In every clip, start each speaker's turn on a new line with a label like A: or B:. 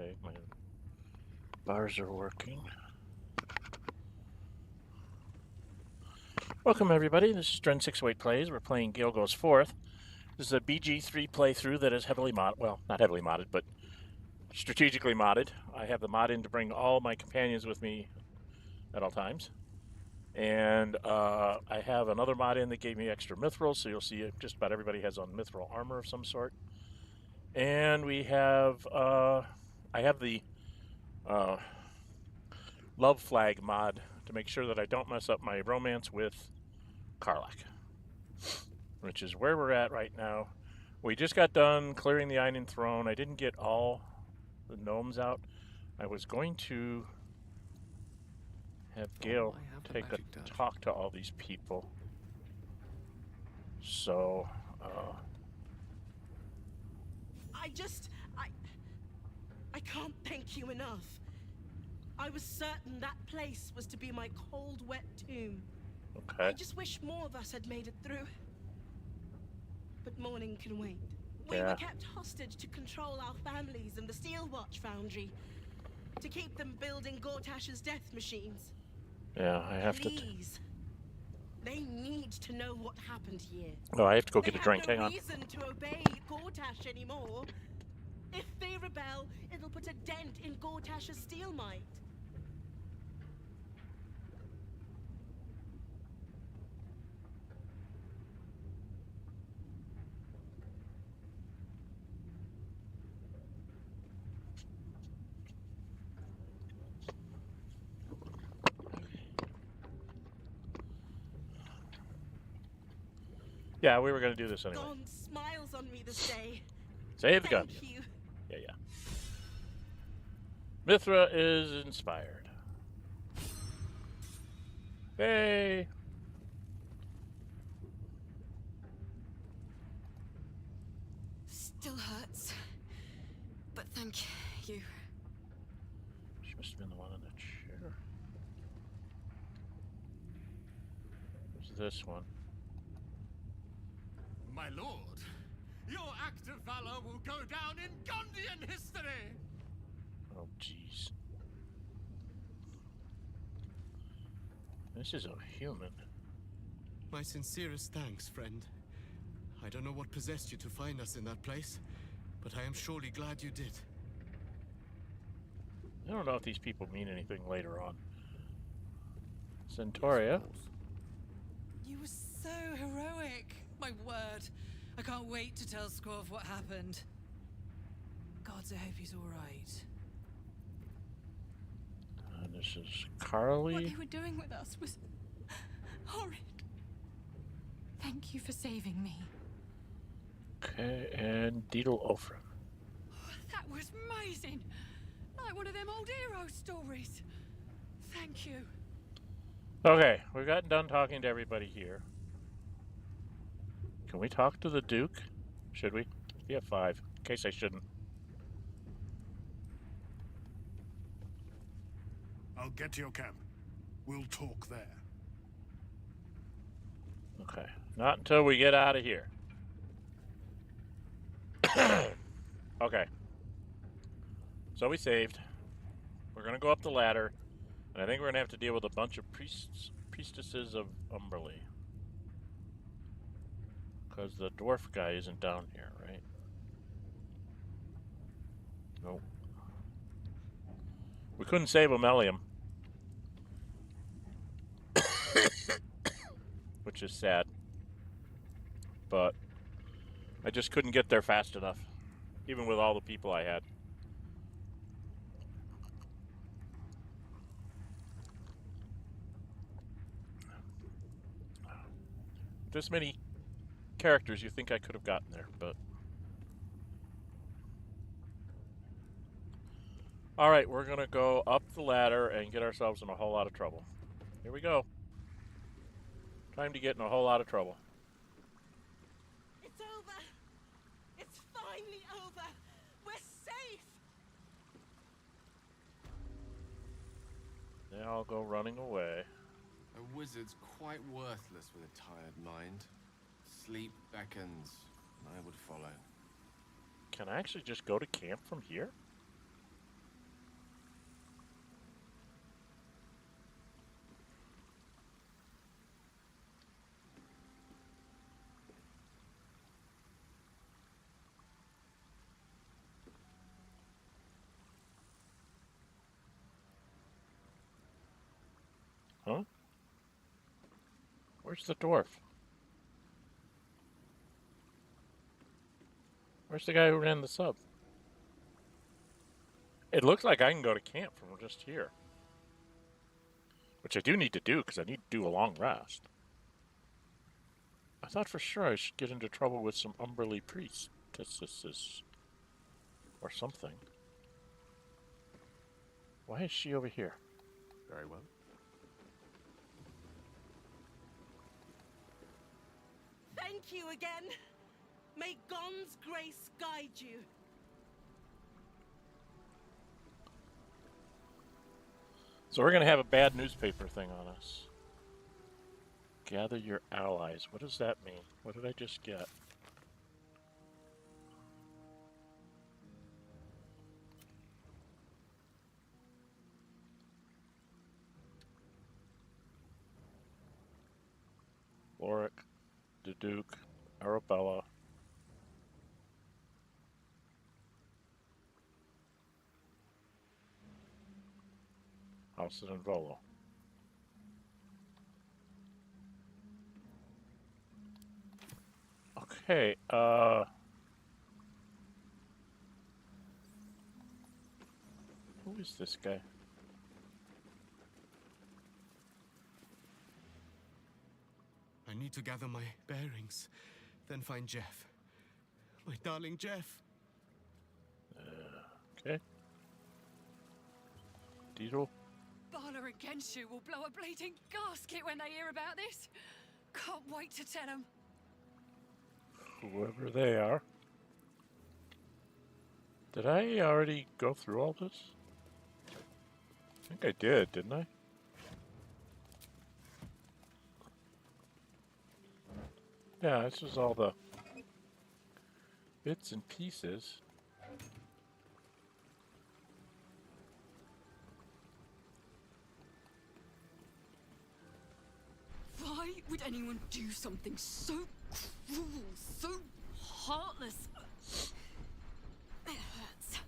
A: Okay, my bars are working. Welcome, everybody. This is Dren608 Plays. We're playing Gale Goes Forth. This is a BG3 playthrough that is heavily modded. Well, not heavily modded, but strategically modded. I have the mod in to bring all my companions with me at all times. And I have another mod in that gave me extra Mithral, so you'll see just about everybody has on Mithral armor of some sort. And we have, I have the love flag mod to make sure that I don't mess up my romance with Karlach, which is where we're at right now. We just got done clearing the Iron Throne. I didn't get all the gnomes out. I was going to have Gale take a talk to all these people. So,
B: I can't thank you enough. I was certain that place was to be my cold, wet tomb.
A: okay.
B: I just wish more of us had made it through. But morning can wait. We were kept hostage to control our families and the Steel Watch Foundry. To keep them building Gortash's death machines.
A: Yeah, I have
B: Please. They need to know what happened here.
A: Oh, I have to go get a drink.
B: They
A: Hang on.
B: have no reason to obey Gortash anymore. If they rebel, it'll put a dent in Gortash's steel might.
A: Yeah, we were going to do this anyway.
B: God smiles on me this day.
A: Save the gun.
B: Thank you.
A: Yeah. Mithra is inspired. Hey.
C: Still hurts. But thank you.
A: She must have been the one in the chair. Who's this one?
D: My lord, your act of valor will go down in Gondian history!
A: Oh, jeez. This is a human.
E: My sincerest thanks, friend. I don't know what possessed you to find us in that place, but I am surely glad you did.
A: I don't know if these people mean anything later on. Centauria.
F: You were so heroic. My word. I can't wait to tell Squav what happened. Gods, I hope he's all right.
A: And this is Carly.
C: What they were doing with us was horrid. Thank you for saving me.
A: Okay, and Deedle Ofra.
C: That was amazing. Like one of them old hero stories. Thank you.
A: Okay, we've gotten done talking to everybody here. Can we talk to the Duke? Should we? We have 5, in case I shouldn't.
G: I'll get to your camp. We'll talk there.
A: Okay, not until we get out of here. Okay. So we saved. We're going to go up the ladder, and I think we're going to have to deal with a bunch of priestesses of Umberly. Because the dwarf guy isn't down here, right? Nope. We couldn't save Amelium. Which is sad. But I just couldn't get there fast enough. Even with all the people I had. This many characters, you think I could have gotten there, but... Alright, we're going to go up the ladder and get ourselves in a whole lot of trouble. Here we go. Time to get in a whole lot of trouble.
B: It's over. It's finally over. We're safe.
A: They all go running away.
H: A wizard's quite worthless with a tired mind. Sleep beckons, and I would follow.
A: Can I actually just go to camp from here? Where's the dwarf? Where's the guy who ran the sub? It looks like I can go to camp from just here. Which I do need to do, because I need to do a long rest. I thought for sure I should get into trouble with some Umberly priestesses. Or something. Why is she over here?
I: Very well.
B: Thank you again. May Gon's grace guide you.
A: So we're going to have a bad newspaper thing on us. Gather your allies. What does that mean? What did I just get? Lorik, the Duke, Arabella. House and Volo. Okay, who is this guy?
E: I need to gather my bearings, then find Jeff. My darling Jeff.
A: Okay. Diesel.
C: Baldur and Genshu will blow a bleeding gasket when they hear about this. Can't wait to tell them.
A: Whoever they are. Did I already go through all this? I think I did, didn't I? Yeah, this is all the bits and pieces.
C: Why would anyone do something so cruel, so heartless? It hurts.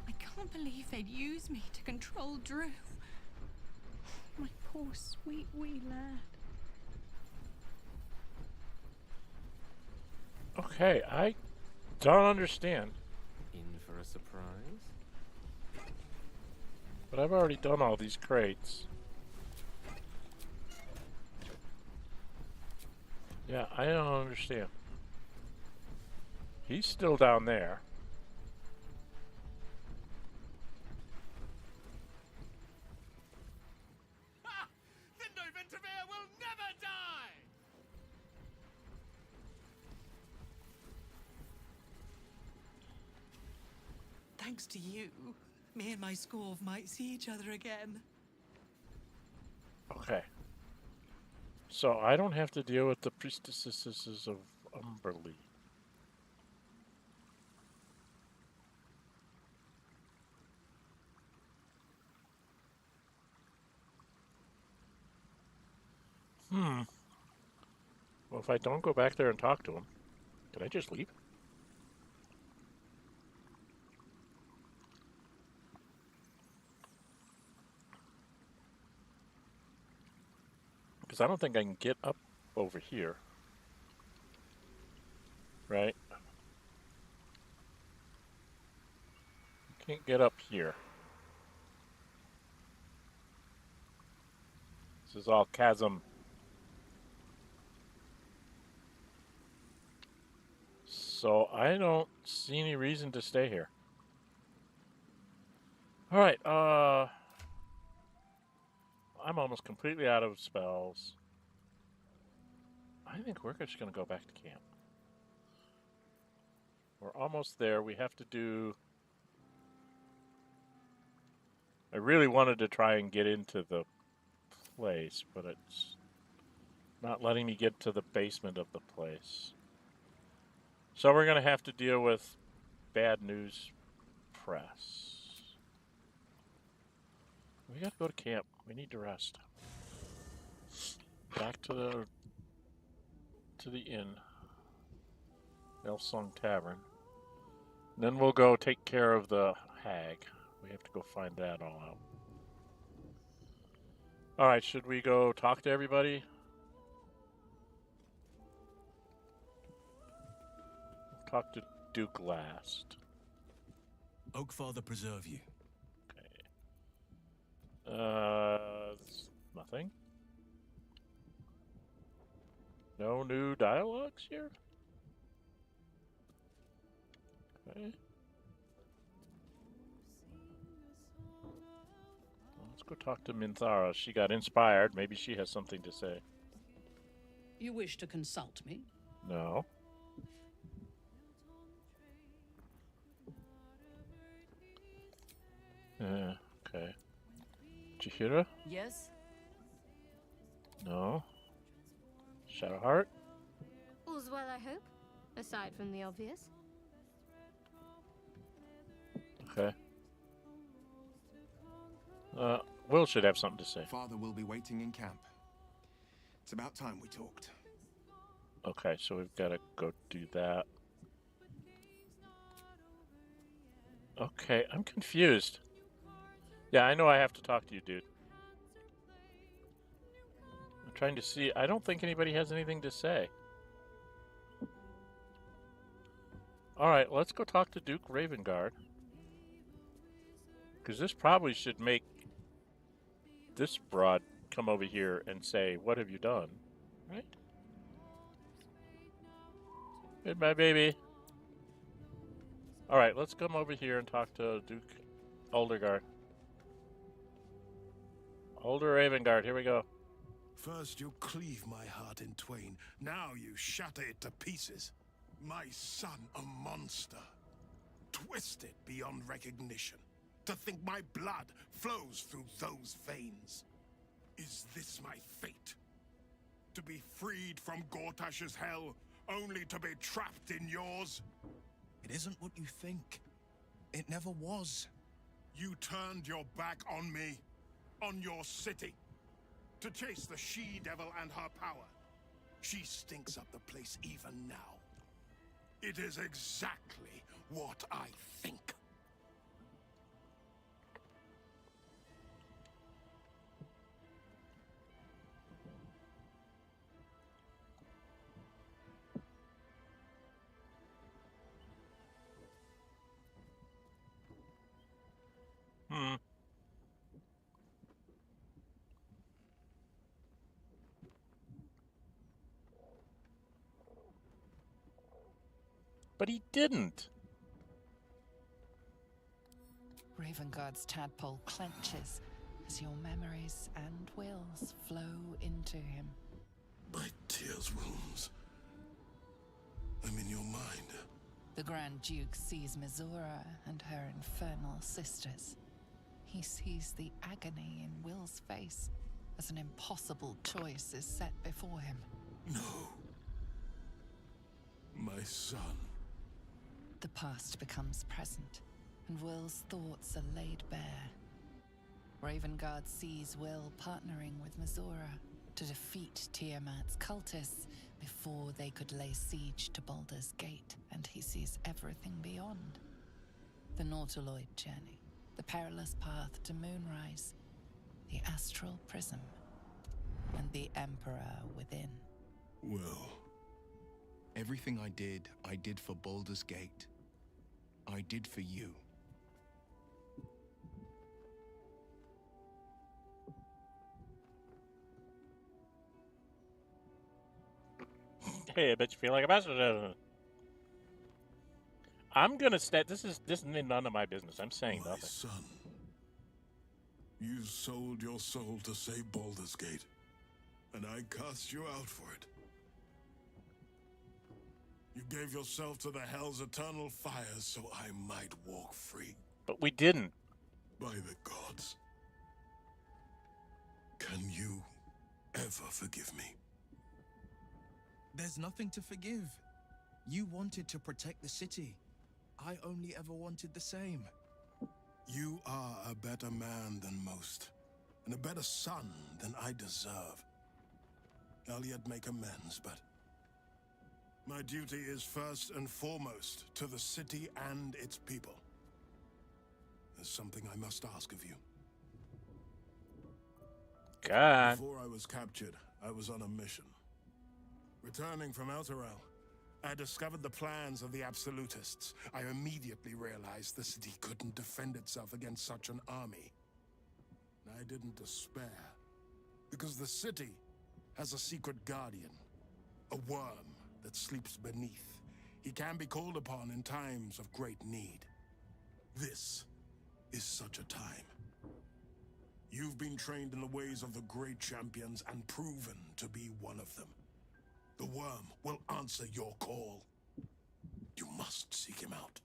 C: I can't believe they'd use me to control Drew. My poor sweet wee lad.
A: Okay, I don't understand.
I: In for a surprise?
A: But I've already done all these crates. Yeah, I don't understand. He's still down there.
D: Ha! The Noventavir will never die!
F: Thanks to you, me and my Scorv might see each other again.
A: Okay. So I don't have to deal with the priestesses of Umberly. Well, if I don't go back there and talk to him, can I just leave? Because I don't think I can get up over here. Right? Can't get up here. This is all chasm. So I don't see any reason to stay here. Alright, I'm almost completely out of spells. I think we're just going to go back to camp. We're almost there. We have to do... I really wanted to try and get into the place, but it's not letting me get to the basement of the place. So we're going to have to deal with bad news press. We got to go to camp. We need to rest. Back to the inn. Elfsong Tavern. And then we'll go take care of the hag. We have to go find that all out. All right, should we go talk to everybody? Talk to Duke last.
J: Oakfather preserve you.
A: Nothing. No new dialogues here? Okay. Let's go talk to Mithral. She got inspired. Maybe she has something to say.
K: You wish to consult me?
A: No. Okay. Chihira?
K: Yes?
A: No. Shadowheart?
L: All's well, I hope, aside from the obvious.
A: Okay. Will should have something to say.
M: Father will be waiting in camp. It's about time we talked.
A: Okay, so we've got to go do that. Okay, I'm confused. Yeah, I know I have to talk to you, dude. I'm trying to see. I don't think anybody has anything to say. Alright, let's go talk to Duke Ravengard. Because this probably should make this broad come over here and say, what have you done? Right? Goodbye, baby. Alright, let's come over here and talk to Duke Uldergard. Older Ravengard, here we go.
G: First you cleave my heart in twain, now you shatter it to pieces. My son a monster, twisted beyond recognition. To think my blood flows through those veins. Is this my fate? To be freed from Gortash's hell, only to be trapped in yours?
J: It isn't what you think. It never was.
G: You turned your back on me, on your city, to chase the she-devil and her power. She stinks up the place even now. It is exactly what I think.
A: But he didn't.
F: Ravengard's tadpole clenches as your memories and wills flow into him.
G: My tears wounds. I'm in your mind.
F: The Grand Duke sees Mizora and her infernal sisters. He sees the agony in Will's face as an impossible choice is set before him.
G: No. My son.
F: The past becomes present, and Will's thoughts are laid bare. Ravengard sees Will partnering with Mizora to defeat Tiamat's cultists before they could lay siege to Baldur's Gate, and he sees everything beyond. The Nautiloid journey, the perilous path to Moonrise, the astral prism, and the Emperor within.
M: Well, everything I did for Baldur's Gate. I did for you.
A: Hey, I bet you feel like a bastard. I'm gonna stat. This is none of my business. I'm saying
G: My
A: nothing.
G: son. You sold your soul to save Baldur's Gate, and I cast you out for it. You gave yourself to the Hell's eternal fires so I might walk free.
A: But we didn't.
G: By the gods. Can you ever forgive me?
J: There's nothing to forgive. You wanted to protect the city. I only ever wanted the same.
G: You are a better man than most, and a better son than I deserve. I'll yet make amends, but my duty is first and foremost to the city and its people. There's something I must ask of you.
A: God.
G: Before I was captured, I was on a mission. Returning from Elturel, I discovered the plans of the Absolutists. I immediately realized the city couldn't defend itself against such an army. I didn't despair, because the city has a secret guardian, a worm that sleeps beneath. He can be called upon in times of great need. This is such a time. You've been trained in the ways of the great champions and proven to be one of them. The worm will answer your call. You must seek him out.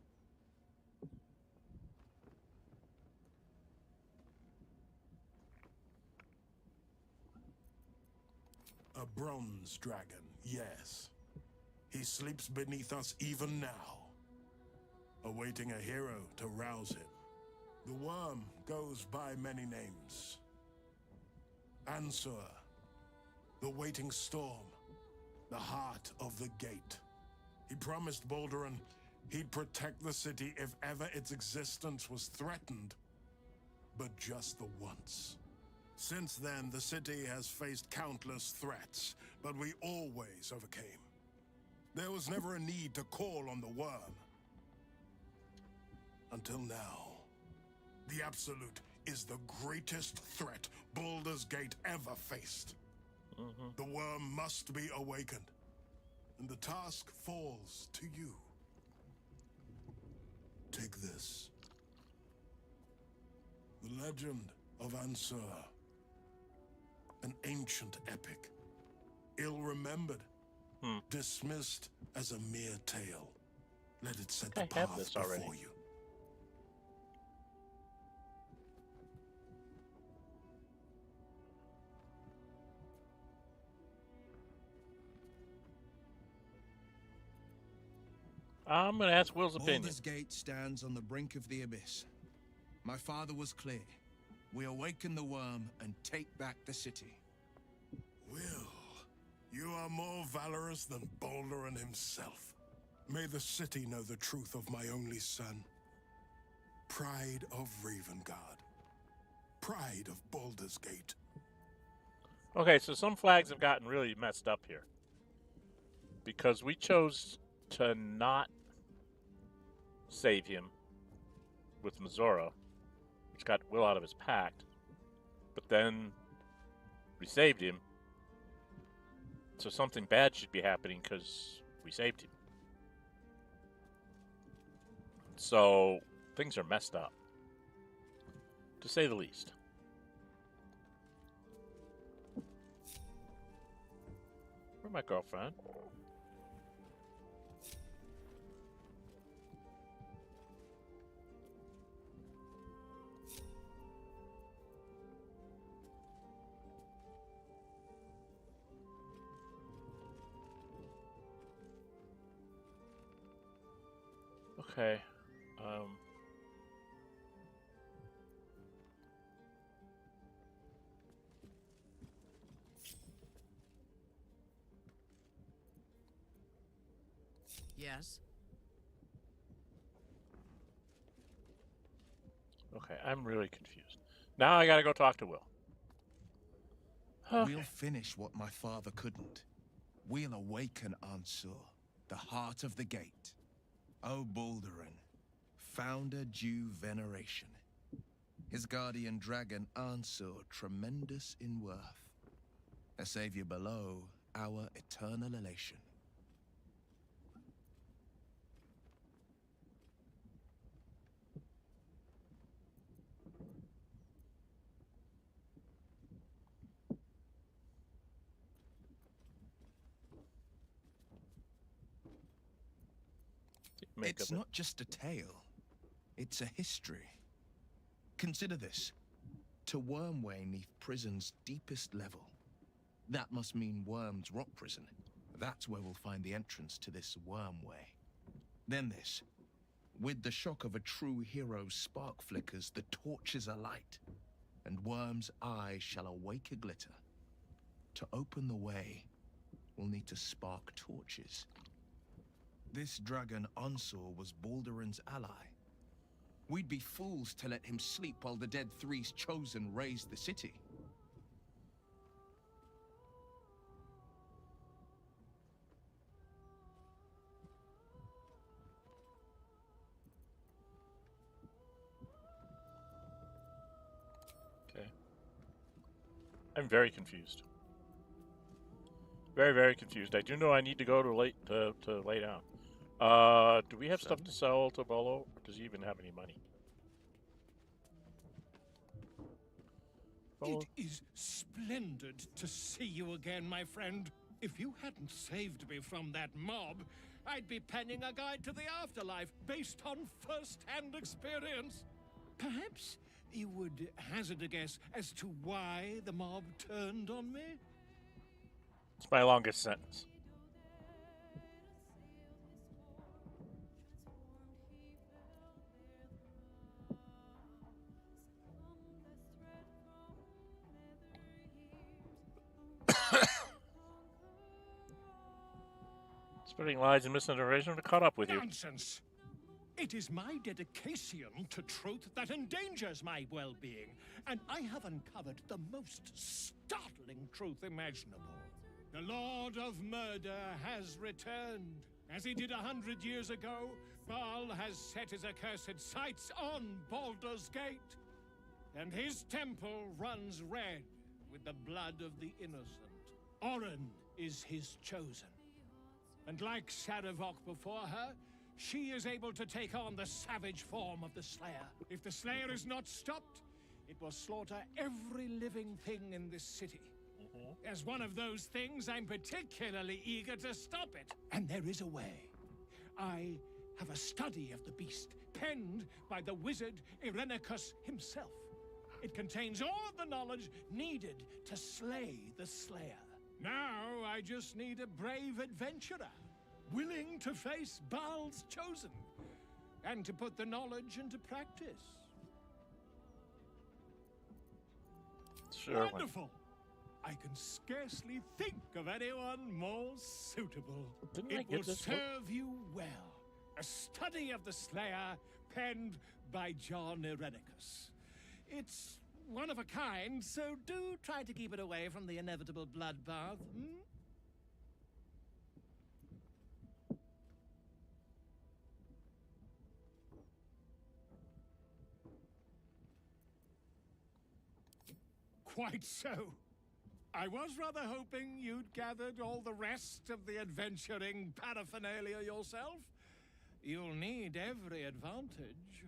G: A bronze dragon, yes. He sleeps beneath us even now, awaiting a hero to rouse him. The worm goes by many names. Ansur, the waiting storm, the heart of the gate. He promised Baldur he'd protect the city if ever its existence was threatened, but just the once. Since then, the city has faced countless threats, but we always overcame. There was never a need to call on the worm. Until now. The Absolute is the greatest threat Baldur's Gate ever faced. The worm must be awakened, and the task falls to you. Take this. The legend of Ansur. An ancient epic. Ill-remembered. Dismissed as a mere tale. Let it set the path before you.
A: I'm going to ask Will's opinion.
J: Baldur's Gate stands on the brink of the abyss. My father was clear. We awaken the worm and take back the city.
G: Will, you are more valorous than Baldur himself. May the city know the truth of my only son. Pride of Ravengard. Pride of Baldur's Gate.
A: Okay, so some flags have gotten really messed up here. Because we chose to not save him with Mithral, which got Will out of his pact. But then we saved him. So something bad should be happening because we saved him. So things are messed up, to say the least. Where's my girlfriend? Okay.
K: Yes.
A: Okay, I'm really confused. Now I gotta go talk to Will.
J: We'll finish what my father couldn't. We'll awaken Ansur, the heart of the gate. O Baldurin, founder due veneration. His guardian dragon Ansur, tremendous in worth. A savior below, our eternal elation. It's not just a tale. It's a history. Consider this. To Wormway neath prison's deepest level. That must mean Worm's rock prison. That's where we'll find the entrance to this Wormway. Then this. With the shock of a true hero's spark flickers, the torches alight, and Worm's eye shall awake a glitter. To open the way, we'll need to spark torches. This dragon Ansur was Baldurin's ally. We'd be fools to let him sleep while the Dead Three's chosen raised the city.
A: I'm very confused. Very, very confused. I do know I need to go to lay down. Do we have stuff to sell to Bolo? Or does he even have any money? Bolo?
D: It is splendid to see you again, my friend. If you hadn't saved me from that mob, I'd be penning a guide to the afterlife based on first-hand experience. Perhaps you would hazard a guess as to why the mob turned on me?
A: It's my longest sentence. Spreading lies and misinformation to caught up with you.
D: Nonsense! It is my dedication to truth that endangers my well-being, and I have uncovered the most startling truth imaginable. The Lord of Murder has returned. As he did 100 years ago, Baal has set his accursed sights on Baldur's Gate, and his temple runs red with the blood of the innocent. Orin is his chosen. And like Sarevok before her, she is able to take on the savage form of the Slayer. If the Slayer is not stopped, it will slaughter every living thing in this city. As one of those things, I'm particularly eager to stop it. And there is a way. I have a study of the beast, penned by the wizard Irenicus himself. It contains all of the knowledge needed to slay the Slayer. Now, I just need a brave adventurer, willing to face Baal's chosen, and to put the knowledge into practice.
A: Sure.
D: Wonderful! I can scarcely think of anyone more suitable. It will serve you well. A study of the Slayer, penned by John Irenicus. It's one of a kind, so do try to keep it away from the inevitable bloodbath. Quite so. I was rather hoping you'd gathered all the rest of the adventuring paraphernalia yourself. You'll need every advantage.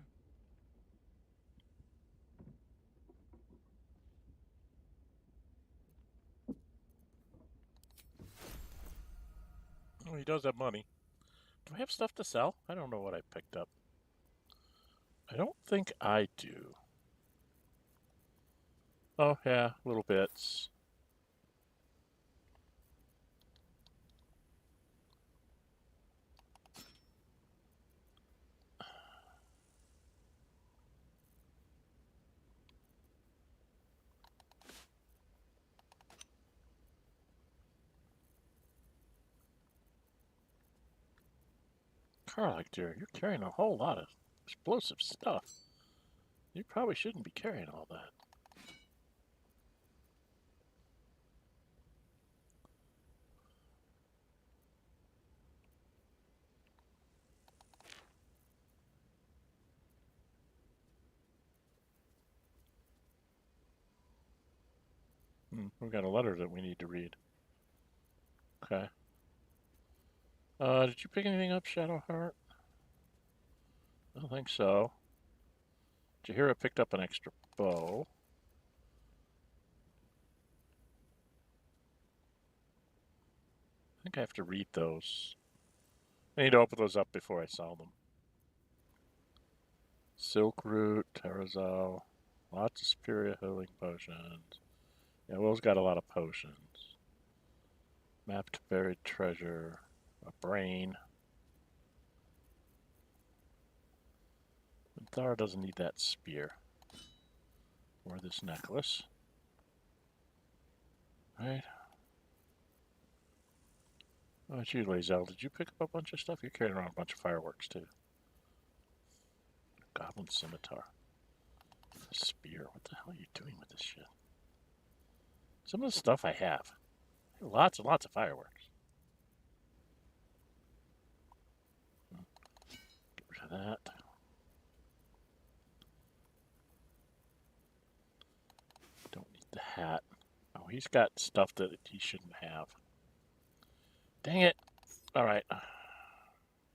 A: Oh, he does have money. Do I have stuff to sell? I don't know what I picked up. I don't think I do. Oh, yeah, little bits. Karlach, dear, you're carrying a whole lot of explosive stuff. You probably shouldn't be carrying all that. We've got a letter that we need to read. Okay. Did you pick anything up, Shadowheart? I don't think so. Jaheira picked up an extra bow. I think I have to read those. I need to open those up before I sell them. Silk Root, Terrazal, lots of superior healing potions. Yeah, Will's got a lot of potions. Mapped buried treasure, a brain. Thar doesn't need that spear. Or this necklace. Right. Oh, it's you, Lae'zel. Did you pick up a bunch of stuff? You're carrying around a bunch of fireworks, too. Goblin scimitar. A spear. What the hell are you doing with this shit? Some of the stuff I have. Lots and lots of fireworks. Get rid of that. Don't need the hat. I he's got stuff that he shouldn't have. Dang it. All right.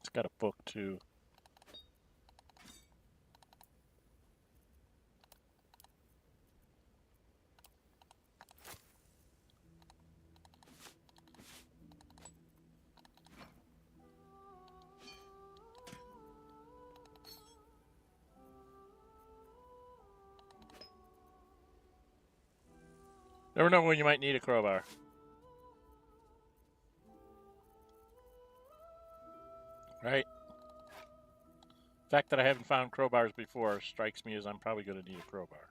A: It's got a book, too. Never know when you might need a crowbar. Right? The fact that I haven't found crowbars before strikes me as I'm probably going to need a crowbar.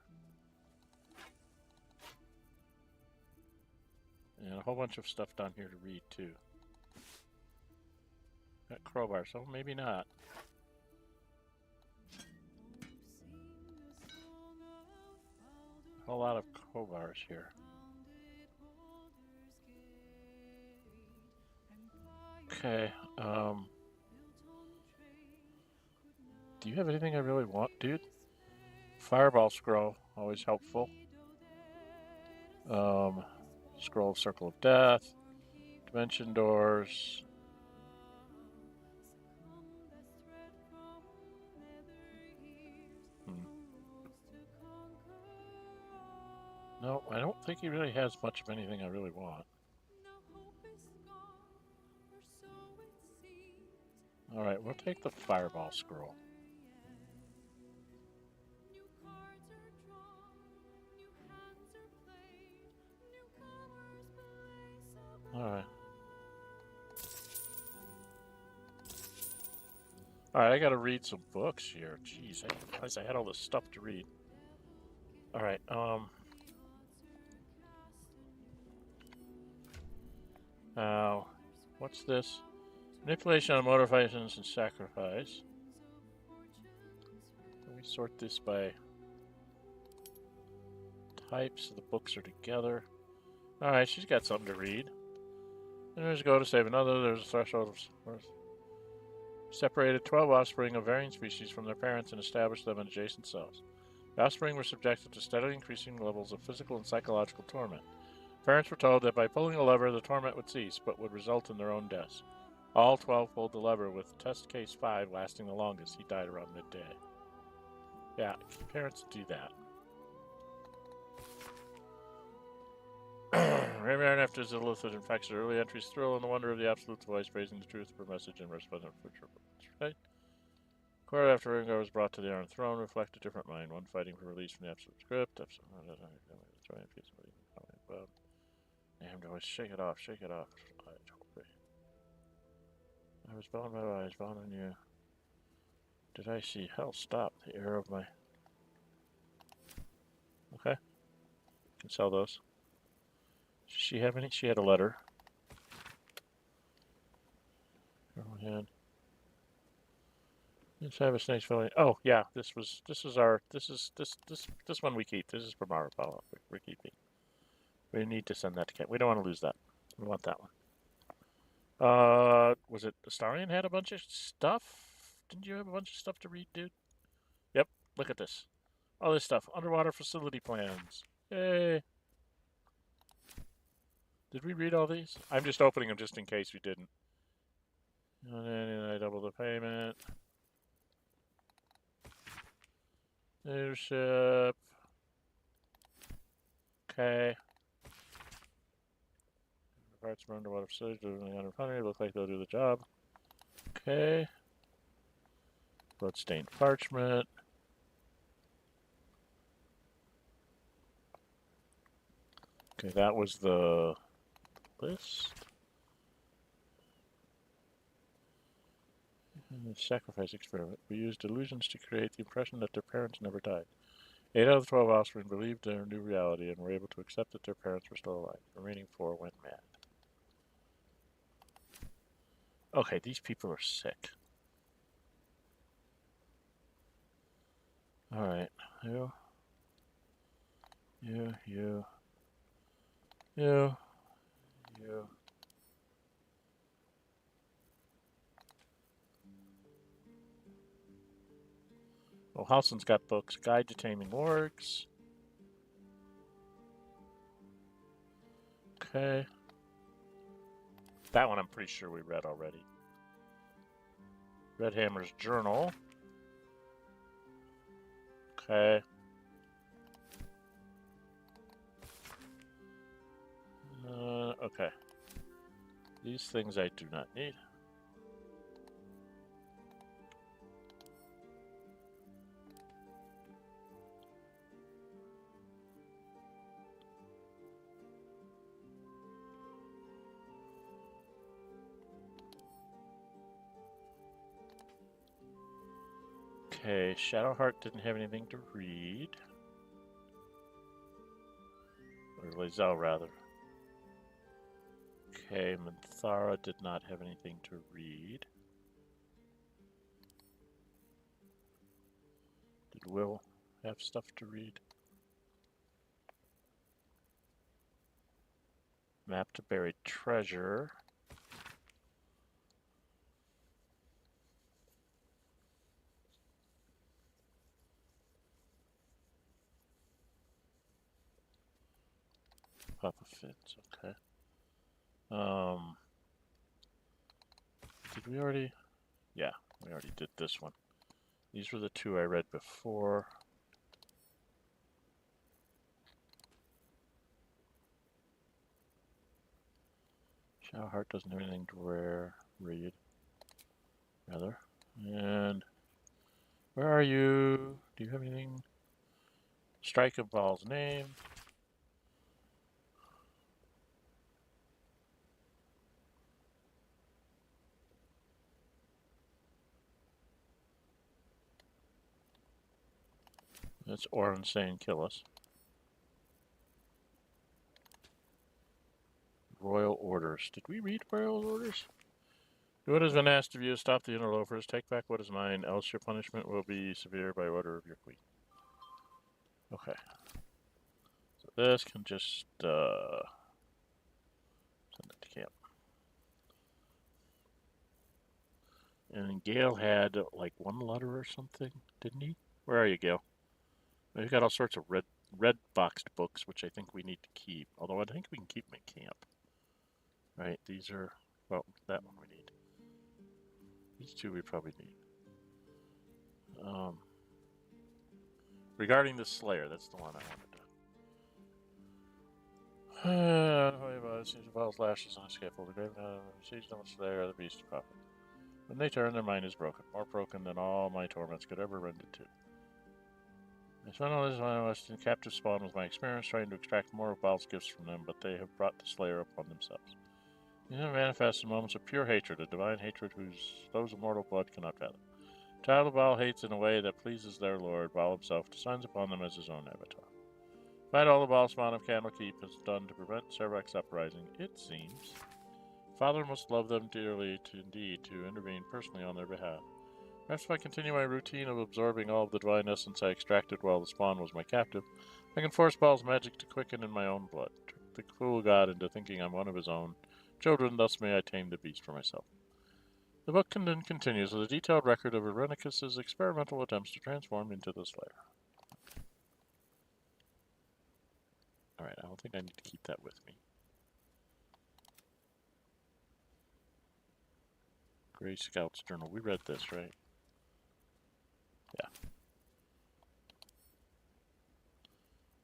A: And a whole bunch of stuff down here to read, too. Got crowbar, so maybe not. A whole lot of crowbars here. Okay, do you have anything I really want, dude? Fireball scroll, always helpful. Scroll of Circle of Death. Dimension doors. No, I don't think he really has much of anything I really want. Alright, we'll take the Fireball scroll. Alright. Alright, I gotta read some books here. Jeez, I didn't realize I had all this stuff to read. Alright, what's this? Manipulation on motivations and sacrifice. Let me sort this by types so the books are together. Alright, she's got something to read. And there's a go to save another. There's a threshold of separated 12 offspring of varying species from their parents and established them in adjacent cells. The offspring were subjected to steadily increasing levels of physical and psychological torment. Parents were told that by pulling a lever, the torment would cease, but would result in their own deaths. All 12 pulled the lever, with test case 5 lasting the longest. He died around midday. Yeah, parents do that. Ramian, after Zilithid infects her early entries, thrill and the wonder of the Absolute's voice, praising the truth of her message and resplendent future. Right? Quarter after Ringo was brought to the Iron Throne, reflect a different mind, one fighting for release from the Absolute script. Damn, always shake it off, shake it off. I was bound by what I was bound on you. Did I see hell stop the error of my... Okay. Can sell those. Does she have any? She had a letter. Hand. Let's have a snake's filling. Oh yeah, this one we keep. This is from our Apollo. We're keeping. We need to send that to Cat. We don't want to lose that. We want that one. Was it Astarion had a bunch of stuff? Didn't you have a bunch of stuff to read, dude? Yep. Look at this. All this stuff. Underwater facility plans. Yay. Did we read all these? I'm just opening them just in case we didn't. And then I double the payment. Leadership. Okay. Parts from underwater facilities delivering 100. Look like they'll do the job. Okay. Bloodstained parchment. Okay, that was the list. And the sacrifice experiment. We used illusions to create the impression that their parents never died. 8 out of the 12 offspring believed their new reality and were able to accept that their parents were still alive. The remaining 4 went mad. Okay, these people are sick. Alright, you. Oh, Halson's got books. Guide to Taming Orcs. Okay. That one I'm pretty sure we read already. Red Hammer's Journal. Okay. Okay. These things I do not need. Okay, Shadowheart didn't have anything to read. Or Lae'zel, rather. Okay, Minthara did not have anything to read. Did Will have stuff to read? Map to buried treasure. Papa Fitz, okay. Did we already? Yeah, we already did this one. These were the two I read before. Shadowheart doesn't have anything to read. Rather. And where are you? Do you have anything? Strike of Baal's name. That's Orin saying kill us. Royal Orders. Did we read Royal Orders? Do what has been asked of you. Stop the interlopers. Take back what is mine, else your punishment will be severe by order of your queen. Okay. So this can just send it to camp. And Gale had like one letter or something, didn't he? Where are you, Gale? We've got all sorts of red boxed books, which I think we need to keep. Although I think we can keep them at camp. Right, these are, well, that one we need. These two we probably need. Regarding the Slayer, that's the one I wanted to. Sees Baal's lashes on a scaffold. The grave sees no Slayer, the beast prophet. When they turn, their mind is broken, more broken than all my torments could ever rend it to. I spent all this time in captive spawn with my experience trying to extract more of Baal's gifts from them, but they have brought the Slayer upon themselves. These have manifested moments of pure hatred, a divine hatred whose those of mortal blood cannot fathom. The child of Baal hates in a way that pleases their lord. Baal himself descends upon them as his own avatar. Fight all the Baal spawn of Candlekeep has done to prevent Servac's uprising, it seems. Father must love them dearly to intervene personally on their behalf. Perhaps if I continue my routine of absorbing all of the divine essence I extracted while the spawn was my captive, I can force Baal's magic to quicken in my own blood, trick the cruel god into thinking I'm one of his own children, thus may I tame the beast for myself. The book then continues with a detailed record of Irenicus's experimental attempts to transform into the Slayer. Alright, I don't think I need to keep that with me. Grey Scout's Journal. We read this, right? Yeah.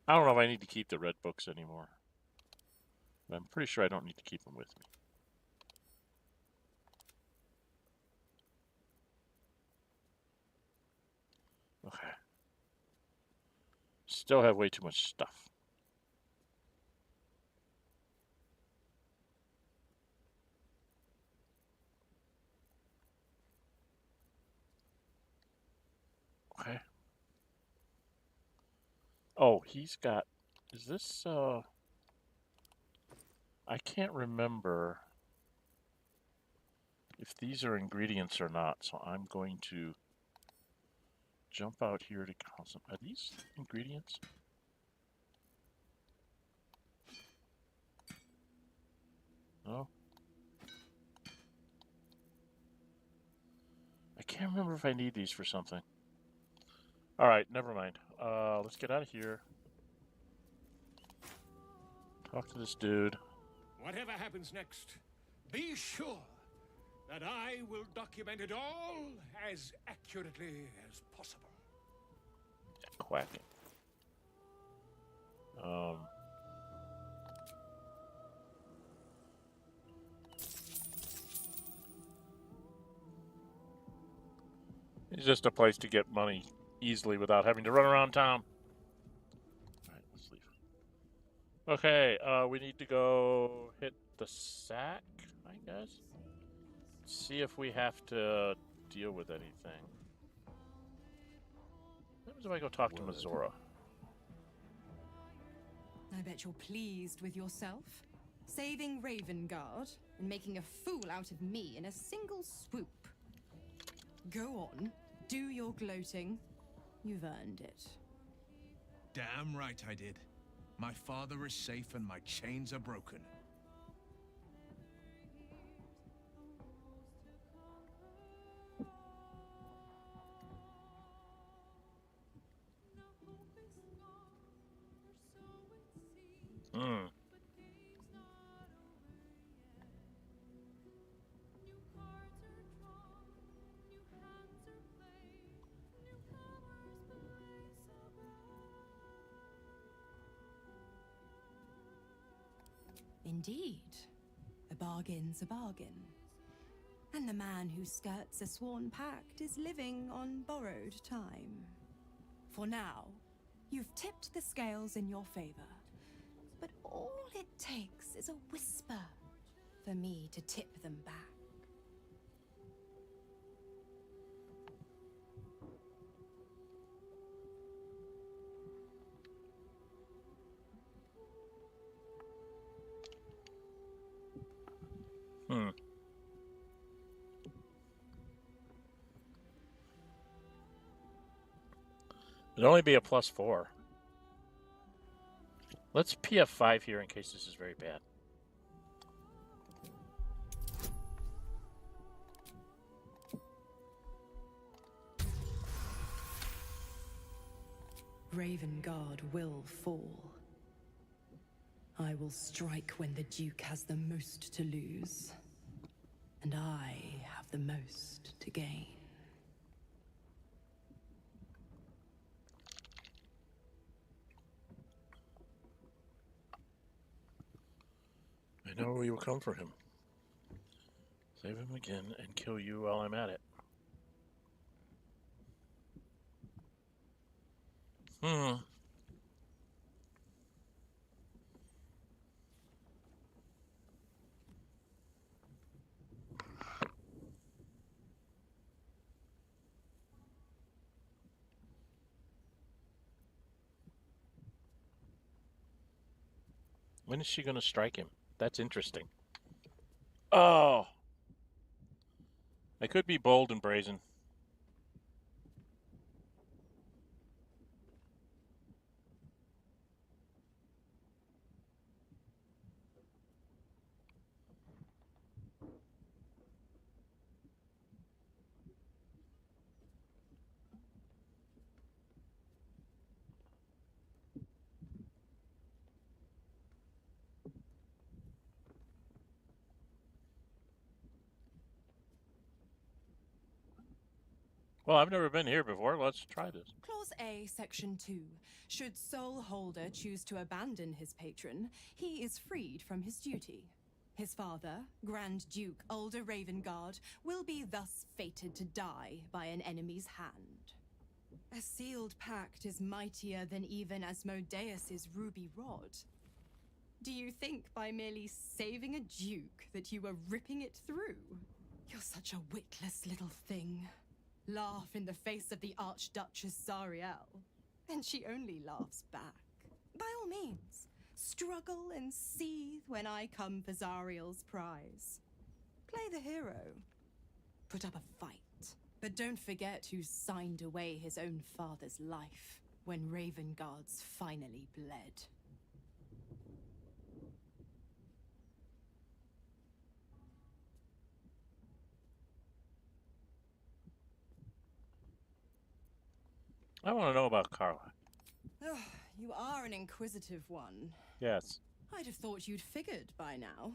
A: I don't know if I need to keep the red books anymore. But I'm pretty sure I don't need to keep them with me. Okay. Still have way too much stuff. Okay. Oh, he's got... Is this, I can't remember if these are ingredients or not, so I'm going to jump out here to count some. Are these ingredients? No? I can't remember if I need these for something. Alright, never mind. Let's get out of here. Talk to this dude.
D: Whatever happens next, be sure that I will document it all as accurately as possible.
A: Quacking. It's just a place to get money easily without having to run around town. Alright, let's leave. Okay, we need to go hit the sack, I guess. See if we have to deal with anything. What happens if I go talk to Mithral?
N: I bet you're pleased with yourself. Saving Ravengard and making a fool out of me in a single swoop. Go on, do your gloating. You've earned it.
J: Damn right I did. My father is safe and my chains are broken.
N: Indeed. A bargain's a bargain. And the man who skirts a sworn pact is living on borrowed time. For now, you've tipped the scales in your favor. But all it takes is a whisper for me to tip them back.
A: It'd only be a +4. Let's PF5 here in case this is very bad.
N: Ravengard will fall. I will strike when the Duke has the most to lose. And I have the most to gain.
A: I know we will come for him. Save him again and kill you while I'm at it. When is she going to strike him? That's interesting. Oh! I could be bold and brazen. Well, I've never been here before. Let's try this.
N: Clause A, Section 2. Should Soul Holder choose to abandon his patron, he is freed from his duty. His father, Grand Duke Ulder Ravengard, will be thus fated to die by an enemy's hand. A sealed pact is mightier than even Asmodeus's ruby rod. Do you think by merely saving a duke that you were ripping it through? You're such a witless little thing. Laugh in the face of the Archduchess Zariel, and she only laughs back. By all means, struggle and seethe when I come for Zariel's prize. Play the hero. Put up a fight. But don't forget who signed away his own father's life when Ravengard's finally bled.
A: I want to know about Carla.
N: You are an inquisitive one.
A: Yes.
N: I'd have thought you'd figured by now.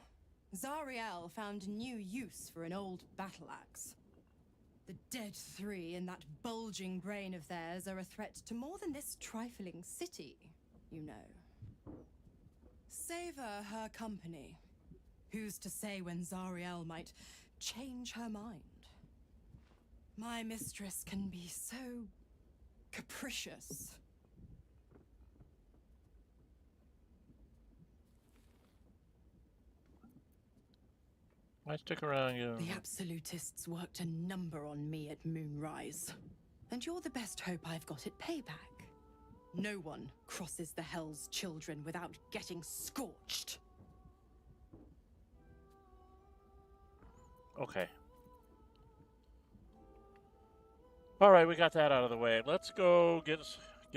N: Zariel found new use for an old battle axe. The dead three in that bulging brain of theirs are a threat to more than this trifling city, you know. Savor her company. Who's to say when Zariel might change her mind? My mistress can be so capricious.
A: Why stick around, you?
N: The absolutists worked a number on me at Moonrise. And you're the best hope I've got at payback. No one crosses the Hell's Children without getting scorched.
A: Okay. All right, we got that out of the way. Let's go get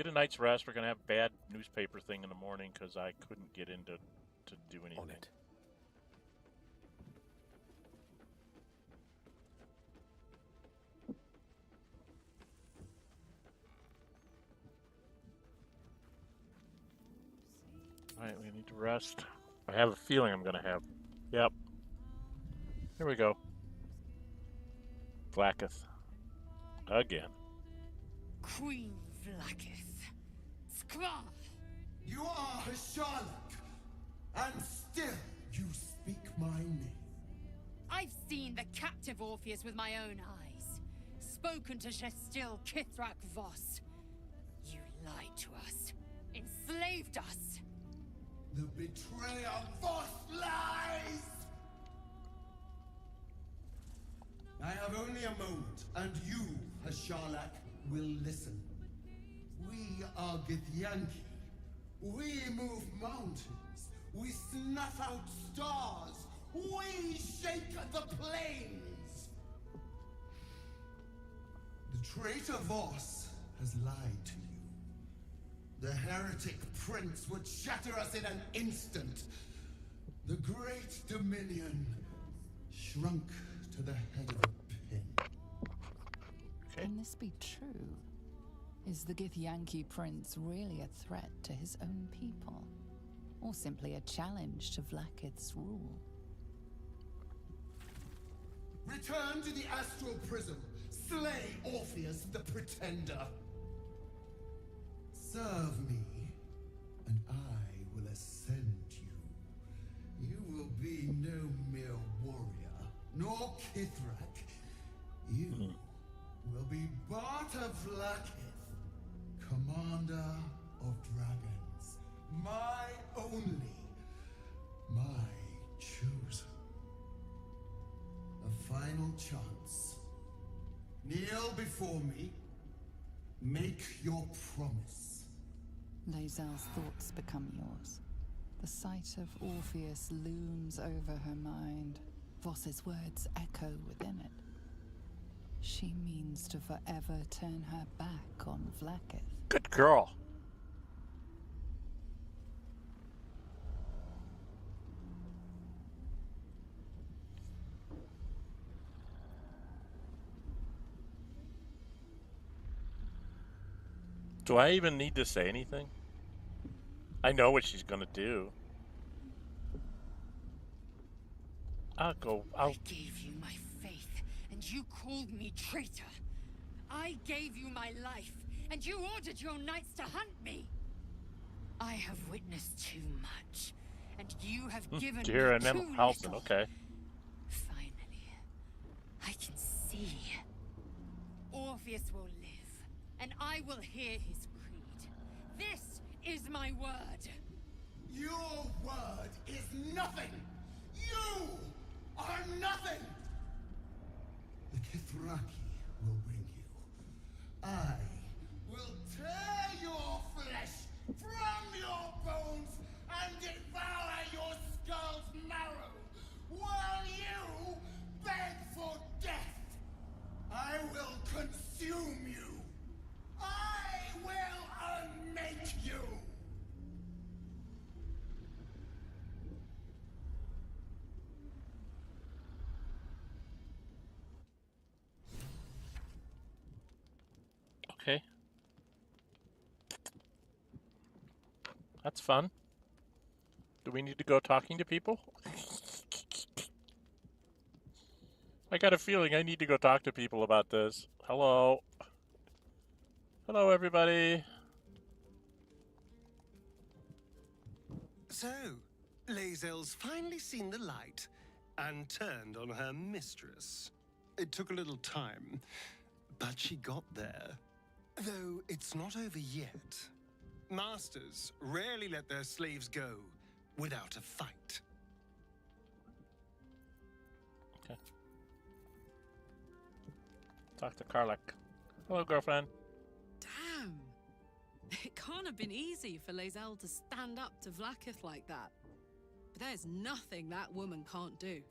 A: a night's rest. We're gonna have a bad newspaper thing in the morning because I couldn't get into to do anything. On it. All right, we need to rest. I have a feeling I'm gonna have. Yep. Here we go. Vlakith. Again.
C: Queen Vlakith. Skra!
O: You are Hasharlok, and still you speak my name.
C: I've seen the captive Orpheus with my own eyes. Spoken to Shestil Kithrak Voss. You lied to us. Enslaved us.
O: The betrayer Voss lies! I have only a moment, and you, Hasharlok, will listen. We are Githyanki. We move mountains. We snuff out stars. We shake the plains. The traitor Voss has lied to you. The heretic prince would shatter us in an instant. The great dominion shrunk to the head of a pin.
F: Can this be true? Is the Githyanki prince really a threat to his own people? Or simply a challenge to Vlakith's rule?
O: Return to the astral prism. Slay Orpheus the Pretender. Serve me, and I will ascend you. You will be no mere warrior, nor Kithrak. You will be Barta Vlakith, commander of dragons. My only, my chosen. A final chance. Kneel before me. Make your promise.
F: Lae'zel's thoughts become yours. The sight of Orpheus looms over her mind. Voss's words echo within it. She means to forever turn her back on Vlakith.
A: Good girl. Do I even need to say anything? I know what she's gonna do. I
C: gave you my faith, and you called me traitor. I gave you my life, and you ordered your knights to hunt me. I have witnessed too much, and you have given me too
A: Halson,
C: little.
A: okay.
C: Finally, I can see. Orpheus will live, and I will hear his creed. This is my word.
O: Your word is nothing. You are nothing. The Kithraki will bring you. I will tear your flesh from your bones and devour your skull's marrow while you beg for death. I will consume you. I will unmake you.
A: Okay. That's fun. Do we need to go talking to people? I got a feeling I need to go talk to people about this. Hello. Hello, everybody.
P: So, Lae'zel's finally seen the light and turned on her mistress. It took a little time, but she got there. Though it's not over yet. Masters rarely let their slaves go without a fight.
A: Okay. Talk to Karlach. Hello, girlfriend.
Q: Damn. It can't have been easy for Lae'zel to stand up to Vlaakith like that. But there's nothing that woman can't do.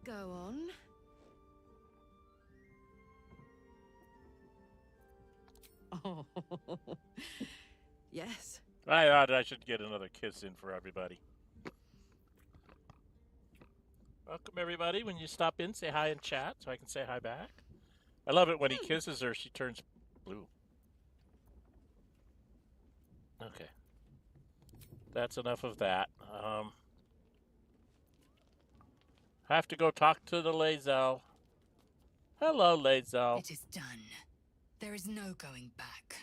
Q: Go on. Oh, yes.
A: I thought I should get another kiss in for everybody. Welcome, everybody. When you stop in, say hi in chat so I can say hi back. I love it when he kisses her, she turns blue. Okay. That's enough of that. Have to go talk to the Lae'zel. Hello, Lae'zel.
C: It is done. There is no going back.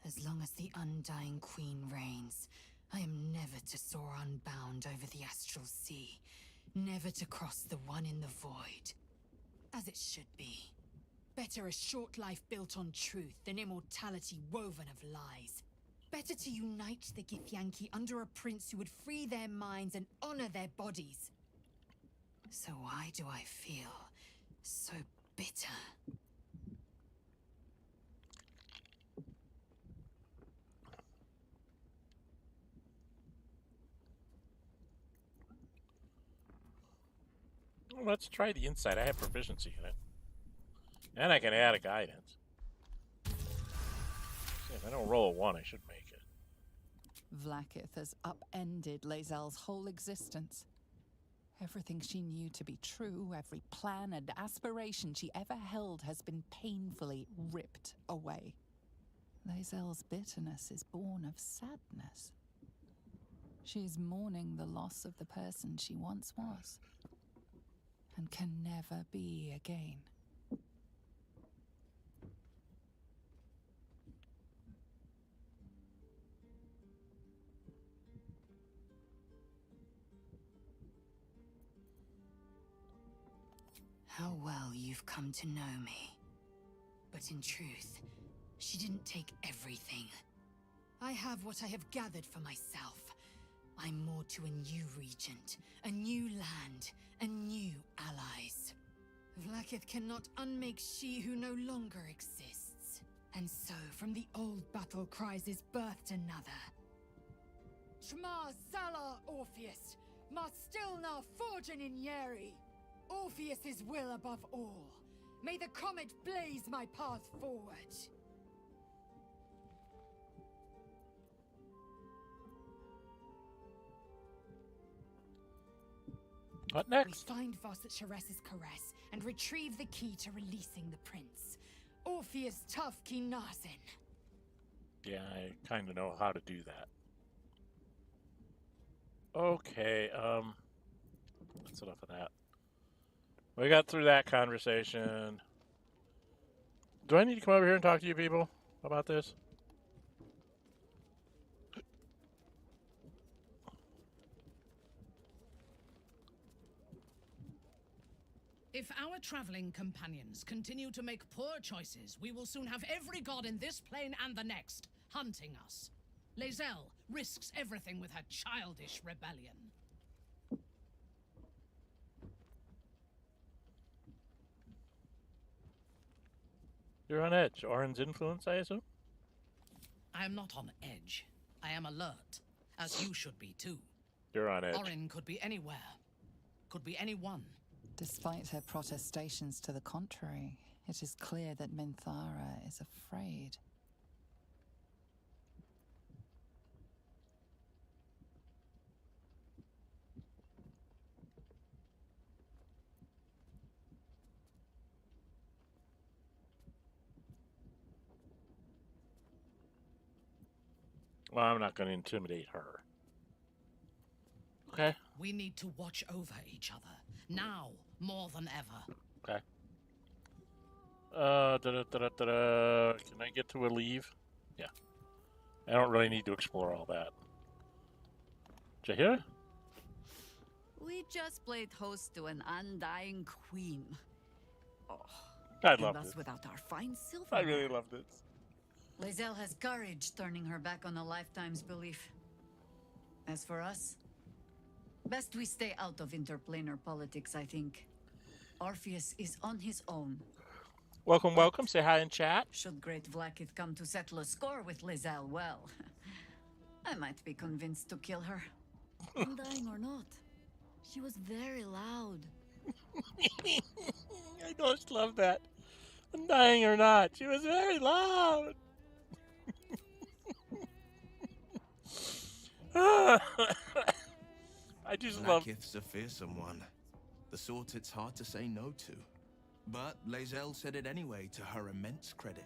C: As long as the Undying Queen reigns, I am never to soar unbound over the astral sea, never to cross the one in the void. As it should be. Better a short life built on truth than immortality woven of lies. Better to unite the Githyanki under a prince who would free their minds and honor their bodies. So why do I feel so bitter?
A: Well, let's try the inside. I have proficiency in it. And I can add a guidance. See, if I don't roll a 1, I should make it.
F: Vlaakith has upended Lae'zel's whole existence. Everything she knew to be true, every plan and aspiration she ever held has been painfully ripped away. Lae'zel's bitterness is born of sadness. She is mourning the loss of the person she once was, and can never be again.
C: How well you've come to know me. But in truth, she didn't take everything. I have what I have gathered for myself. I'm more to a new regent, a new land, and new allies. Vlaakith cannot unmake she who no longer exists. And so, from the old battle cries is birthed another. Shma Salar Orpheus, Ma Stilna Forgin in Yeri. Orpheus's will above all. May the comet blaze my path forward.
A: What next?
C: We find Voss at Sharess's caress and retrieve the key to releasing the prince. Orpheus tough Kinazin.
A: Yeah, I kind of know how to do that. Okay, that's enough of that. We got through that conversation. Do I need to come over here and talk to you people about this?
K: If our traveling companions continue to make poor choices, we will soon have every god in this plane and the next hunting us. Lae'zel risks everything with her childish rebellion.
A: You're on edge. Orin's influence, I assume?
K: I am not on edge. I am alert, as you should be too.
A: You're on edge.
K: Orin could be anywhere. Could be anyone.
F: Despite her protestations to the contrary, it is clear that Minthara is afraid.
A: Well, I'm not going to intimidate her. Okay.
K: We need to watch over each other, now more than ever.
A: Okay. Can I get to a leave? Yeah. I don't really need to explore all that. Did you hear?
R: We just played host to an undying queen. Oh,
A: I
R: and
A: love
R: us
A: this.
R: without our fine silver.
A: I really love this.
R: Lae'zel has courage, turning her back on a lifetime's belief. As for us, best we stay out of interplanar politics, I think. Orpheus is on his own.
A: Welcome, welcome. Say hi in chat.
R: Should Great Vlaakith come to settle a score with Lae'zel, well, I might be convinced to kill her.
S: Undying or not, she was very loud.
A: I just love that. Undying or not, she was very loud. I just love.
J: Vlaakith's a fearsome one. The sort it's hard to say no to. But Lae'zel said it anyway, to her immense credit.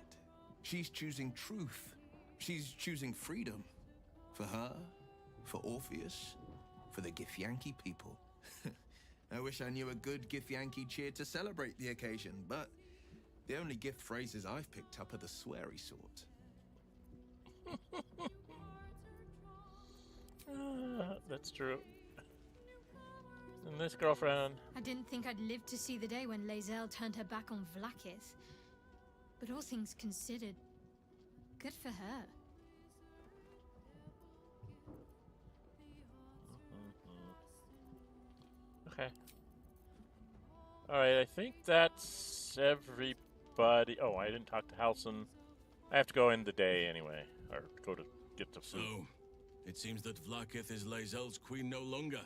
J: She's choosing truth. She's choosing freedom. For her, for Orpheus, for the Githyanki people. I wish I knew a good Githyanki cheer to celebrate the occasion, but the only gift phrases I've picked up are the sweary sort.
A: That's true. And this girlfriend.
L: I didn't think I'd live to see the day when Lae'zel turned her back on Vlaakith. But all things considered, good for her.
A: Okay. Alright, I think that's everybody. Oh, I didn't talk to Halson. I have to go in the day anyway, or go to get the food.
T: So, it seems that Vlaakith is Lae'zel's queen no longer.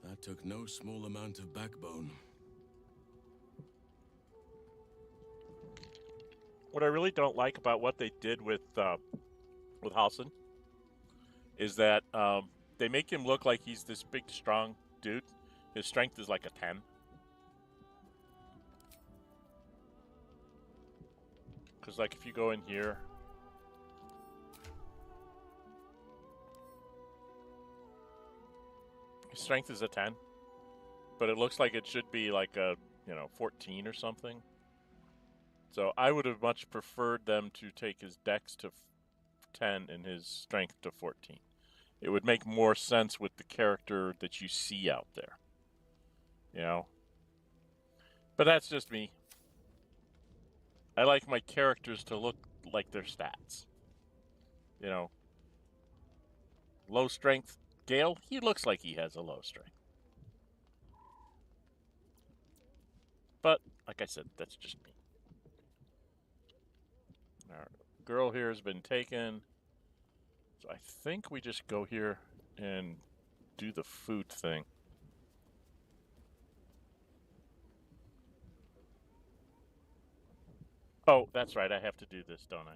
T: That took no small amount of backbone.
A: What I really don't like about what they did with Halson is that they make him look like he's this big, strong dude. His strength is like a 10. Because, like, if you go in here, his strength is a 10, but it looks like it should be like a, 14 or something. So I would have much preferred them to take his dex to 10 and his strength to 14. It would make more sense with the character that you see out there. But that's just me. I like my characters to look like their stats. Low strength Gale, he looks like he has a low strength. But, like I said, that's just me. Our girl here has been taken. So I think we just go here and do the food thing. Oh, that's right. I have to do this, don't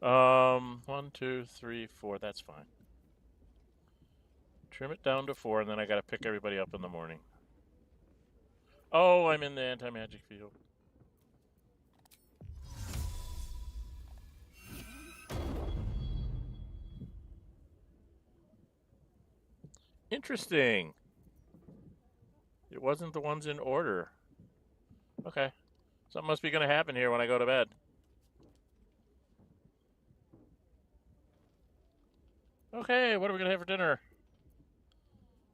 A: I? 1, 2, 3, 4. That's fine. Trim it down to 4, and then I got to pick everybody up in the morning. Oh, I'm in the anti-magic field. Interesting. It wasn't the ones in order. Okay. Something must be going to happen here when I go to bed. Okay, what are we going to have for dinner?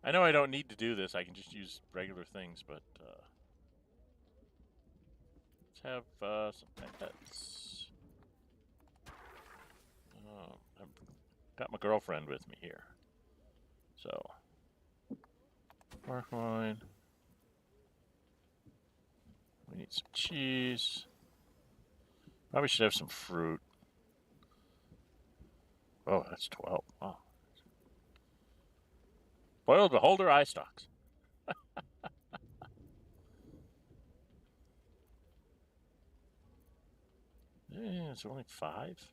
A: I know I don't need to do this. I can just use regular things, but let's have some pets. I've got my girlfriend with me here. So, bark wine. We need some cheese. Probably should have some fruit. Oh, that's 12. Wow. Boiled beholder eye stalks. Yeah, it's only 5.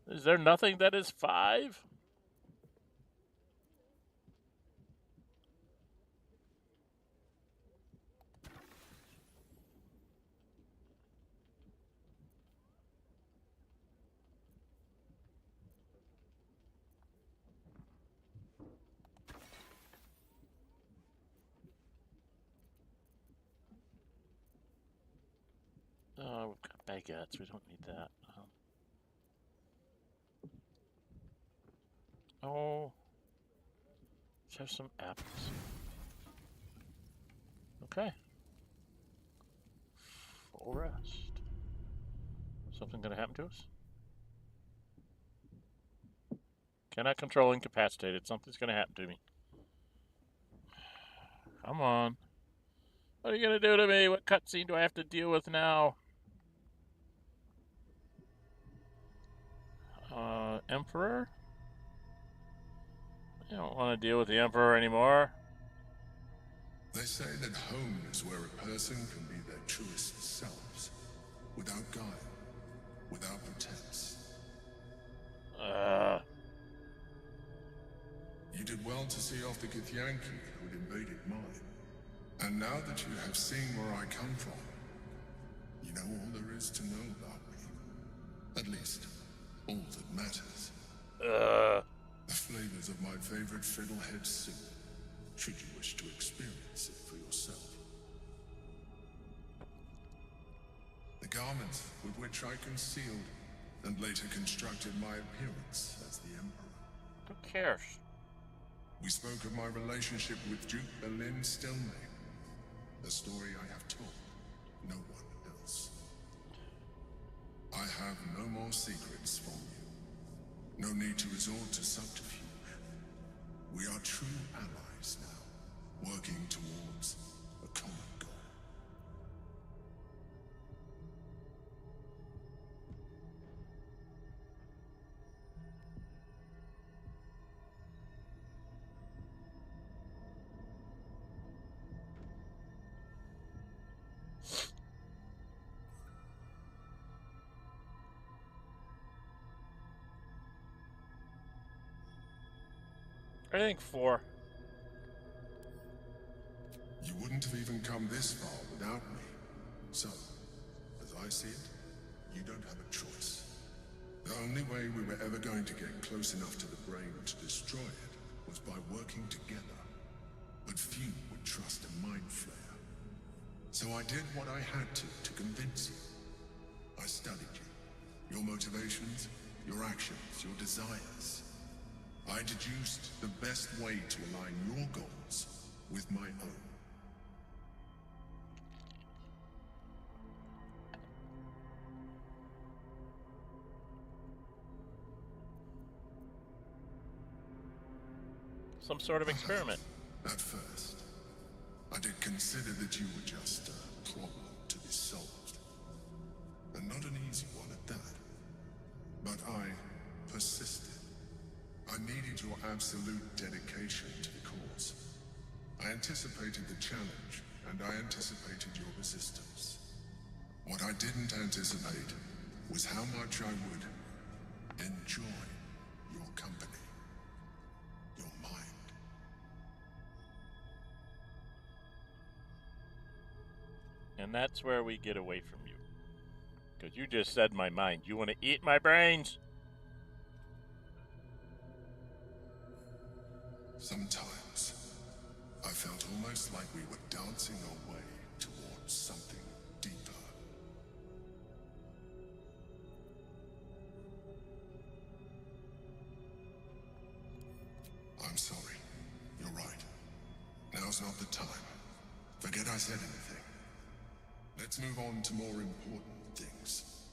A: Is there nothing that is 5? We've got baguettes. We don't need that. Oh. Let's have some apples. Okay. Full rest. Something gonna happen to us? Cannot control incapacitated. Something's gonna happen to me. Come on. What are you gonna do to me? What cutscene do I have to deal with now? Emperor? I don't want to deal with the Emperor anymore.
G: They say that home is where a person can be their truest selves, without guile, without pretense. You did well to see off the Githyanki who had invaded mine. And now that you have seen where I come from, you know all there is to know about me. At least, all that matters. The flavors of my favorite fiddlehead soup, should you wish to experience it for yourself. The garments with which I concealed and later constructed my appearance as the Emperor.
A: Who cares?
G: We spoke of my relationship with Duke Berlin Stilmay, a story I have told no one else. I have no more secrets from you. No need to resort to subterfuge. We are true allies now, working towards a common goal.
A: I think 4.
G: You wouldn't have even come this far without me. So, as I see it, you don't have a choice. The only way we were ever going to get close enough to the brain to destroy it was by working together. But few would trust a mind flayer. So I did what I had to convince you. I studied you. Your motivations, your actions, your desires. I deduced the best way to align your goals with my own.
A: Some sort of experiment.
G: At first, I did consider that you were just a problem to be solved. And not an easy one at that. But I persisted. I needed your absolute dedication to the cause. I anticipated the challenge, and I anticipated your resistance. What I didn't anticipate was how much I would enjoy your company. Your mind.
A: And that's where we get away from you. Because you just said my mind. You want to eat my brains?
G: Sometimes, I felt almost like we were dancing our way towards something deeper. I'm sorry. You're right. Now's not the time. Forget I said anything. Let's move on to more important things.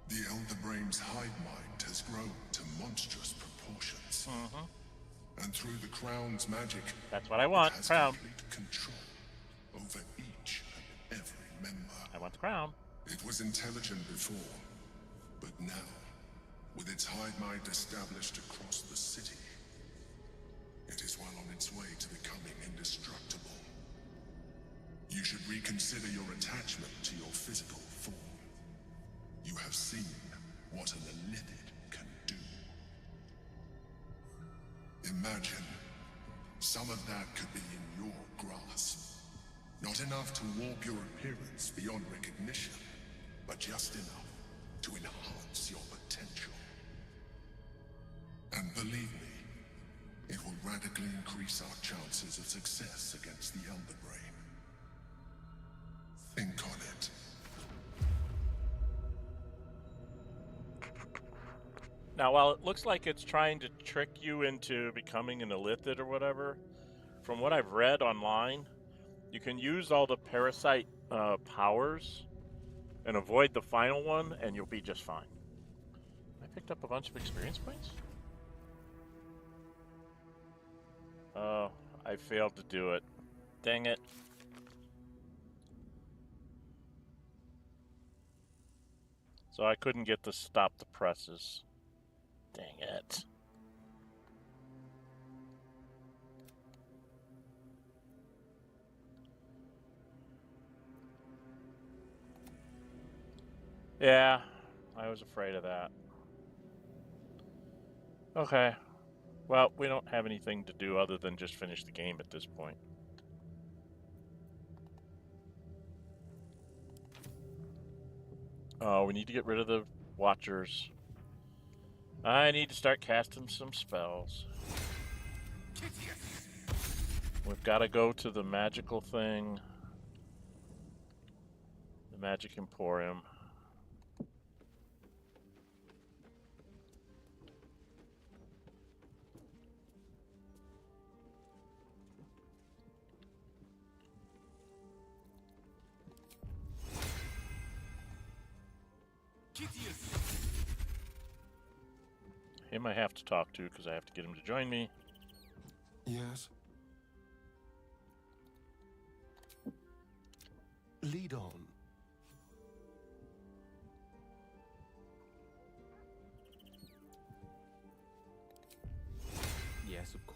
G: The Elder Brain's hive mind has grown to monstrous proportions. And through the Crown's magic,
A: that's what I want.
G: It has
A: Crown.
G: Complete control over each and every member.
A: I want the crown.
G: It was intelligent before, but now, with its hive mind established across the city, it is well on its way to becoming indestructible. You should reconsider your attachment to your physical form. You have seen what an Elithid can do. Imagine, some of that could be in your grasp. Not enough to warp your appearance beyond recognition, but just enough to enhance your potential. And believe me, it will radically increase our chances of success against the Elder Brain. Think on it.
A: Now, while it looks like it's trying to trick you into becoming an illithid or whatever, from what I've read online, you can use all the parasite powers and avoid the final one, and you'll be just fine. I picked up a bunch of experience points? Oh, I failed to do it. Dang it. So I couldn't get to stop the presses. Dang it. Yeah, I was afraid of that. Okay. Well, we don't have anything to do other than just finish the game at this point. Oh, we need to get rid of the Watchers. I need to start casting some spells. We've got to go to the magical thing. The Magic Emporium. Him I have to talk to because I have to get him to join me.
P: Yes. Lead on.
I: Yes, of course.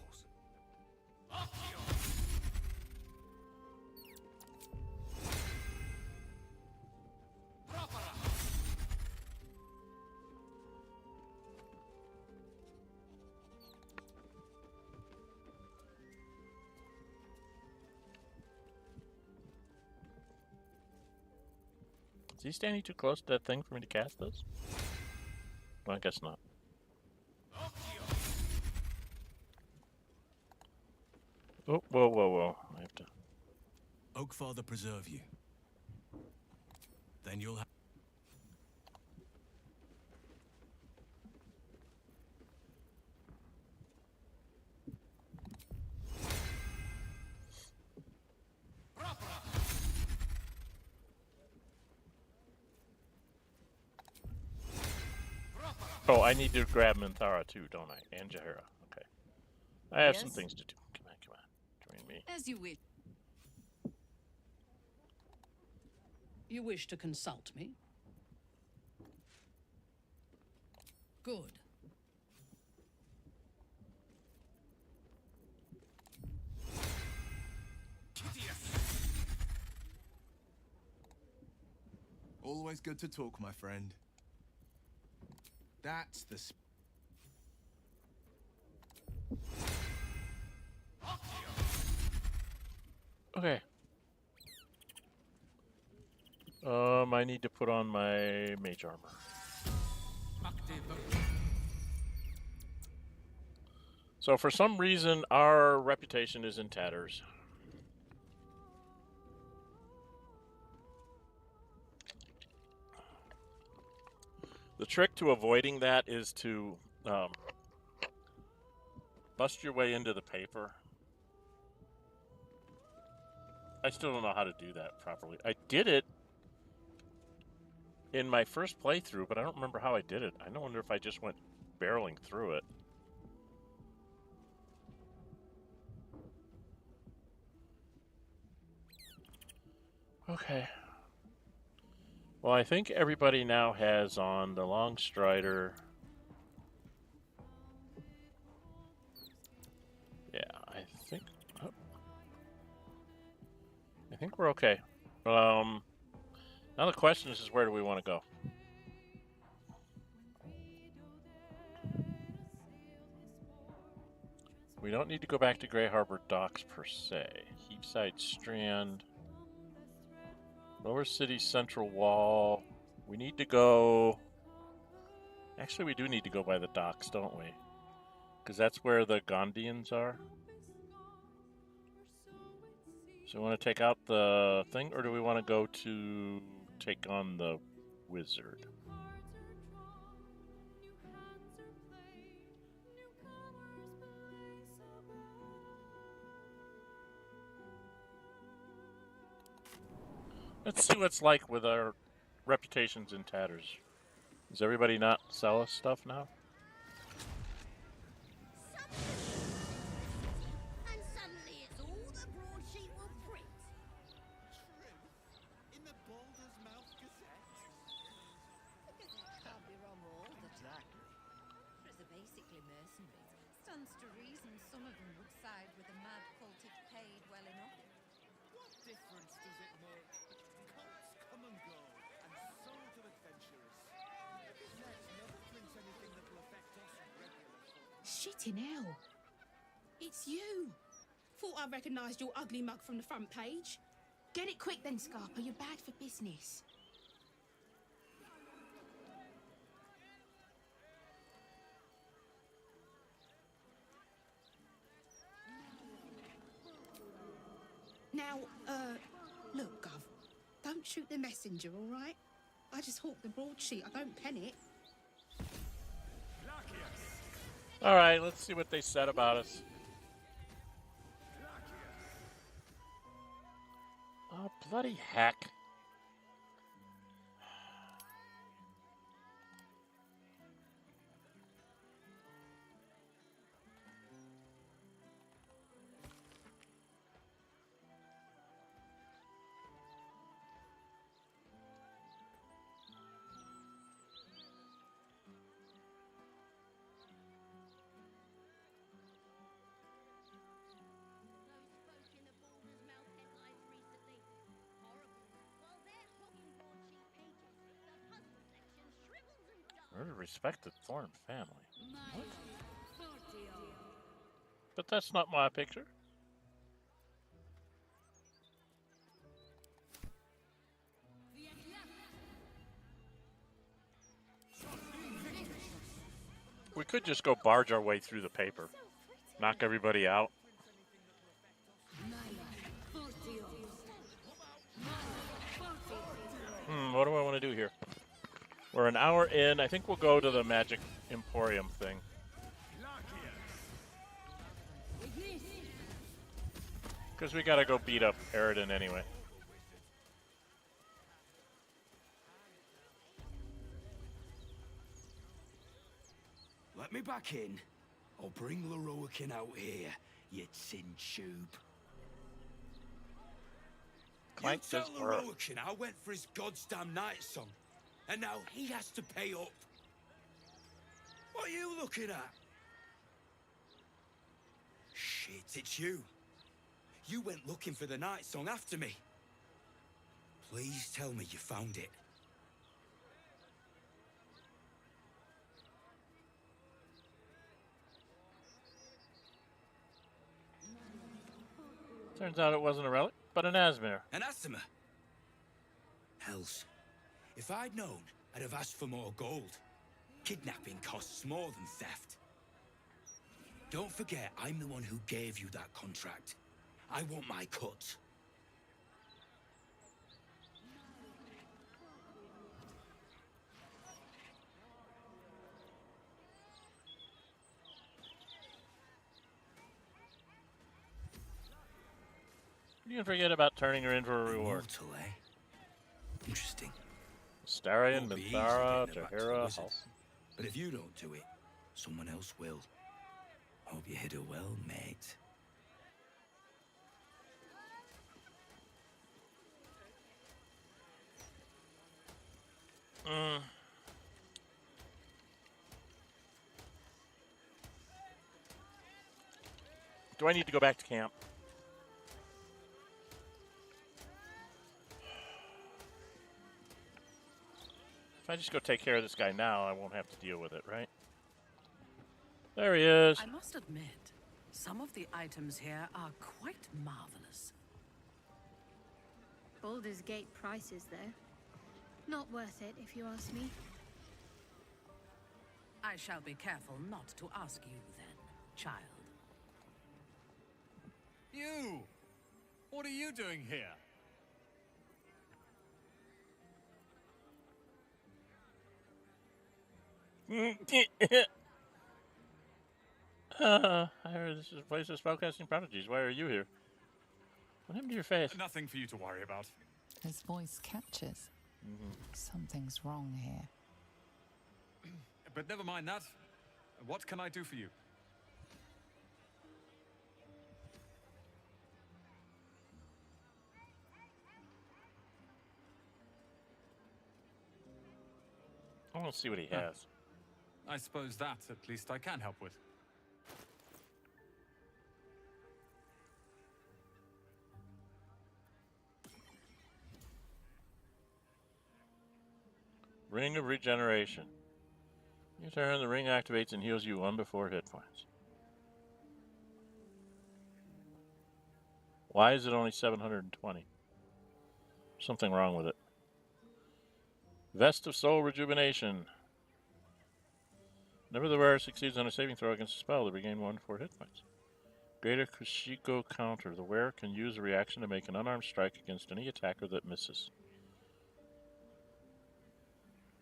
A: Is he standing too close to that thing for me to cast those? Well, I guess not. Oh, whoa, whoa, whoa. I have to...
T: Oakfather preserve you. Then you'll have...
A: Oh, I need to grab Minthara too, don't I? And Jahira. Okay. I have some
Q: Yes?
A: things to do. Come on, come on. Join me.
Q: As you wish. You wish to consult me? Good.
M: Always good to talk, my friend. That's the...
A: Okay. I need to put on my mage armor. So for some reason, our reputation is in tatters. The trick to avoiding that is to bust your way into the paper. I still don't know how to do that properly. I did it in my first playthrough, but I don't remember how I did it. I wonder if I just went barreling through it. Okay. Well, I think everybody now has on the Long Strider. Yeah, I think... Oh. I think we're okay. Now the question is where do we want to go? We don't need to go back to Grey Harbor Docks per se. Heapside Strand. Lower City Central Wall. We need to go... Actually, we do need to go by the docks, don't we? Because that's where the Gondians are. So we want to take out the thing, or do we want to go to take on the wizard? Let's see what's like with our reputations in tatters. Does everybody not sell us stuff now?
U: And suddenly it's all the broadsheet will print.
E: In the Baldur's Mouth Gazette?
U: The Gazette can't be wrong all the time. As they're basically mercenaries, stands to reason some of them would side with a mad cultic paid well enough.
E: What difference does it make? Cults come and go, and so do adventurers. The Gazette never prints anything that will affect us regular folk.
K: Shitting hell. It's you. Thought I recognised your ugly mug from the front page. Get it quick then, Scarpa. You're bad for business. Now, look, Gov. Don't shoot the messenger, all right? I just hawk the broadsheet. I don't pen it.
A: All right, let's see what they said about us. Oh, bloody heck. We're a respected foreign family. What? But that's not my picture. We could just go barge our way through the paper. Knock everybody out. What do I want to do here? We're an hour in. I think we'll go to the Magic Emporium thing. Because we gotta go beat up Eridan anyway.
V: Let me back in. I'll bring Larian out here, you tin tube. You tell Larian I went for his goddamn night song, and now he has to pay up. What are you looking at? Shit, it's you. You went looking for the night song after me. Please tell me you found it.
A: Turns out it wasn't a relic, but an Asmir.
V: An Asima? Hells. If I'd known, I'd have asked for more gold. Kidnapping costs more than theft. Don't forget, I'm the one who gave you that contract. I want my cut.
A: You can forget about turning her in for a reward.
V: Immortal, eh? Interesting.
A: Starion,
V: Won't be easy
A: Minthara,
V: getting her back to the
A: Tahira,
V: wizards. But if you don't do it, someone else will. Hope you hit her well, mate.
A: Do I need to go back to camp? If I just go take care of this guy now, I won't have to deal with it, right? There he is.
W: I must admit, some of the items here are quite marvelous.
L: Baldur's Gate prices, though. Not worth it, if you ask me.
W: I shall be careful not to ask you then, child.
X: You! What are you doing here?
A: I heard this is a place of spellcasting prodigies. Why are you here? What happened to your face?
X: Nothing for you to worry about.
F: His voice catches. Something's wrong here.
X: But never mind that. What can I do for you?
A: I want to see what he has.
X: I suppose that, at least, I can help with.
A: Ring of Regeneration. You turn, the ring activates and heals you 1 to 4 hit points. Why is it only 720? Something wrong with it. Vest of Soul Rejuvenation. Whenever the wearer succeeds on a saving throw against a spell, they regain 1 to 4 hit points. Greater Kushiko counter. The wearer can use a reaction to make an unarmed strike against any attacker that misses.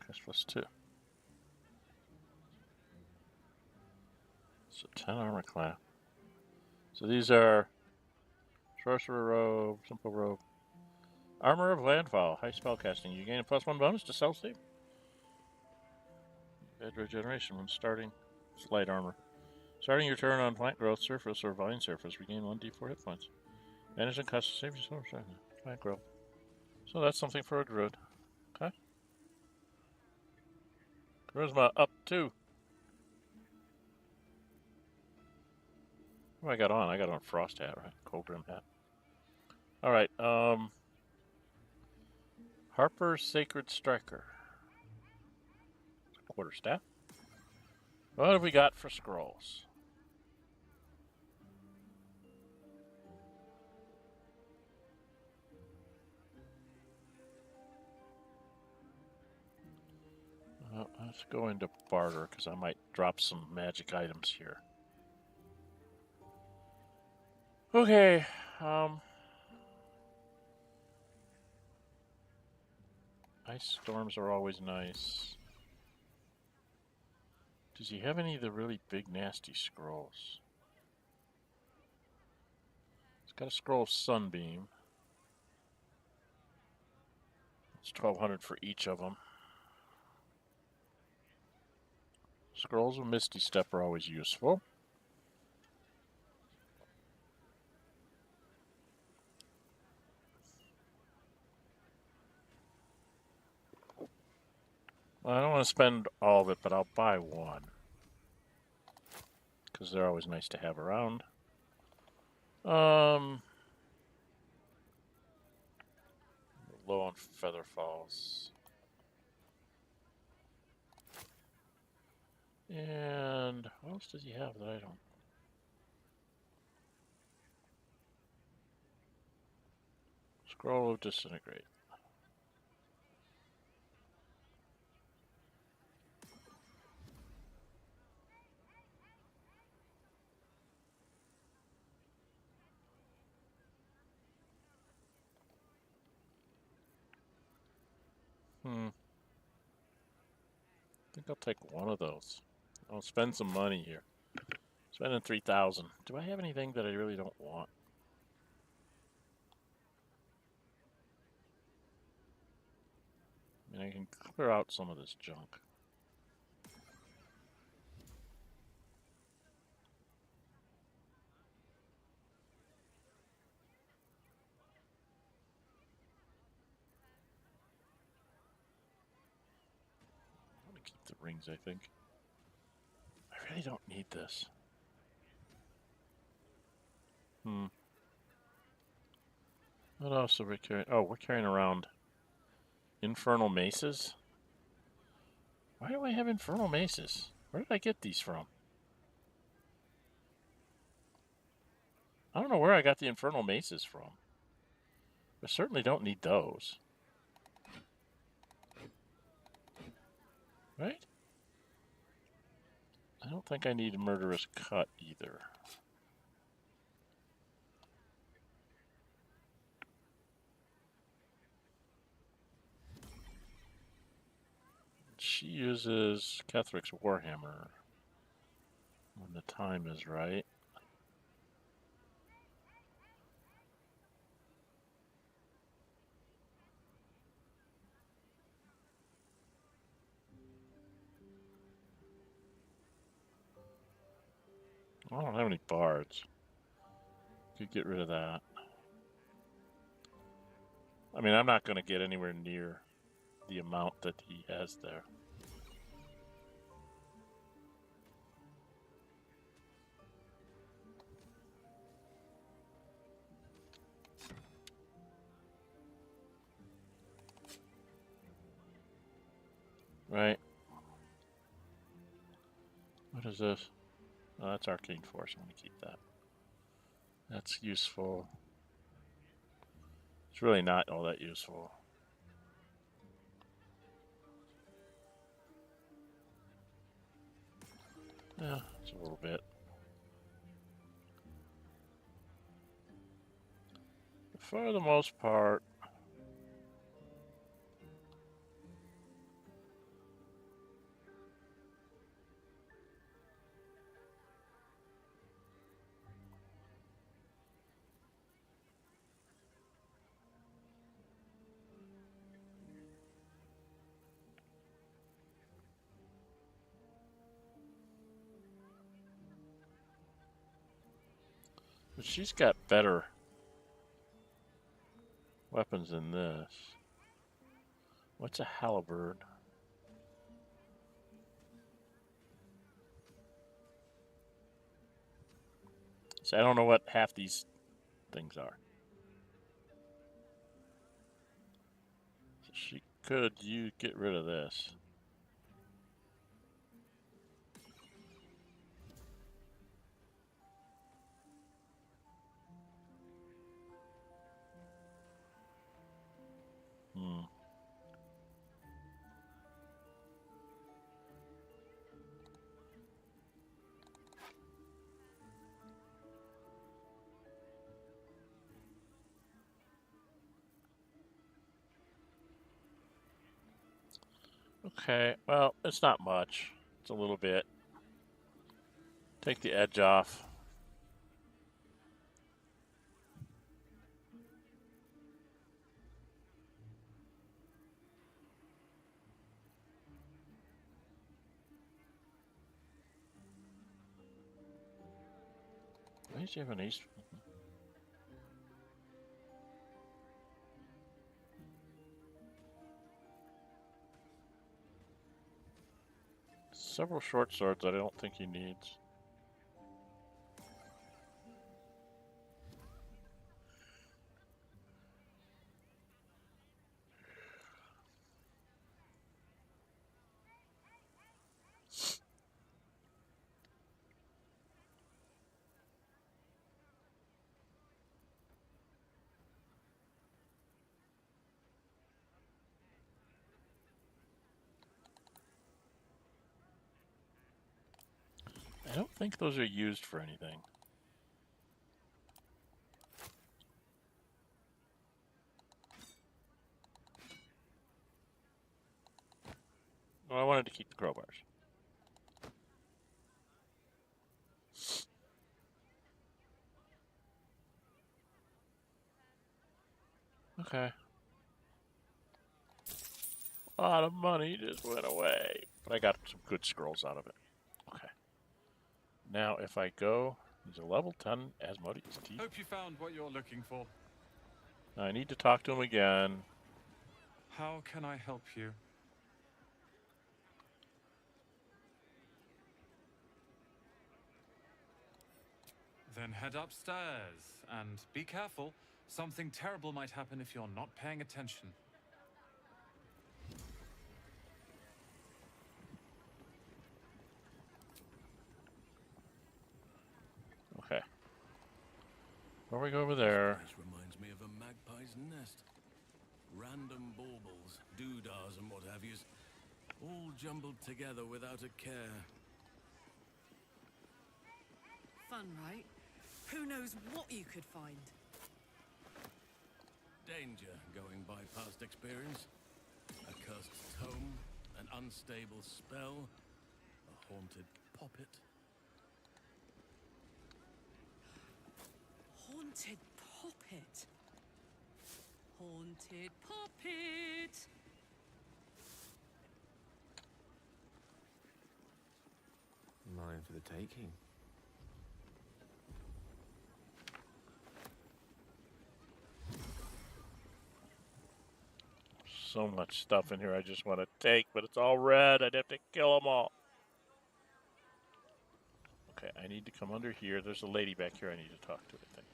A: Cost +2. So 10 armor class. So these are Sorcerer Robe, Simple Robe. Armor of Landfall, high spellcasting. You gain a +1 bonus to self save. Bed regeneration when starting. It's light armor. Starting your turn on plant growth surface or vine surface, regain 1d4 hit points. Manage and cost to save yourself. Plant growth. So that's something for a druid. Okay. Charisma up 2. What do I got on? I got on Frost Hat, right? Cold Grim Hat. Alright, Harper's Sacred Striker. Quarterstaff. What have we got for scrolls? Let's go into barter because I might drop some magic items here. Okay, ice storms are always nice. Does he have any of the really big nasty scrolls? He's got a scroll of Sunbeam. It's 1,200 for each of them. Scrolls of Misty Step are always useful. Well, I don't want to spend all of it, but I'll buy one. Because they're always nice to have around. Low on Feather Falls. And what else does he have that I don't? Scroll of Disintegrate. I think I'll take one of those. I'll spend some money here. Spending 3,000. Do I have anything that I really don't want? I mean, I can clear out some of this junk. I'm gonna keep the rings, I think. I really don't need this. What else are we carrying? Oh, we're carrying around Infernal Maces. Why do I have Infernal Maces? Where did I get these from? I don't know where I got the Infernal Maces from. I certainly don't need those. Right? I don't think I need a Murderous Cut either. She uses Kethric's Warhammer when the time is right. I don't have any bards. Could get rid of that. I mean, I'm not going to get anywhere near the amount that he has there. Right. What is this? Oh, that's Arcane Force. I want to keep that. That's useful. It's really not all that useful. Yeah, it's a little bit. For the most part, but she's got better weapons than this. What's a halberd? So I don't know what half these things are. So she could get rid of this. Hmm. Okay, well, it's not much. It's a little bit. Take the edge off. Why does she have an ace? Several short swords that I don't think he needs. I don't think those are used for anything. Well, I wanted to keep the crowbars. Okay. A lot of money just went away. But I got some good scrolls out of it. Okay. Now, if I go... He's a level 10 Asmodeus T.
X: Hope you found what you're looking for.
A: I need to talk to him again.
X: How can I help you? Then head upstairs, and be careful. Something terrible might happen if you're not paying attention.
A: Okay. Before we go over there...
T: This reminds me of a magpie's nest. Random baubles, doodahs and what have yous, all jumbled together without a care.
Q: Fun, right? Who knows what you could find?
T: Danger, going by past experience. A cursed tome, an unstable spell, a haunted poppet.
Q: Haunted poppet. Haunted poppet.
I: Mine for the taking.
A: So much stuff in here I just want to take, but it's all red. I'd have to kill them all. Okay, I need to come under here. There's a lady back here I need to talk to, I think.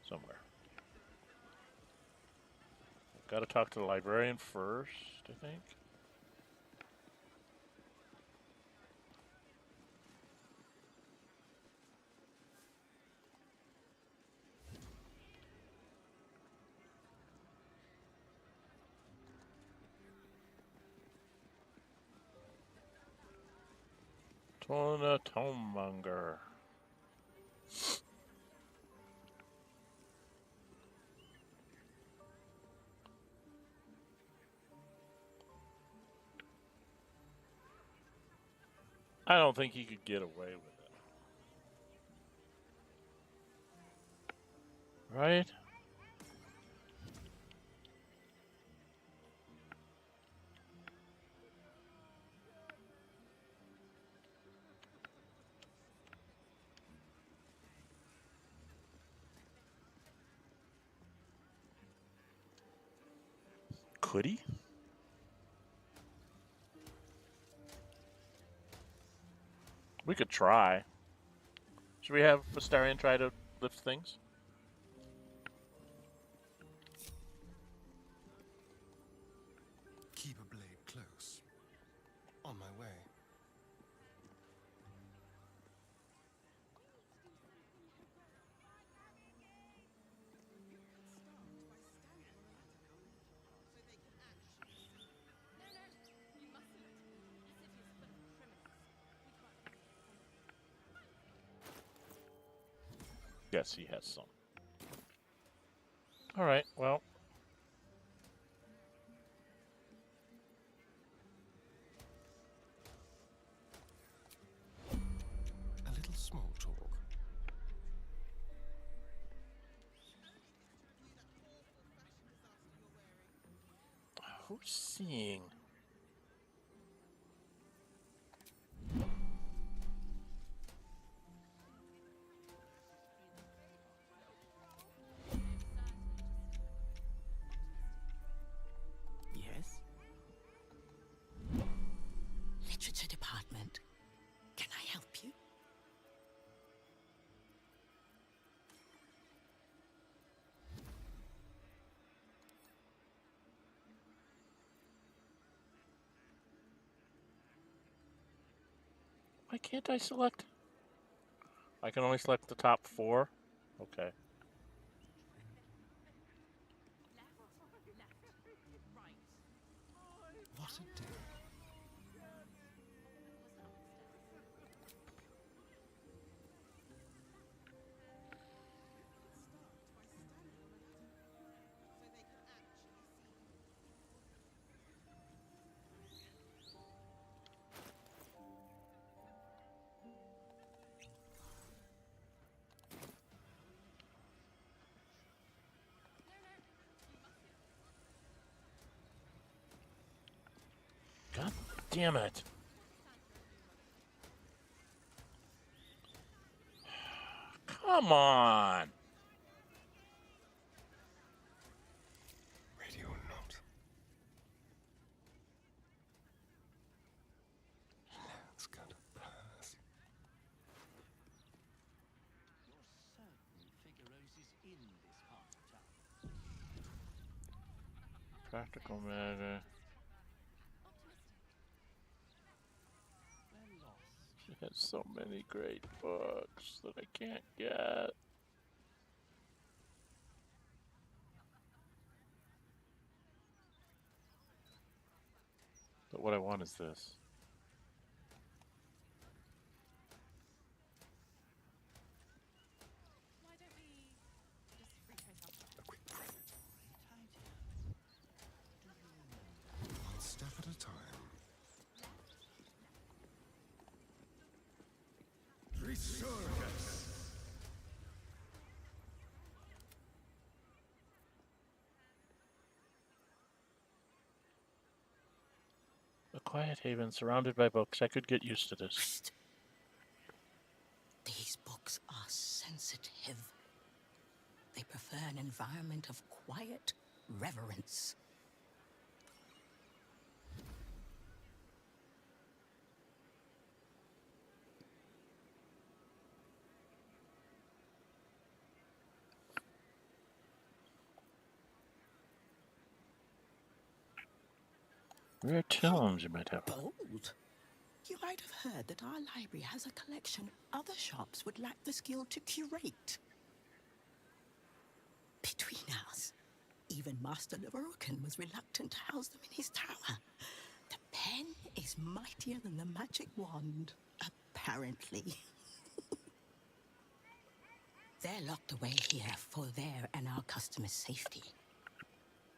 A: Somewhere. I've got to talk to the librarian first, I think. Tona Tonemonger. I don't think he could get away with it. Right? Could he? We could try. Should we have Astarion try to lift things?
P: Keep a blade close. On my way.
A: Yes, he has some. All right, well.
P: A little small talk.
A: Who's seeing?
W: Yes? Literature department. Can I help you?
A: Why can't I select? I can only select the top 4? Okay.
P: What a day.
A: God damn it. Come on.
P: Ready or not. That's gonna pass.
A: Practical matter. She has so many great books that I can't get. But what I want is this.
P: One step at a time.
G: Resurgence!
A: A quiet haven surrounded by books. I could get used to this.
W: These books are sensitive. They prefer an environment of quiet reverence.
A: Rare tomes you might have.
B: Bold. You might have heard that our library has a collection other shops would lack the skill to curate. Between us, even Master Lavarokan was reluctant to house them in his tower. The pen is mightier than the magic wand, apparently. They're locked away here for their and our customers' safety.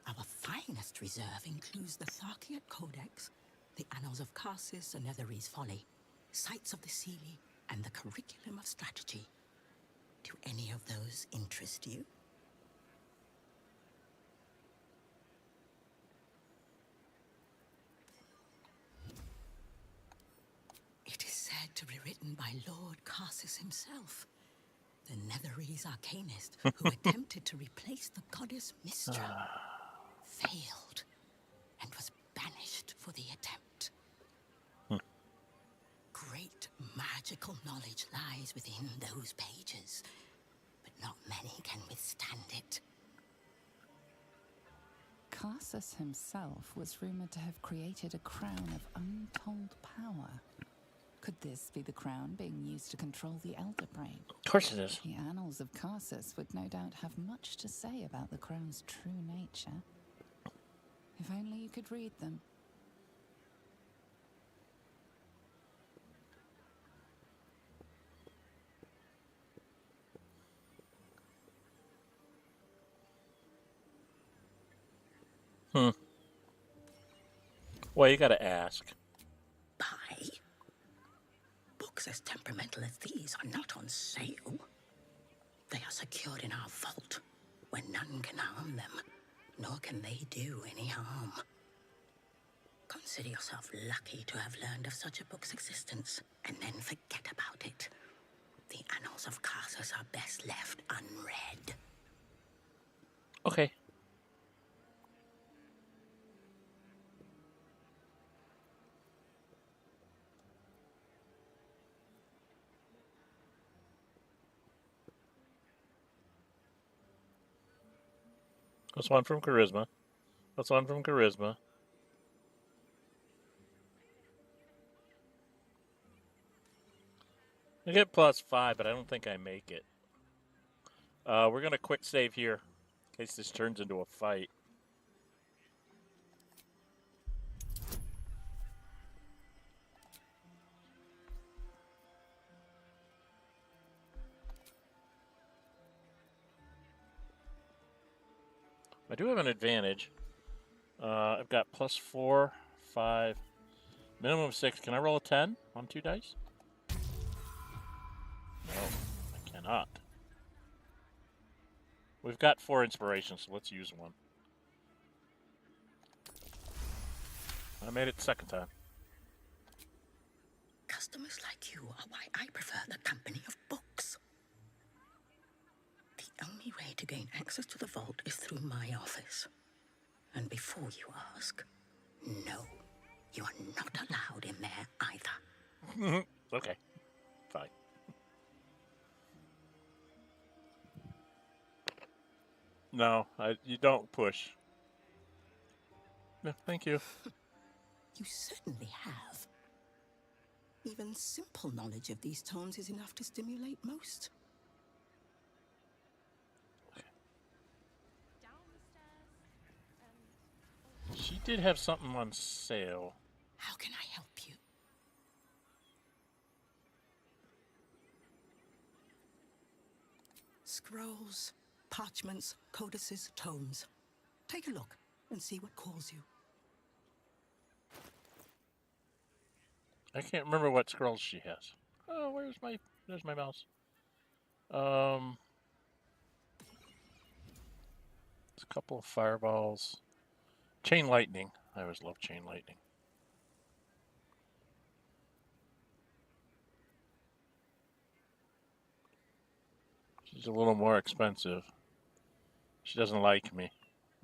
B: Our finest reserve includes the Tharkiot Codex, the Annals of Karsus and Netherese Folly, Sights of the Seelie, and the Curriculum of Strategy. Do any of those interest you? It is said to be written by Lord Karsus himself, the Netherese Arcanist who attempted to replace the goddess Mithral. Failed, and was banished for the attempt. Great magical knowledge lies within those pages, but not many can withstand it.
F: Karsus himself was rumored to have created a crown of untold power. Could this be the crown being used to control the Elder Brain?
A: Of course it is.
F: The Annals of Karsus would no doubt have much to say about the crown's true nature. If only you could read them.
A: Well, you gotta ask.
B: Buy? Books as temperamental as these are not on sale. They are secured in our vault, where none can harm them, nor can they do any harm. Consider yourself lucky to have learned of such a book's existence, and then forget about it. The Annals of Karsus are best left unread.
A: Okay. That's one from Charisma. That's one from Charisma. I get +5, but I don't think I make it. We're going to quick save here in case this turns into a fight. I do have an advantage. I've got +4, 5, minimum 6. Can I roll a 10 on 2 dice? No, I cannot. We've got 4 inspirations, so let's use one. I made it the second time.
B: Customers like you are why I prefer the company of books. The only way to gain access to the vault is through my office. And before you ask, no, you are not allowed in there either.
A: Okay, fine. No, you don't push. No, thank you.
B: You certainly have. Even simple knowledge of these tomes is enough to stimulate most.
A: She did have something on sale.
B: How can I help you? Scrolls, parchments, codices, tomes. Take a look and see what calls you.
A: I can't remember what scrolls she has. Oh, there's my mouse. It's a couple of fireballs. Chain lightning. I always love chain lightning. She's a little more expensive. She doesn't like me.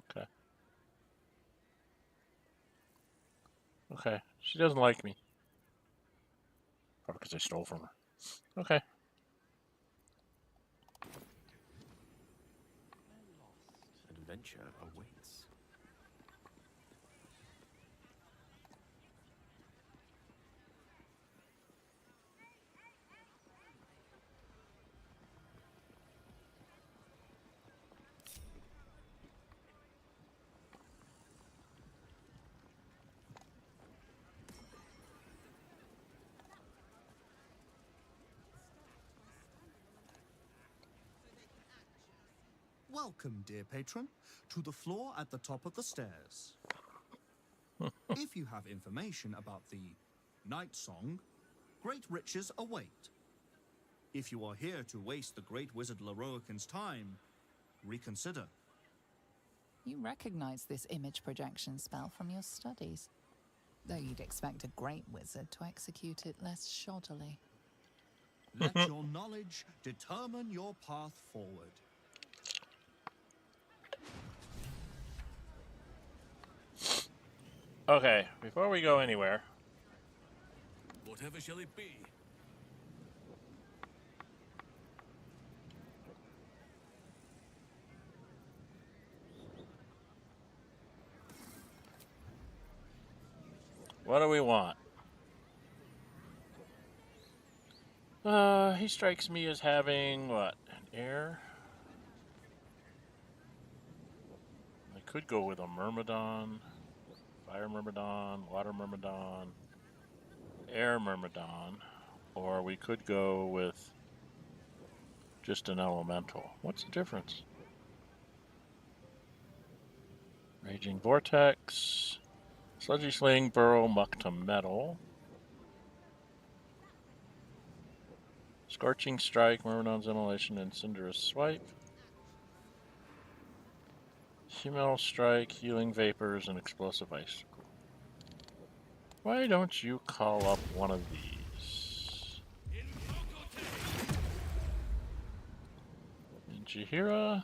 A: Okay. Okay. She doesn't like me. Probably because I stole from her. Okay.
I: Adventure awaits.
E: Welcome, dear patron, to the floor at the top of the stairs. If you have information about the Night Song, great riches await. If you are here to waste the great wizard Laroican's time, reconsider.
F: You recognize this image projection spell from your studies, though you'd expect a great wizard to execute it less shoddily.
E: Let your knowledge determine your path forward.
A: Okay, before we go anywhere.
T: Whatever shall it be?
A: What do we want? He strikes me as having, what, an air? I could go with a Myrmidon, Fire Myrmidon, Water Myrmidon, Air Myrmidon, or we could go with just an Elemental. What's the difference? Raging Vortex, Sludgy Sling, Burrow, Muck to Metal, Scorching Strike, Myrmidon's Immolation, and Cinderous Swipe. Female Strike, Healing Vapors, and Explosive Ice. Why don't you call up one of these? And Jahira?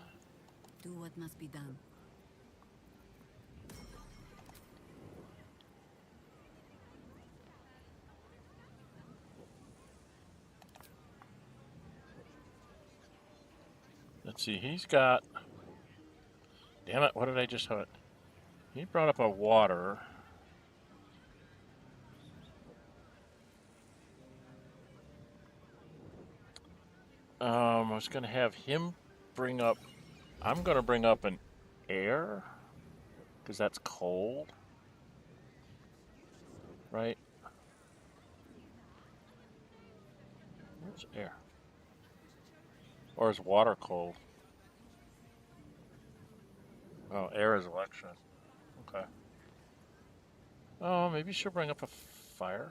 R: Do what must be done.
A: Let's see, he's got... Damn it, what did I just hit? He brought up a water. I was going to have him bring up... I'm going to bring up an air, because that's cold. Right? Where's air? Or is water cold? Oh, air is electric. Okay. Oh, maybe she'll bring up a fire.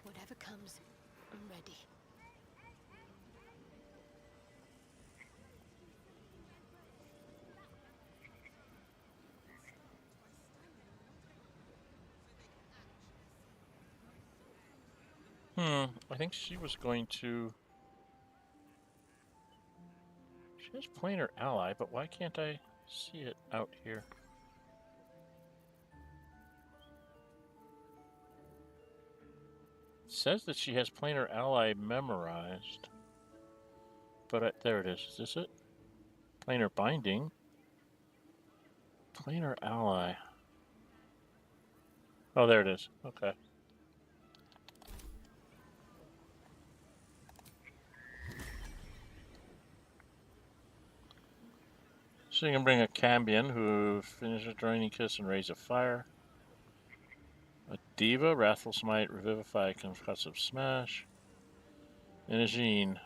D: Whatever comes, I'm ready.
A: I think she was going to... She has planar ally, but why can't I see it out here? It says that she has planar ally memorized. But there it is. Is this it? Planar binding. Planar ally. Oh, there it is. Okay. So you can bring a Cambion who finishes Draining Kiss and Rays of Fire. A Diva, Wrathful Smite, Revivify, Concussive Smash. And a Jean.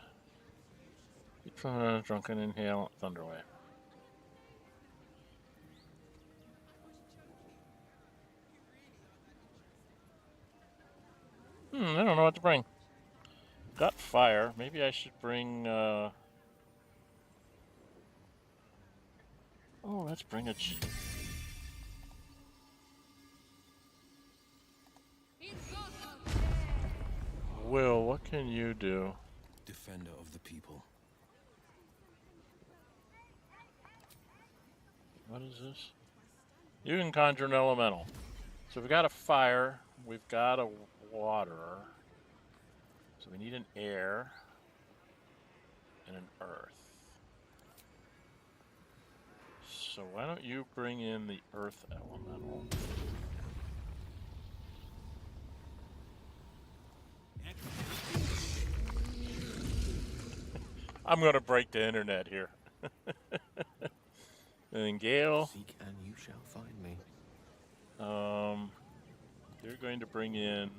A: Drunken Inhale, Thunderwave. I don't know what to bring. Got fire. Maybe I should bring, Oh, let's bring a Jean. Will, what can you do?
M: Defender of the people.
A: What is this? You can conjure an elemental. So we've got a fire, we've got a water, so we need an air and an earth. So why don't you bring in the earth elemental? I'm gonna break the internet here. And then Gale.
I: Seek and you shall find me.
A: You're going to bring in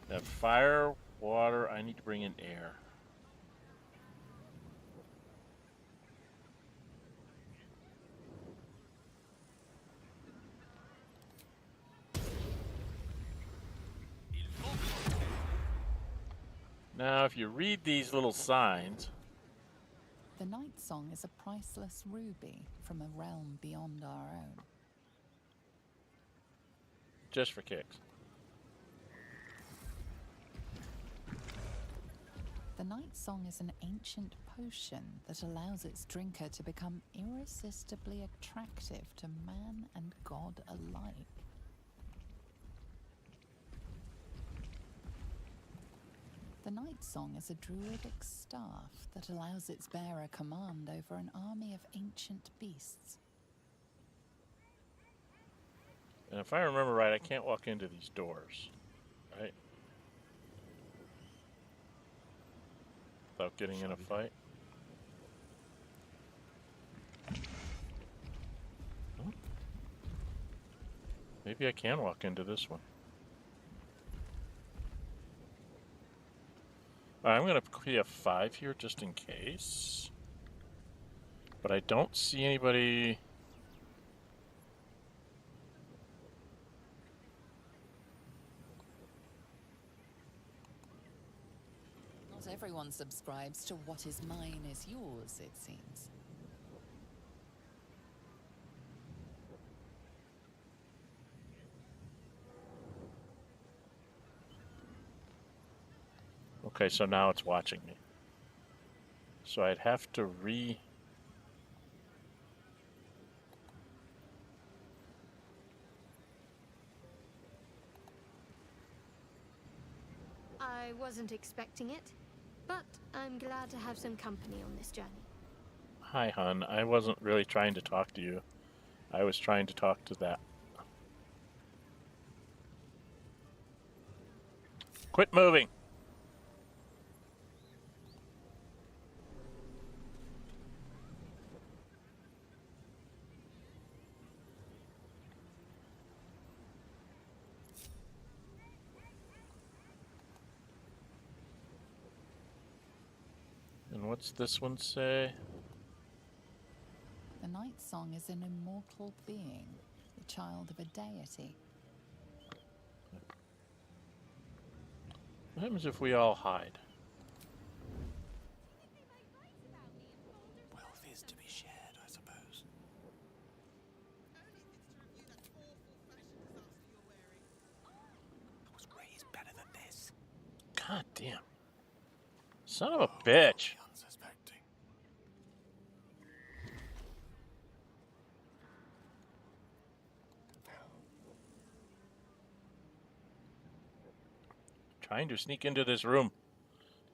A: That fire, water, I need to bring in air. Now, if you read these little signs...
F: The Night Song is a priceless ruby from a realm beyond our own.
A: Just for kicks.
F: The Night Song is an ancient potion that allows its drinker to become irresistibly attractive to man and god alike. The Night Song is a druidic staff that allows its bearer command over an army of ancient beasts.
A: And if I remember right, I can't walk into these doors, right? Without getting in a fight. Oh. Maybe I can walk into this one. I'm going to put a 5 here just in case. But I don't see anybody...
F: Not everyone subscribes to what is mine is yours, it seems.
A: Okay, so now it's watching me. So I'd have to
L: I wasn't expecting it, but I'm glad to have some company on this journey.
A: Hi, hun. I wasn't really trying to talk to you. I was trying to talk to that. Quit moving! And what's this one say?
F: The Night Song is an immortal being, the child of a deity.
A: What happens if we all hide?
V: Wealth is to be shared, I suppose. I was raised better than this.
A: God damn. Son of a bitch.
V: Unsuspecting.
A: Trying to sneak into this room.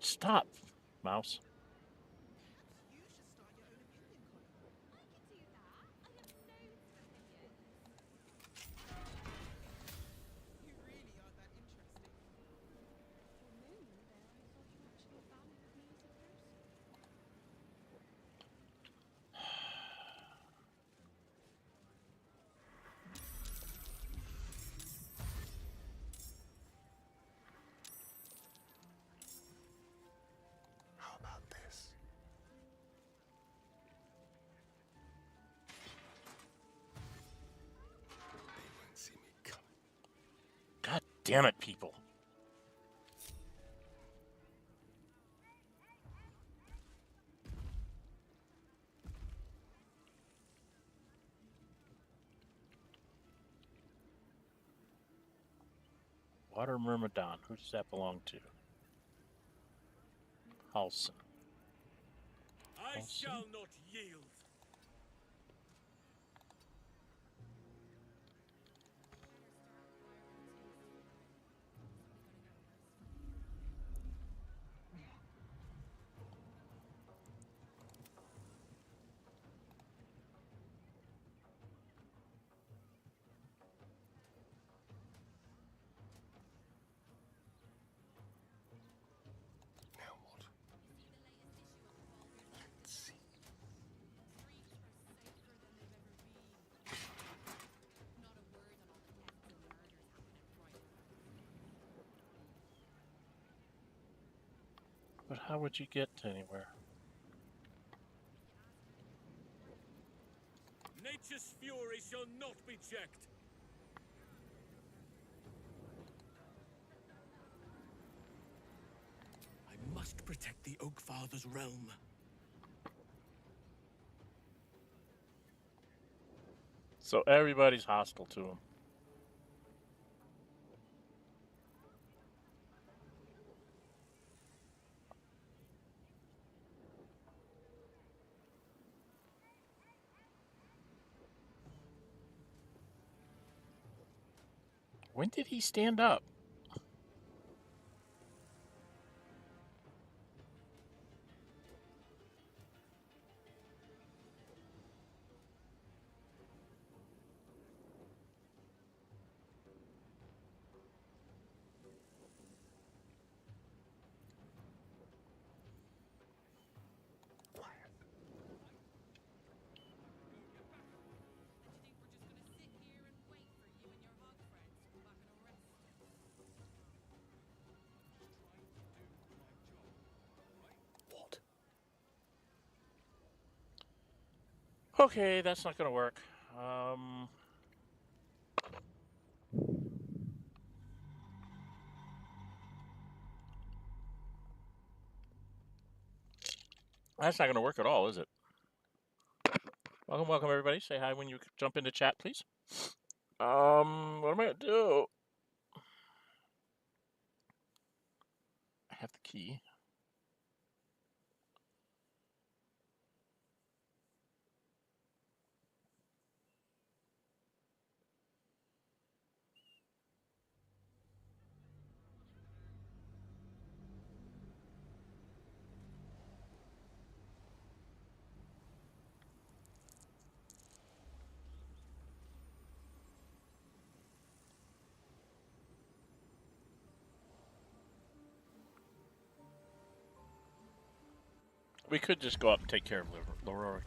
A: Stop, mouse.
V: How about this? They won't see me coming.
A: God damn it, people. Water Myrmidon. Who does that belong to? Halson.
T: I shall not yield.
V: Now what? Let's see.
A: But how would you get anywhere?
T: Nature's fury shall not be checked.
V: I must protect the Oak Father's realm.
A: So everybody's hostile to him. When did he stand up? Okay, that's not going to work. That's not going to work at all, is it? Welcome, welcome, everybody. Say hi when you jump into chat, please. What am I going to do? I have the key. We could just go up and take care of Larian.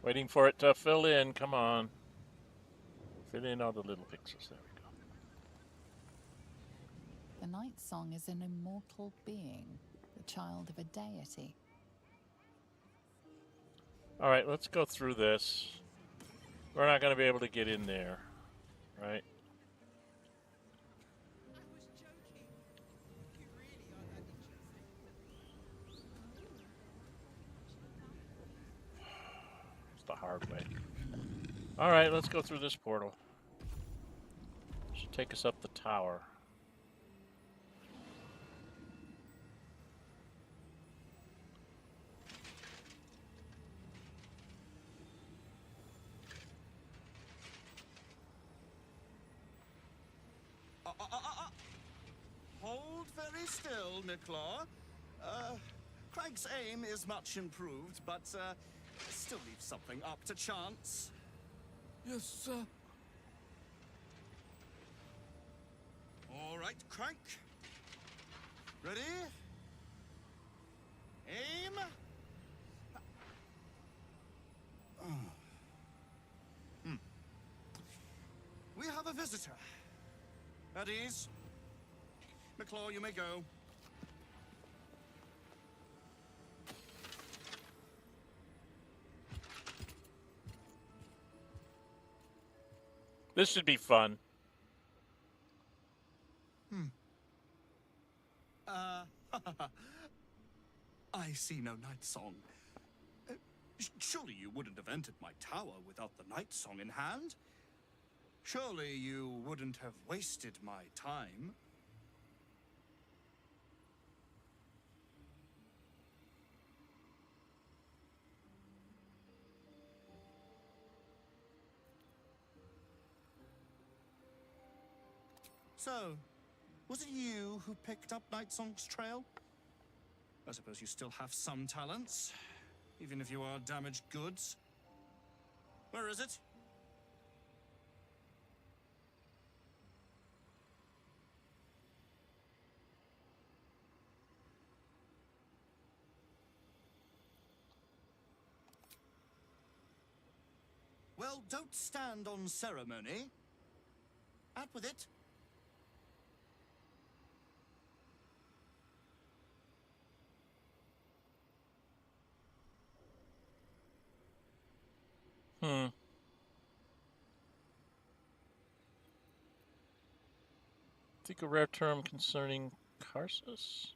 A: Waiting for it to fill in. Come on. Fill in all the little pixels. There we go.
F: The Night Song is an immortal being, the child of a deity.
A: All right, let's go through this. We're not going to be able to get in there, right? It's the hard way. All right, let's go through this portal. Should take us up the tower.
E: Hold very still, Mithral. Craig's aim is much improved, but still leaves something up to chance.
V: Yes, sir.
E: All right, Craig. Ready? Aim. We have a visitor. At ease. Mithral, you may go.
A: This should be fun.
E: I see no night song. Surely you wouldn't have entered my tower without the night song in hand? Surely you wouldn't have wasted my time? So, was it you who picked up Nightsong's trail? I suppose you still have some talents, even if you are damaged goods. Where is it? Well, don't stand on ceremony. Out with it.
A: Think a rare term concerning Karsus?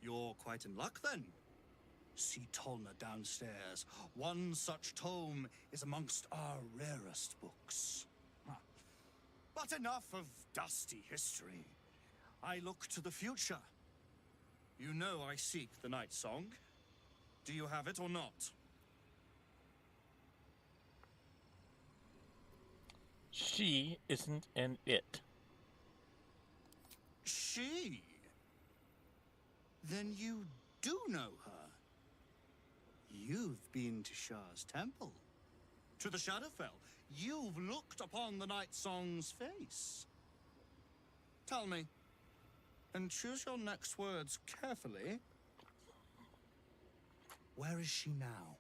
E: You're quite in luck, then. See Tolna downstairs. One such tome is amongst our rarest books. But enough of dusty history. I look to the future. You know I seek the Night Song. Do you have it or not?
A: She isn't an it.
E: She? Then you do know her. You've been to Shah's temple, to the Shadowfell. You've looked upon the Night Song's face. Tell me, and choose your next words carefully. Where is she now?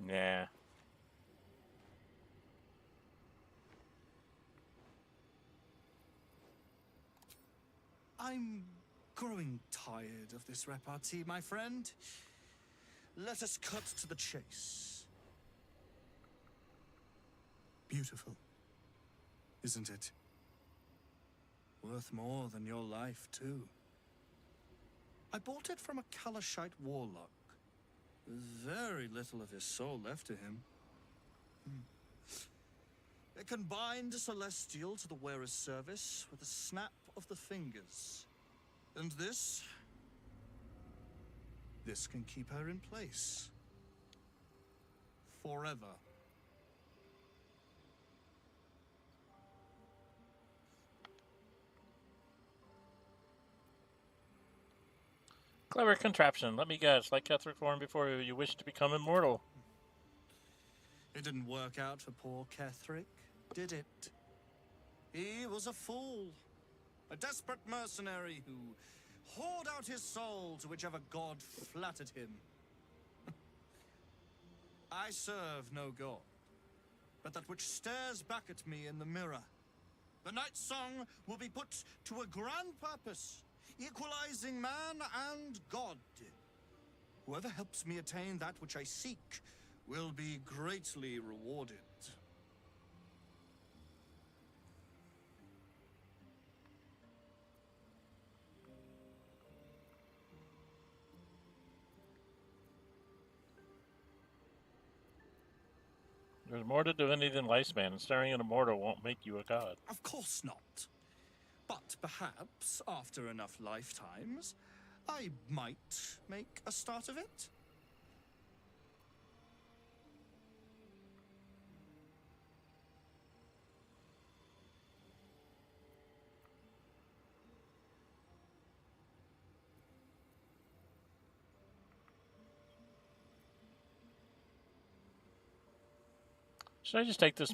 A: Nah.
E: I'm growing tired of this repartee, my friend. Let us cut to the chase. Beautiful, isn't it? Worth more than your life, too. I bought it from a Kalashite warlock. Very little of his soul left to him. It can bind a celestial to the wearer's service with a snap of the fingers. And this can keep her in place. Forever.
A: Clever contraption. Let me guess. Like Ketheric form before you wish to become immortal.
E: It didn't work out for poor Ketheric, did it? He was a fool. A desperate mercenary who hoard out his soul to whichever god flattered him. I serve no god, but that which stares back at me in the mirror. The Night Song will be put to a grand purpose, equalizing man and god. Whoever helps me attain that which I seek will be greatly rewarded.
A: There's more to divinity than lifespan, and staring at a mortal won't make you a god.
E: Of course not. But perhaps, after enough lifetimes, I might make a start of it.
A: Should I just take this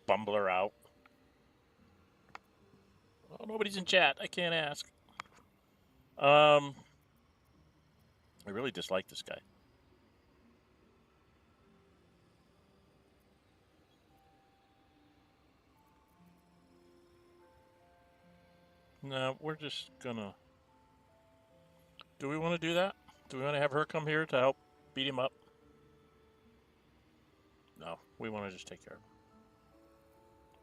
A: bumbler out? Oh, nobody's in chat. I can't ask. I really dislike this guy. No, we're just gonna... Do we want to do that? Do we want to have her come here to help beat him up? No, we want to just take care of him.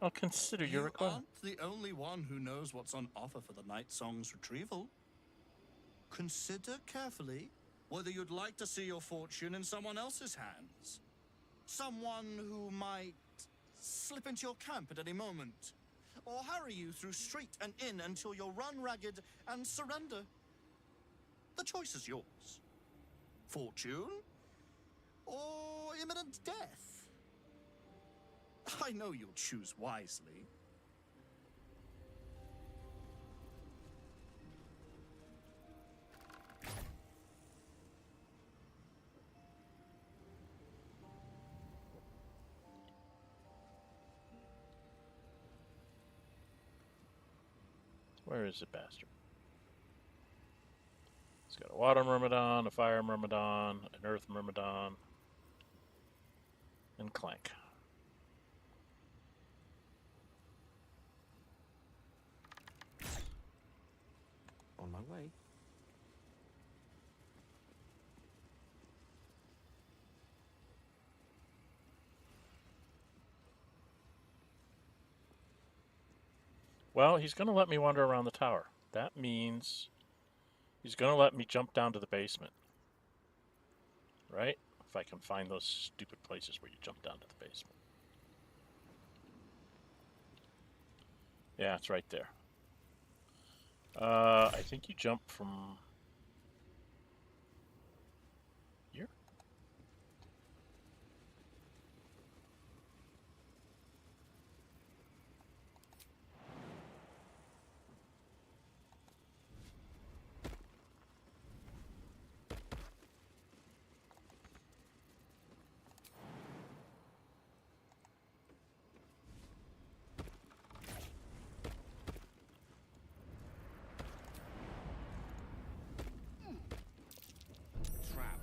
A: I'll consider your request.
E: You aren't the only one who knows what's on offer for the Night Song's retrieval. Consider carefully whether you'd like to see your fortune in someone else's hands. Someone who might slip into your camp at any moment. or harry you through street and inn until you're run ragged and surrender. The choice is yours. Fortune or imminent death? I know you'll choose wisely.
A: Where is the bastard? It's got a water myrmidon, a fire myrmidon, an earth myrmidon, and Clank.
I: On my way.
A: Well, he's going to let me wander around the tower. That means he's going to let me jump down to the basement. Right? If I can find those stupid places where you jump down to the basement. Yeah, it's right there. I think you jump from here?
I: Trap.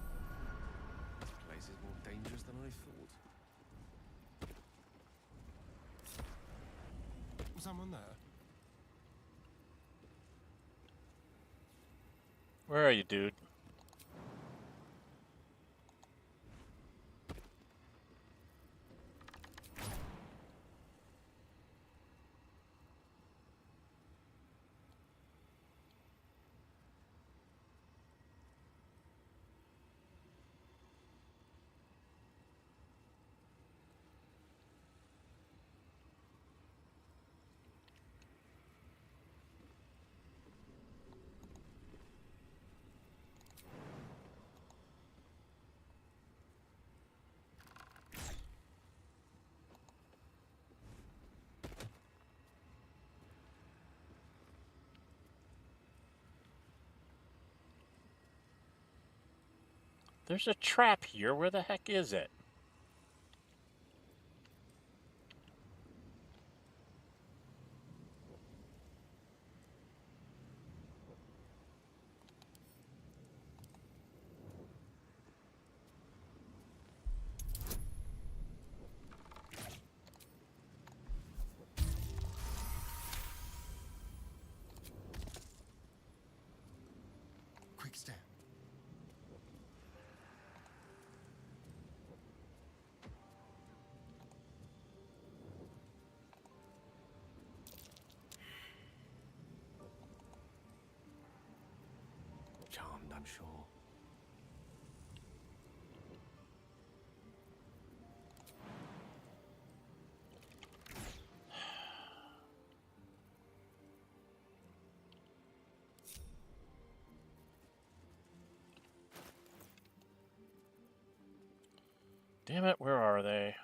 I: This place is more dangerous than I thought.
P: Someone there?
A: Where are you, dude? There's a trap here. Where the heck is it?
P: Quick step.
I: Charmed, I'm sure.
A: Damn it, where are they?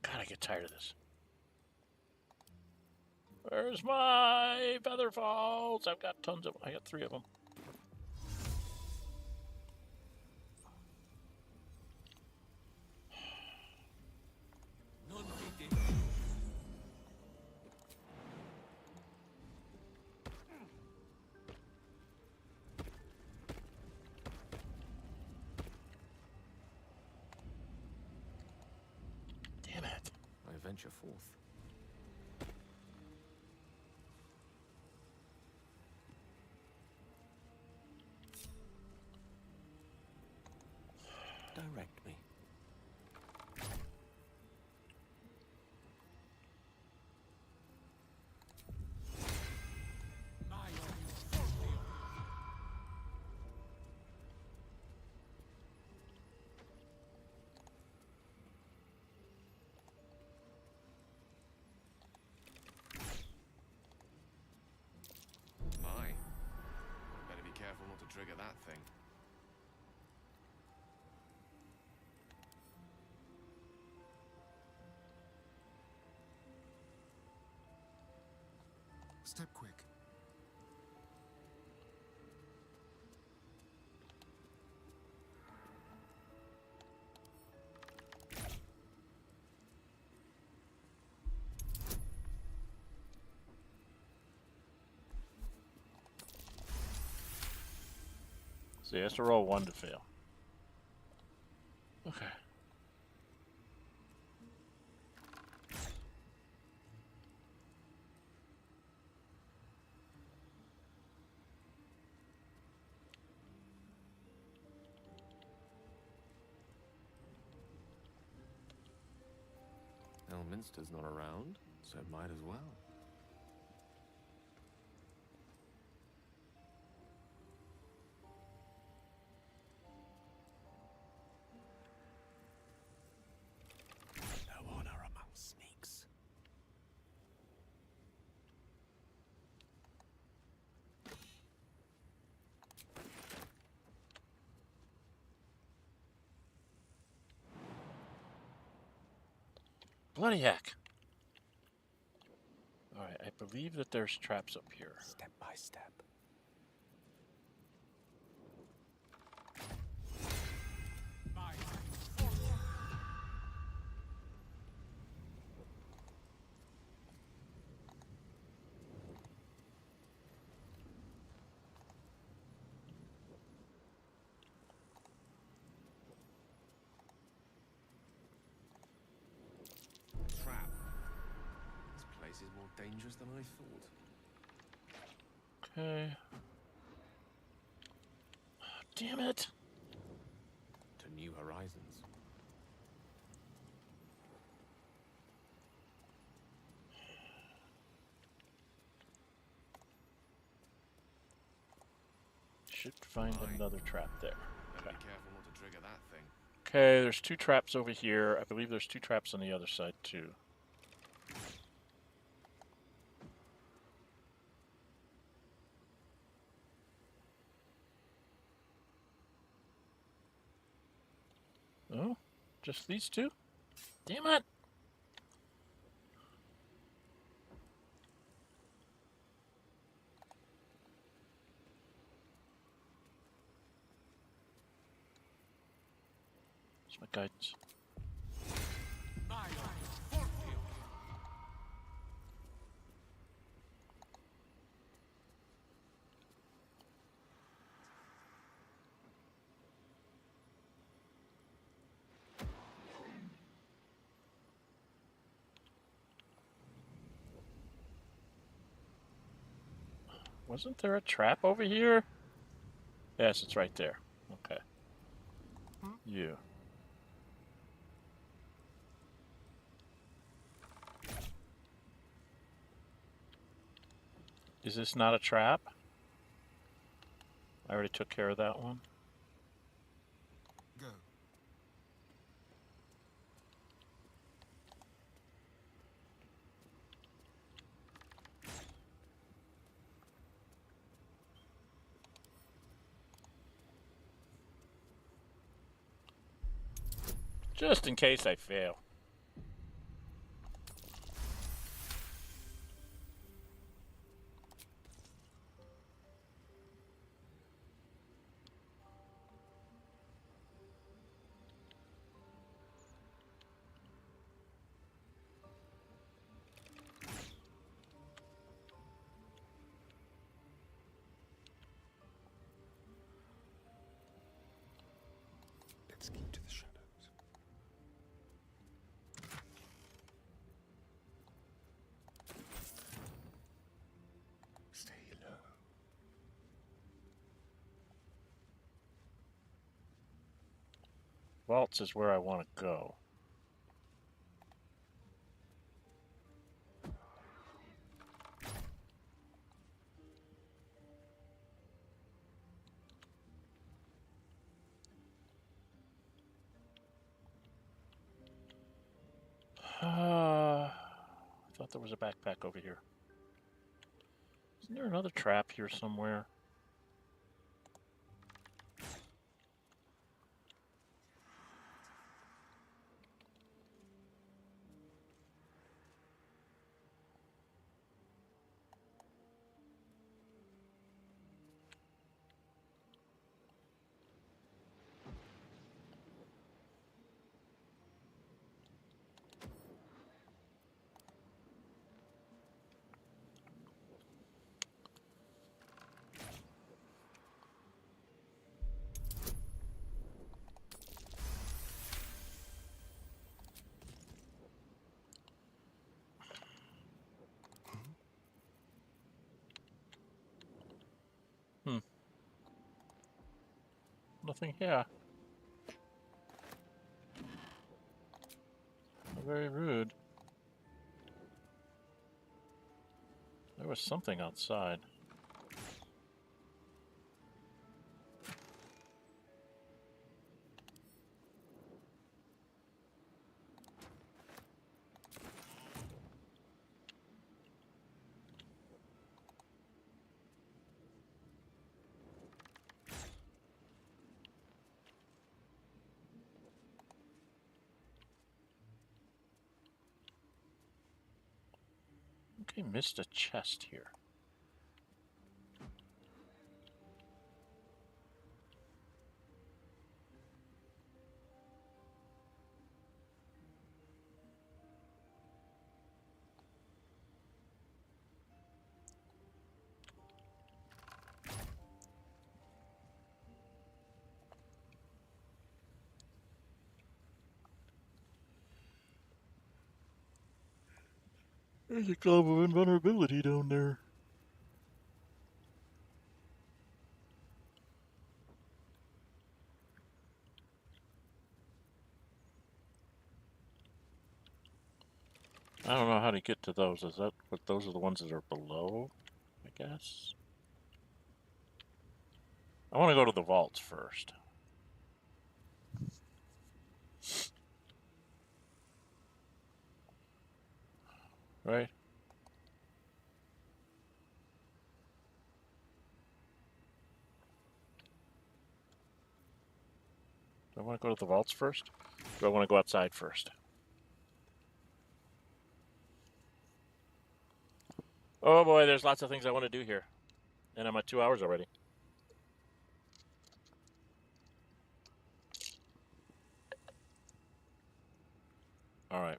A: God, I get tired of this. Where's my feather falls? I've got tons of them. I got 3 of them. Damn it.
I: I venture forth. Direct me.
G: Step quick.
A: So he has to roll 1 to fail. Okay.
I: Elminster's not around, so it might as well.
G: No honor among sneaks.
A: Bloody heck. Alright, I believe that there's traps up here.
G: Step by step.
I: Trap. This place is more dangerous than I thought.
A: Okay. Oh, damn it.
I: To new horizons.
A: Should find another trap there.
I: Better be careful not to trigger that thing.
A: Okay, there's 2 traps over here. I believe there's 2 traps on the other side too. Oh, just these 2? Damn it! Where's my guidance? Wasn't there a trap over here? Yes, it's right there. Okay. You. Is this not a trap? I already took care of that one.
G: Go.
A: Just in case I fail.
G: Let's keep to the shadows. Stay low.
A: Vaults is where I want to go. I thought there was a backpack over here. Isn't there another trap here somewhere? Nothing here. Very rude. There was something outside. Okay, missed a chest here. There's a glove of invulnerability down there. I don't know how to get to those. Is that what those are the ones that are below? I guess. I want to go to the vaults first. Right? Do I want to go to the vaults first? Do I want to go outside first? Oh boy, there's lots of things I want to do here. And I'm at 2 hours already. Alright.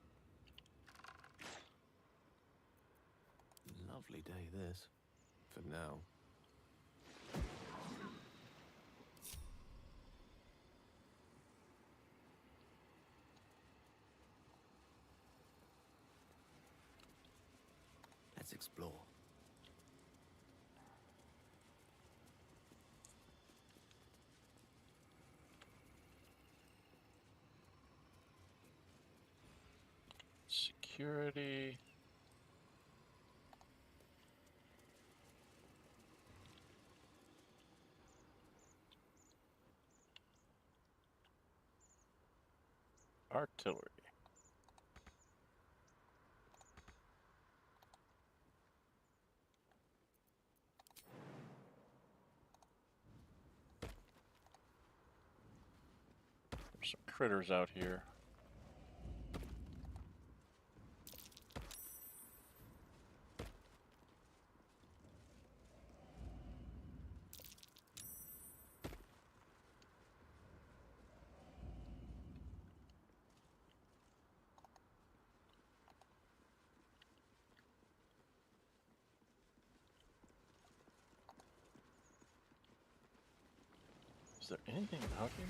I: Lovely day, this. For now. Let's explore.
A: Security. Artillery. There's some critters out here. Is there anything out here?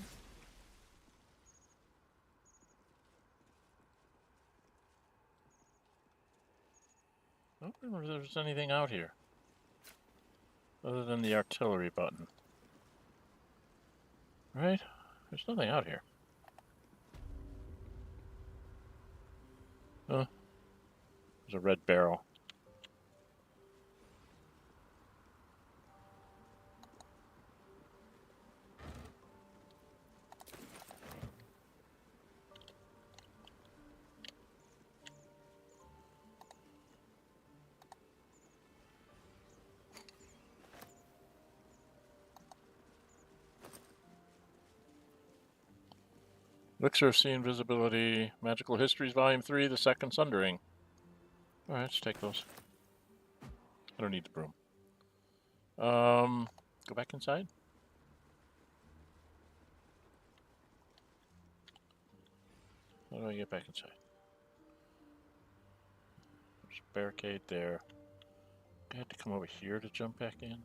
A: I don't remember if there's anything out here. Other than the artillery button. Right? There's nothing out here. Oh. There's a red barrel. Elixir of Sea Invisibility, Magical Histories, Volume 3, The Second Sundering. Alright, let's take those. I don't need the broom. Go back inside? How do I get back inside? There's a barricade there. I had to come over here to jump back in.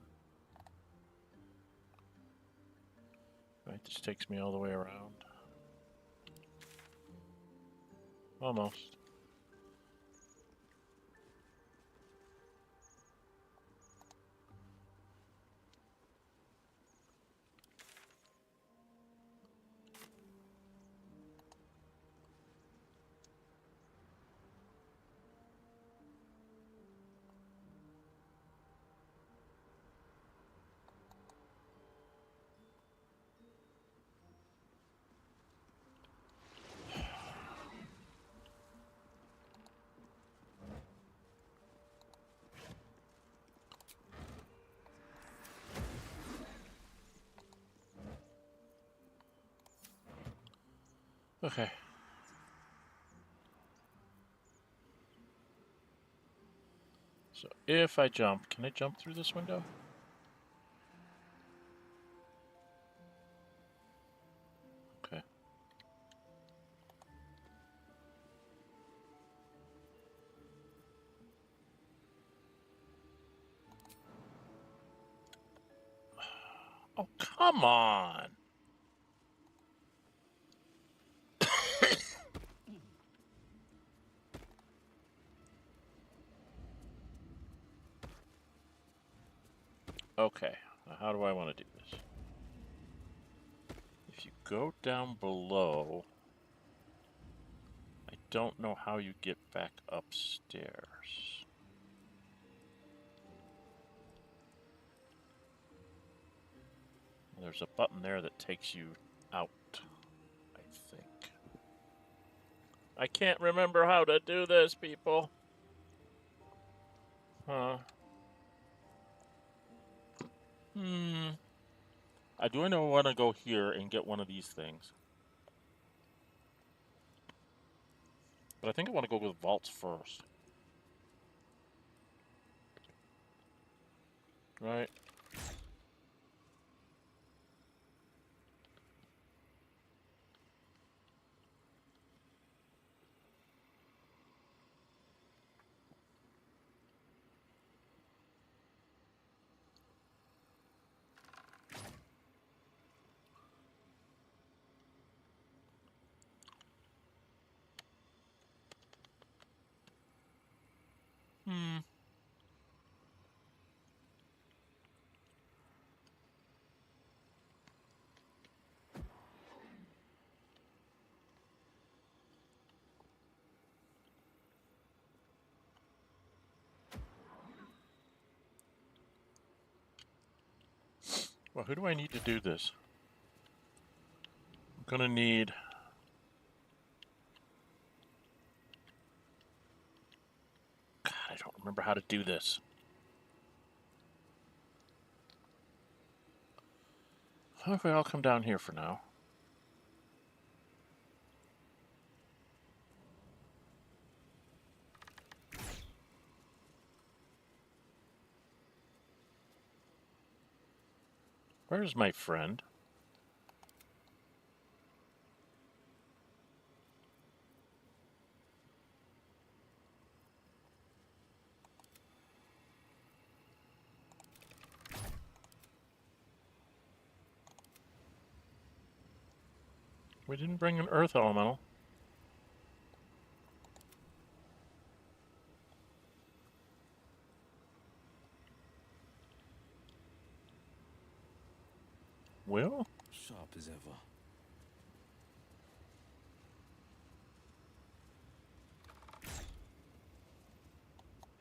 A: Right, this takes me all the way around. Almost. Okay. So if I jump, can I jump through this window? Okay. Oh, come on. Okay, now how do I want to do this? If you go down below, I don't know how you get back upstairs. There's a button there that takes you out, I think. I can't remember how to do this, people. Huh. I do know I want to go here and get one of these things. But I think I want to go with vaults first. Right? Well, who do I need to do this? I'm gonna need... God, I don't remember how to do this. Okay, I'll come down here for now. Where's my friend? We didn't bring an earth elemental. Will?
T: Sharp as ever.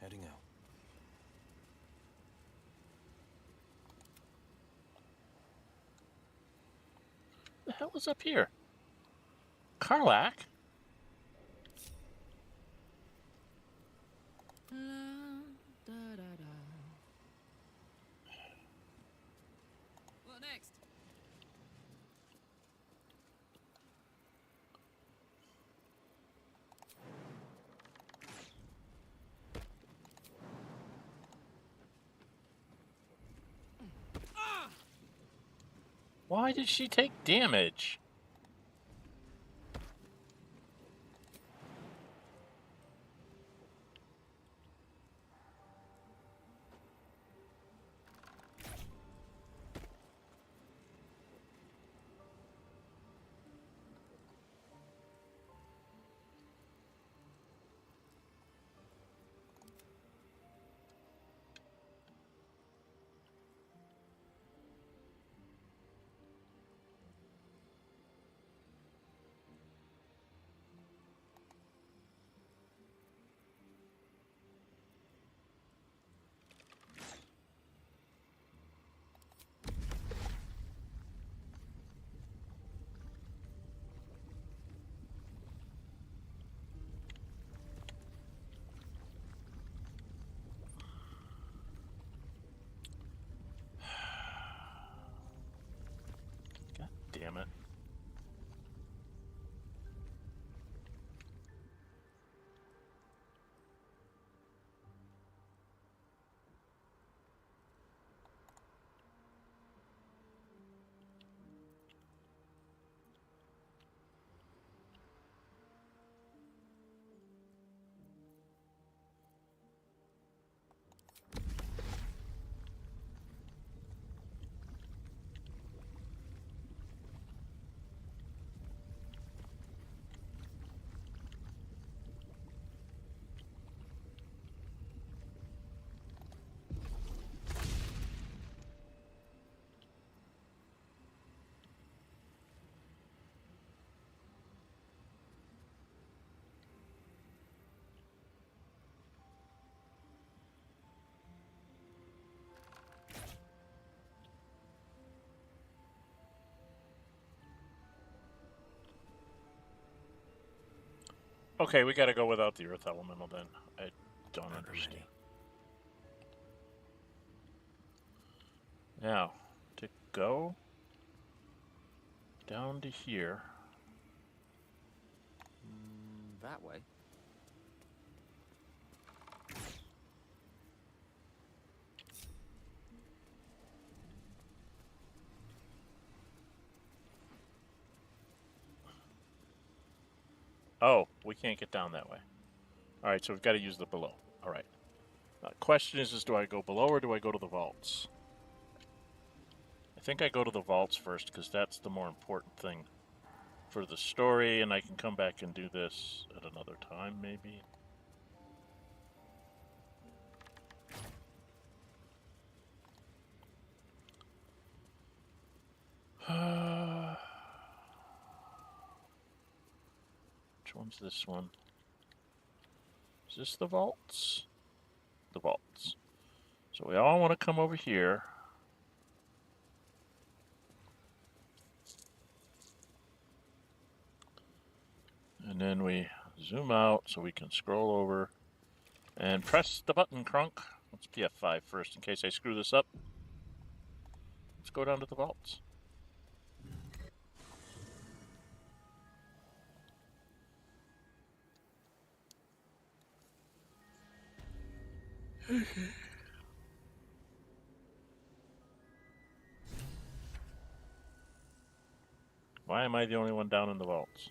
T: Heading out.
A: The hell is up here? Karlach?
Q: What next?
A: Why did she take damage? Okay, we gotta go without the earth elemental then. I don't understand. Now, to go down to here.
I: That way.
A: Oh, we can't get down that way. Alright, so we've got to use the below. Alright. Question is, do I go below or do I go to the vaults? I think I go to the vaults first because that's the more important thing for the story, and I can come back and do this at another time, maybe. Which one's this one? Is this the vaults? The vaults. So we all want to come over here. And then we zoom out so we can scroll over and press the button, Crunk. Let's be F5 first in case I screw this up. Let's go down to the vaults. Why am I the only one down in the vaults?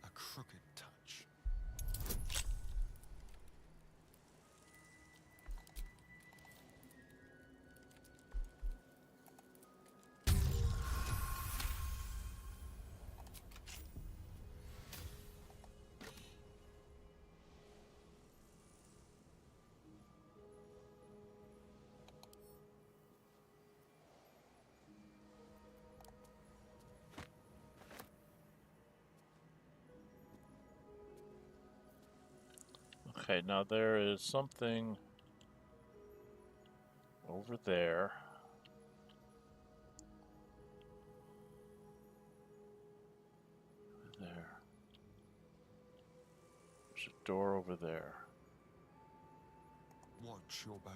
P: A crooked touch.
A: Okay, now there is something over there. There. There's a door over there.
P: Watch your back.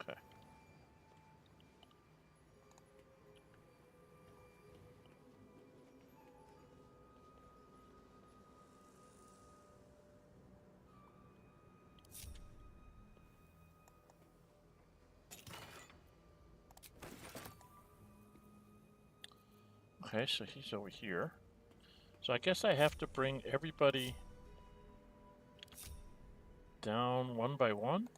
A: Okay. Okay, so he's over here. So I guess I have to bring everybody down one by one?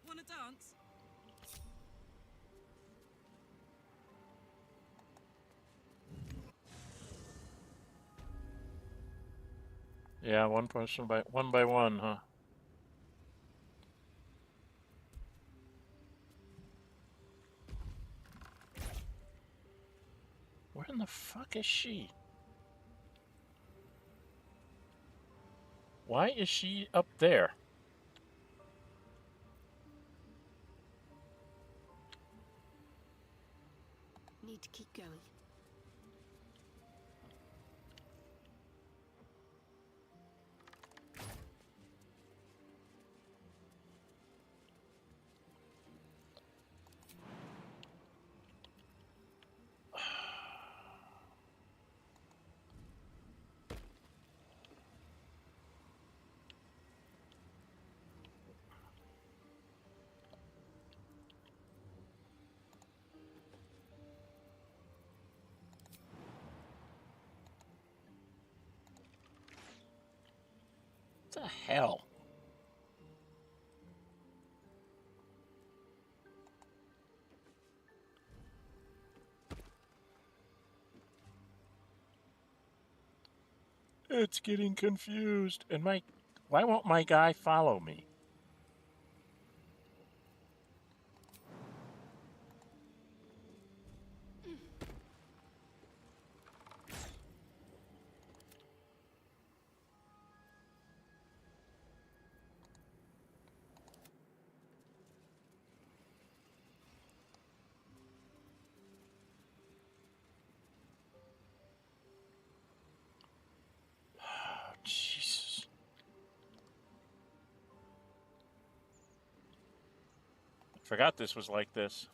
Q: Wanna dance?
A: Yeah, one person by one, huh? Where in the fuck is she? Why is she up there?
D: Need to keep going.
A: the hell? It's getting confused. And why won't my guy follow me? Oh, Jesus. I forgot this was like this.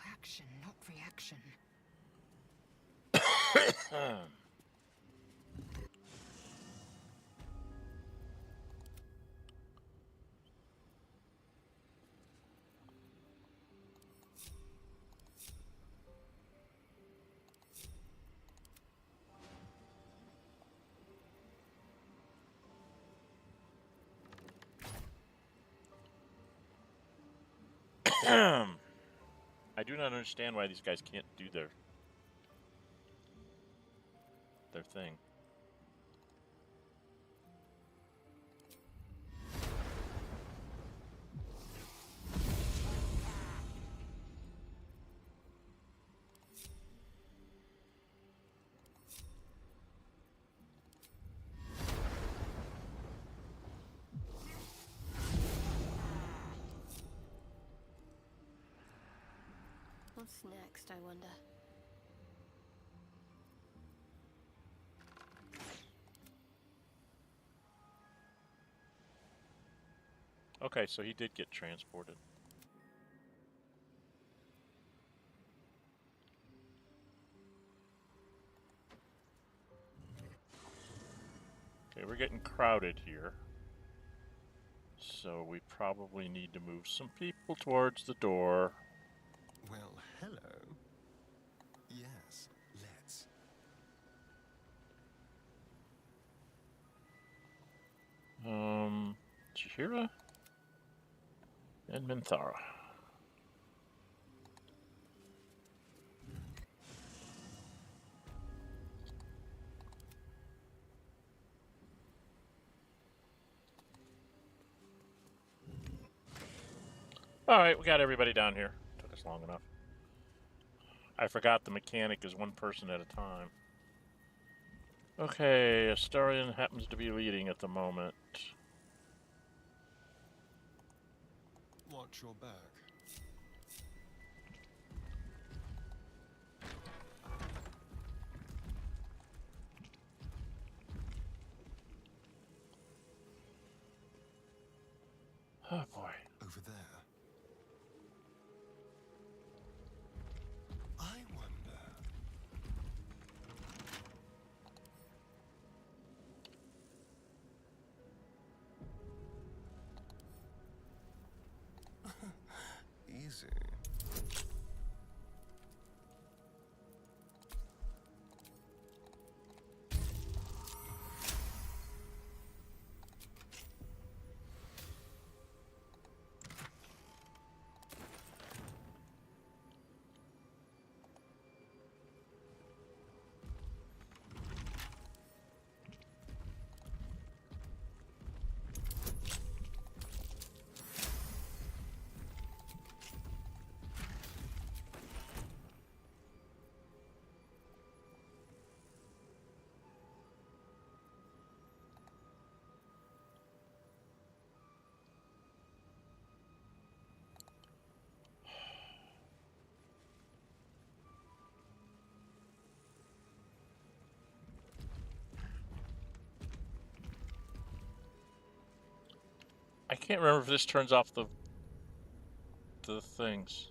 D: Action, not reaction.
A: I do not understand why these guys can't do their thing.
D: What's next, I wonder?
A: Okay, so he did get transported. Okay, we're getting crowded here. So we probably need to move some people towards the door.
P: Well, hello. Yes, let's.
A: Chihira and Mithral. Alright, we got everybody down here. Took us long enough. I forgot the mechanic is one person at a time. Okay, Astarion happens to be leading at the moment.
P: Watch your back.
A: Oh boy.
P: Over there. I wonder. Easy.
A: I can't remember if this turns off the things.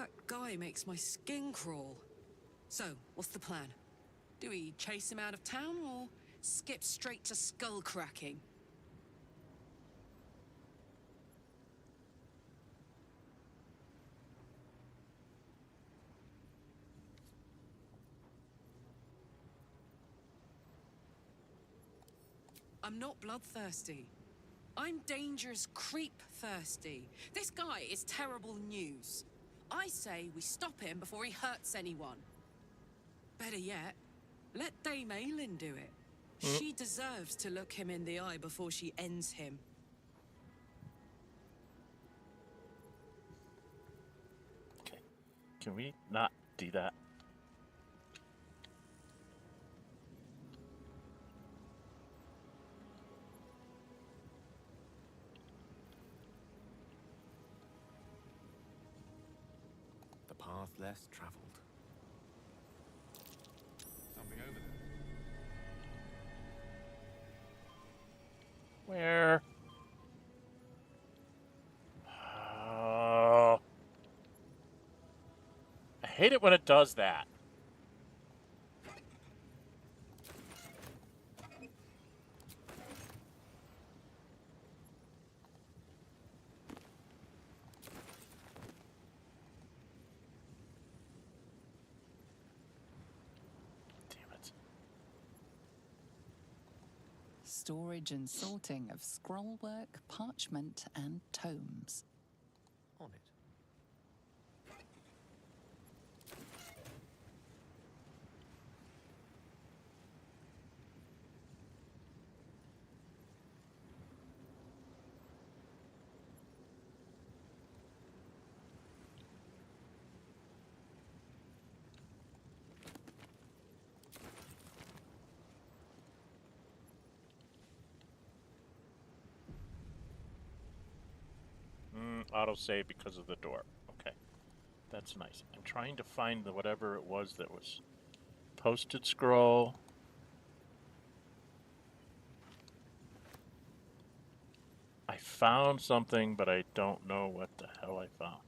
Q: That guy makes my skin crawl. So, what's the plan? Do we chase him out of town or skip straight to skull cracking? I'm not bloodthirsty. I'm dangerous creep thirsty. This guy is terrible news. I say we stop him before he hurts anyone. Better yet, let Dame Aylin do it. She deserves to look him in the eye before she ends him.
A: Okay. Can we not do that?
I: The path less traveled.
X: Something over there.
A: Where? Oh. I hate it when it does that.
F: Storage and sorting of scrollwork, parchment, and tomes.
I: On it.
A: Autosave because of the door. Okay. That's nice. I'm trying to find the whatever it was that was posted scroll. I found something, but I don't know what the hell I found.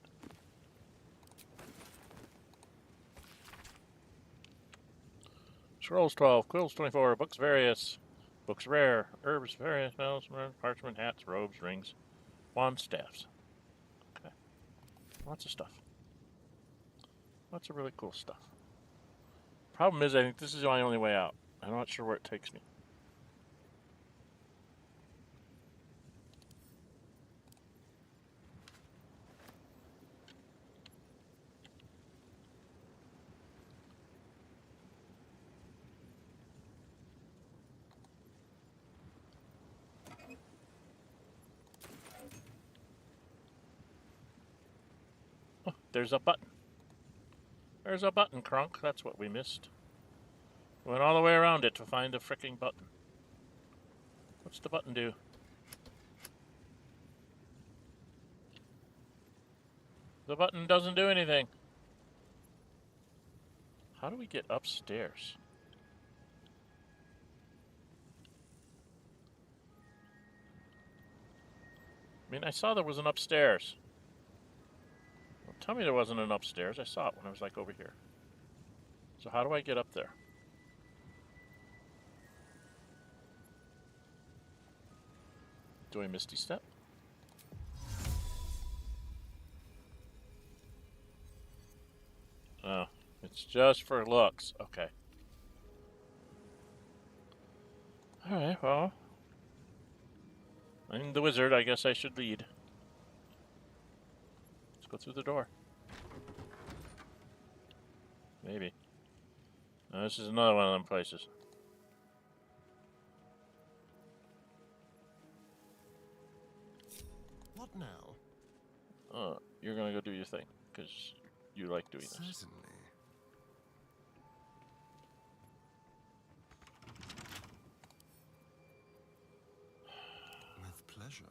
A: Scrolls 12, quills 24, books various, books rare, herbs various, spells, parchment, hats, robes, rings, wand staffs. Okay. Lots of stuff. Lots of really cool stuff. Problem is, I think this is my only way out. I'm not sure where it takes me. Oh, there's a button. There's a button, Crunk. That's what we missed. Went all the way around it to find the fricking button. What's the button do? The button doesn't do anything. How do we get upstairs? I mean, I saw there was an upstairs. Well, tell me there wasn't an upstairs. I saw it when I was like over here. So how do I get up there? Do I Misty Step? Oh, it's just for looks. Okay. Alright, well. I'm the wizard. I guess I should lead. Let's go through the door. Maybe. No, this is another one of them places.
P: What now?
A: Oh, you're gonna go do your thing, because you like doing this.
P: Certainly. With pleasure.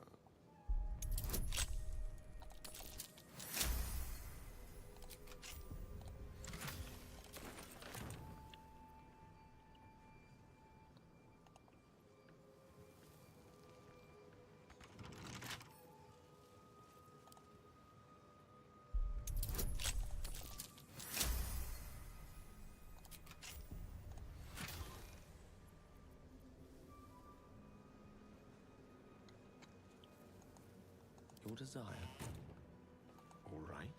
I: desire. All right.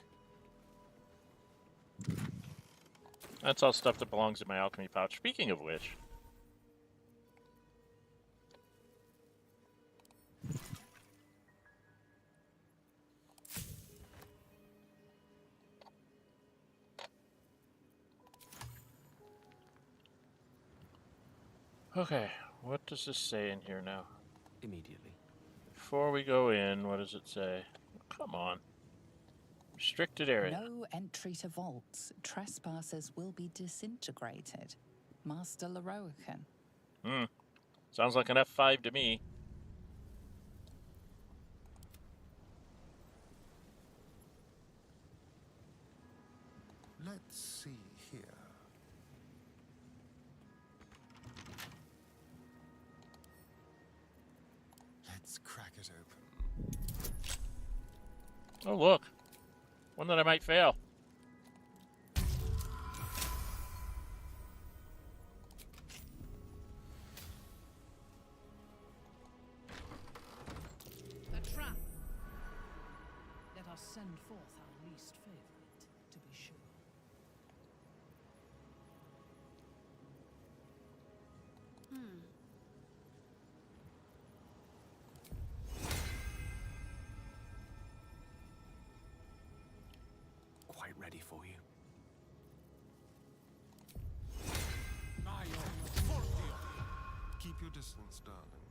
A: That's all stuff that belongs in my alchemy pouch. Speaking of which... Okay, what does this say in here now?
I: Immediately.
A: Before we go in, what does it say? Come on. Restricted area.
F: No entry to vaults. Trespassers will be disintegrated. Master Leroican.
A: Sounds like an F5 to me.
P: Let's see here. Let's crack it open.
A: Oh, look. One that I might fail.
K: A trap. Let us send forth our least favorite, to be sure.
I: Quite ready for you.
P: Keep your distance, darling.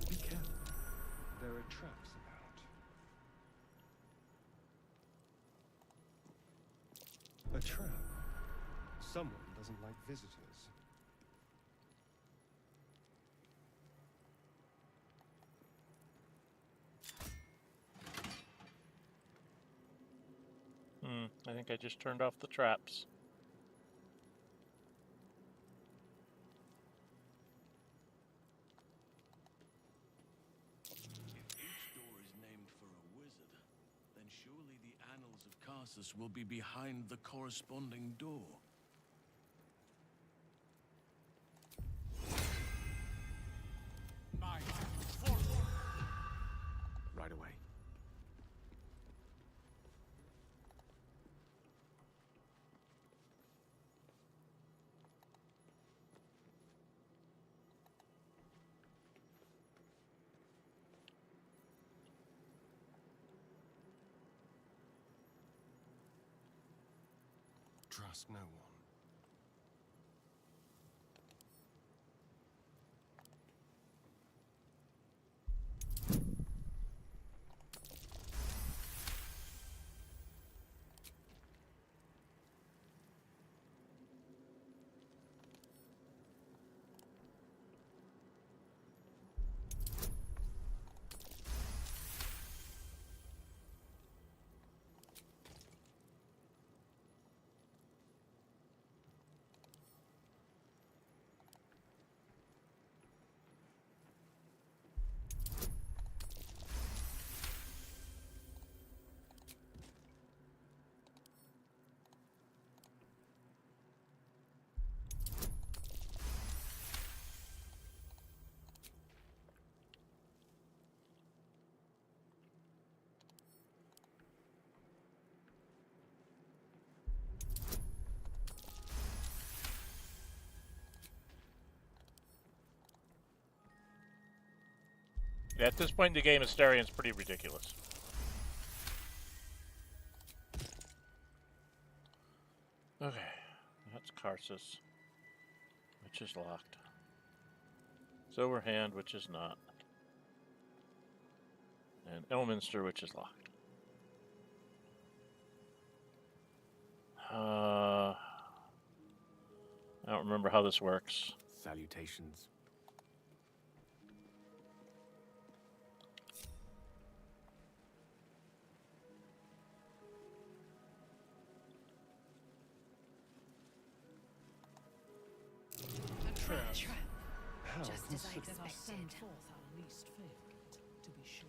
I: Be careful. There are traps about.
P: A trap? Someone doesn't like visitors.
A: I think I just turned off the traps.
T: If each door is named for a wizard, then surely the annals of Karsus will be behind the corresponding door.
I: Right away.
P: Trust no one.
A: Yeah, at this point in the game, Astarion's pretty ridiculous. Okay, that's Karsus, which is locked. Silverhand, which is not. And Elminster, which is locked. I don't remember how this works.
I: Salutations.
K: A trap.
P: How
K: Just as I
P: considerate.
K: Let us send forth our least favorite, to be sure.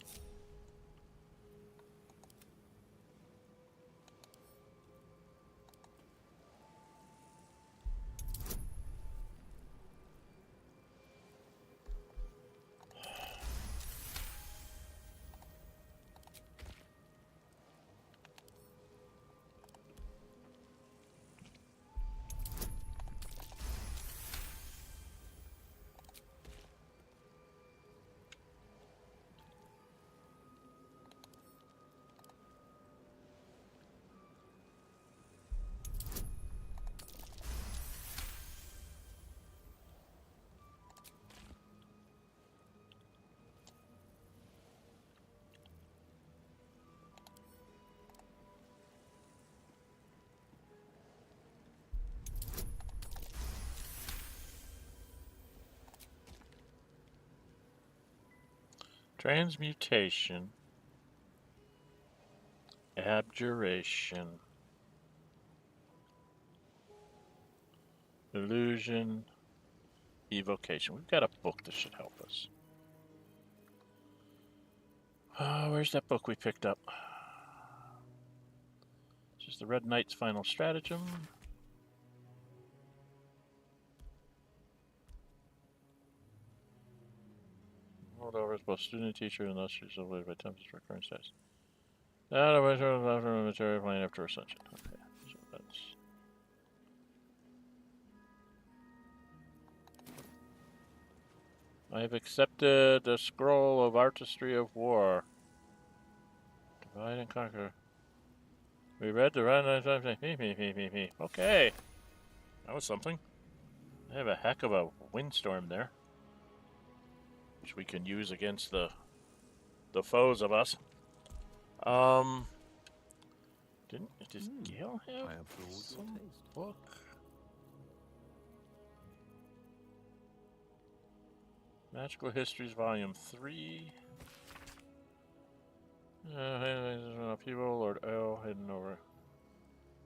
A: Transmutation. Abjuration. Illusion. Evocation. We've got a book that should help us. Where's that book we picked up? Just the Red Knight's Final Stratagem. Hold over as both student and teacher, and thus she's avoided by tempest for current status. Out of the material plane after ascension. Okay, so that's. I have accepted the scroll of artistry of war. Divide and conquer. We read the Red Knight. Okay, that was something. I have a heck of a windstorm there, which we can use against the foes of us. Does Gale have some book? Magical Histories, Volume 3. Upheaval, Lord L, hidden over.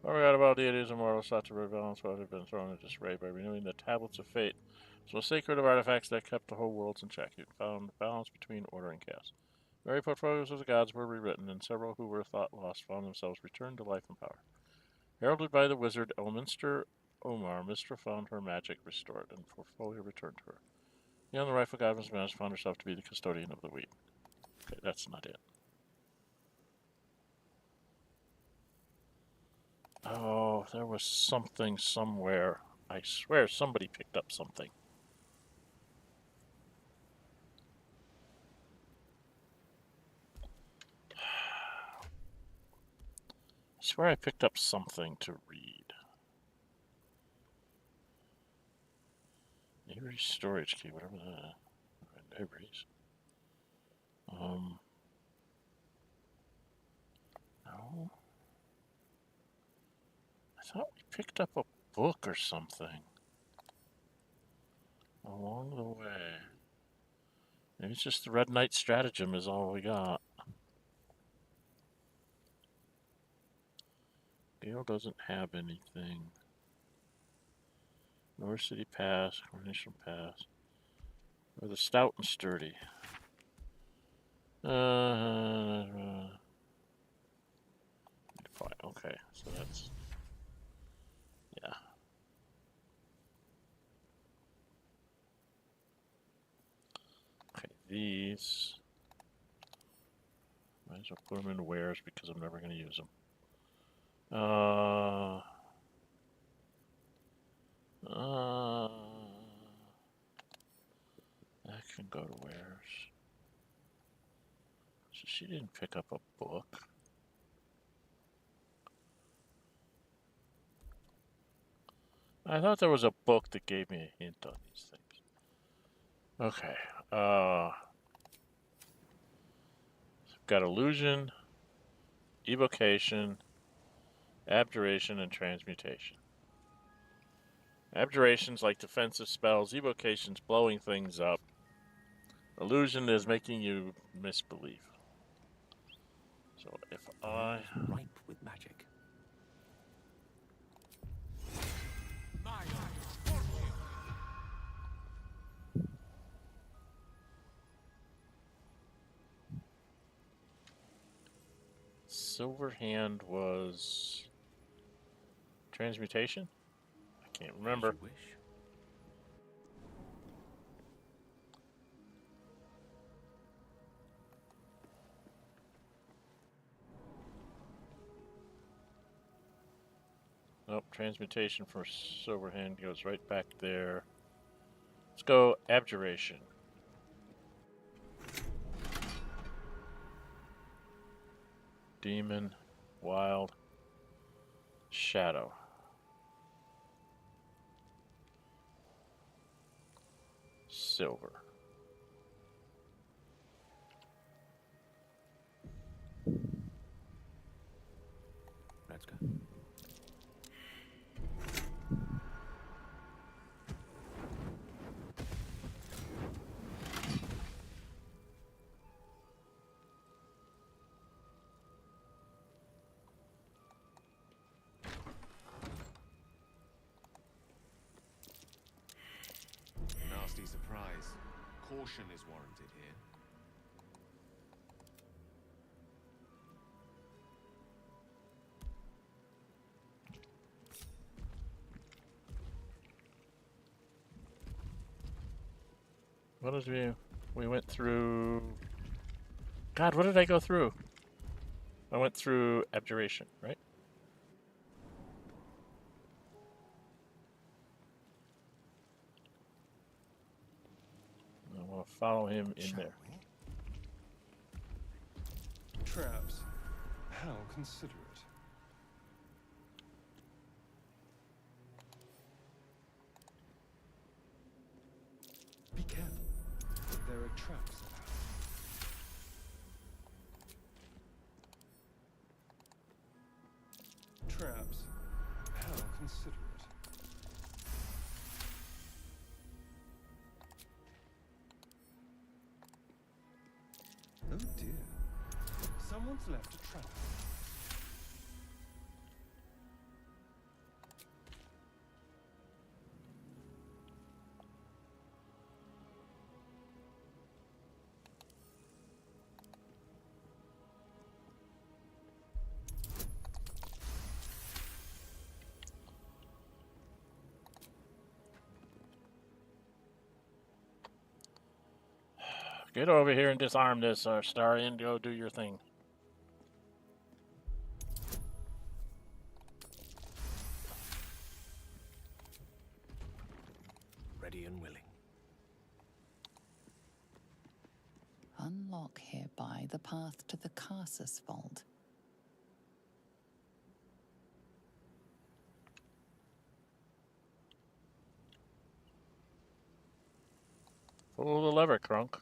A: Forgot about deities and mortals sought to rebalance what had been thrown into disarray by renewing the Tablets of Fate. It's the most sacred of artifacts that kept the whole worlds in check. It found the balance between order and chaos. Very portfolios of the gods were rewritten, and several who were thought lost found themselves returned to life and power. Heralded by the wizard Elminster Omar, Mithral found her magic restored, and portfolio returned to her. Beyond the rightful god was managed, found herself to be the custodian of the wheat. Okay, that's not it. Oh, there was something somewhere. I swear somebody picked up something. I swear I picked up something to read. Avery storage key, whatever that. Avery's. No. I thought we picked up a book or something along the way. Maybe it's just the Red Knight Stratagem is all we got. Gale doesn't have anything. North City Pass, Coronation Pass. Or the Stout and Sturdy. Okay, so that's. Yeah. Okay, these. Might as well put them in wares because I'm never going to use them. That can go to wares. So she didn't pick up a book. I thought there was a book that gave me a hint on these things. Okay. Got illusion, evocation, abjuration, and transmutation. Abjuration's like defensive spells. Evocation's blowing things up. Illusion is making you misbelieve. So if I
I: ripe with magic.
A: Silver Hand was transmutation? I can't remember. Nope, transmutation for Silver Hand goes right back there. Let's go abjuration. Demon, wild, shadow. Silver.
I: Let's go. Caution is warranted here.
A: What did we went through? God, what did I go through? I went through abjuration, right? I want to follow him in there.
P: Traps. How considerate. Be careful. There are traps about. Traps. How considerate. Oh dear. Someone's left a trap.
A: Get over here and disarm this, Starian. Go do your thing.
I: Ready and willing.
F: Unlock hereby the path to the Karsus Vault.
A: Pull the lever, Crunk.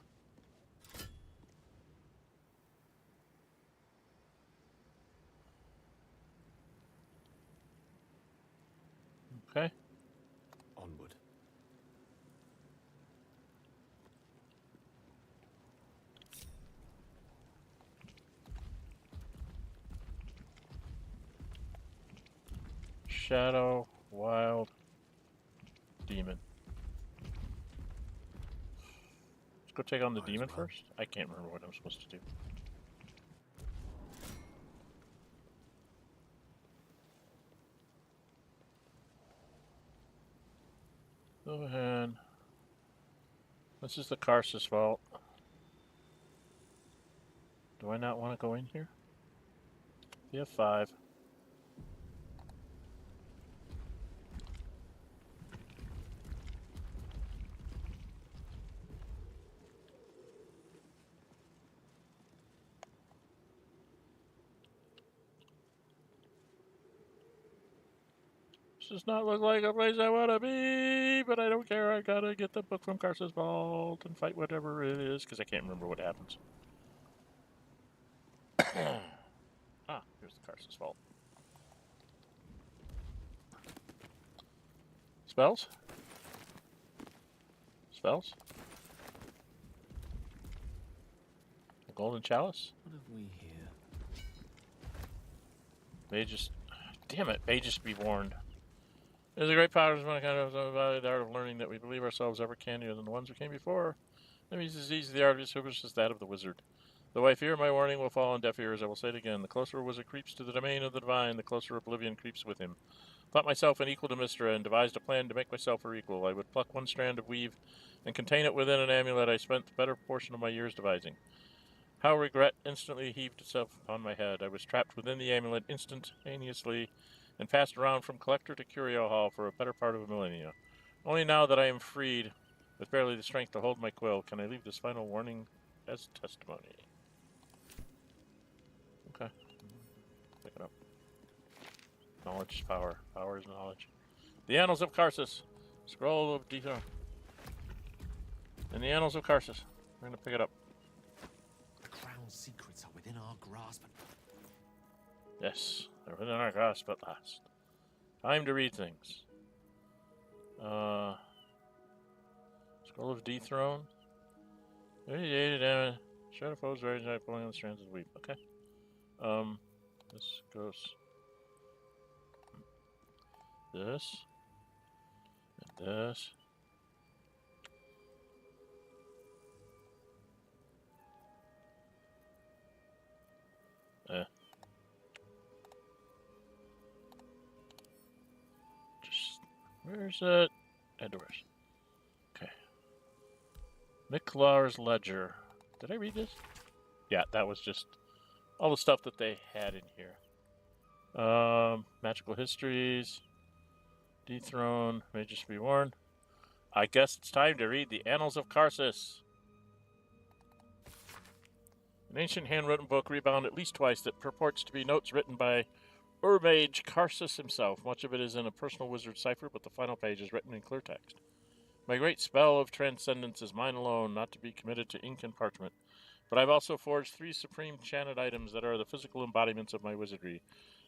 A: Okay.
I: Onward.
A: Shadow, wild, demon. Let's go take on the demon first. I can't remember what I'm supposed to do. Go ahead. This is the Karsus Vault. Do I not want to go in here? You have 5. This does not look like a place I want to be, but I don't care. I gotta get the book from Karsus Vault and fight whatever it is, because I can't remember what happens. Ah, here's the Karsus Vault. Spells? Spells? A golden chalice?
I: What have we here?
A: May just... Damn it, may just be warned. There's a great power of one kind of the art of learning that we believe ourselves ever cannier than the ones who came before. That means as easy the art of his hubris as that of the wizard. Though I fear my warning will fall on deaf ears, I will say it again. The closer a wizard creeps to the domain of the divine, the closer oblivion creeps with him. Thought myself an equal to Mystra, and devised a plan to make myself her equal. I would pluck one strand of weave and contain it within an amulet I spent the better portion of my years devising. How regret instantly heaved itself upon my head. I was trapped within the amulet instantaneously, and passed around from collector to curio hall for a better part of a millennia. Only now that I am freed, with barely the strength to hold my quill, can I leave this final warning as testimony. Okay. Pick it up. Knowledge is power. Power is knowledge. The Annals of Karsus. Scroll of Dethron. In the Annals of Karsus. We're going to pick it up.
I: The crown's secrets are within our grasp.
A: Yes, they're within our grasp at last. Time to read things. Scroll of Dethrone. Shadow foes rage night pulling on the strands of the weep. Okay. This goes. This. And this. Where's it? Edwards. Okay. Mikhlar's Ledger. Did I read this? Yeah, that was just all the stuff that they had in here. Magical histories. Dethrone. May just be warned. I guess it's time to read the Annals of Karsus. An ancient handwritten book rebound at least twice that purports to be notes written by Urmage Karsus himself. Much of it is in a personal wizard cipher, but the final page is written in clear text. My great spell of transcendence is mine alone, not to be committed to ink and parchment. But I've also forged 3 supreme enchanted items that are the physical embodiments of my wizardry,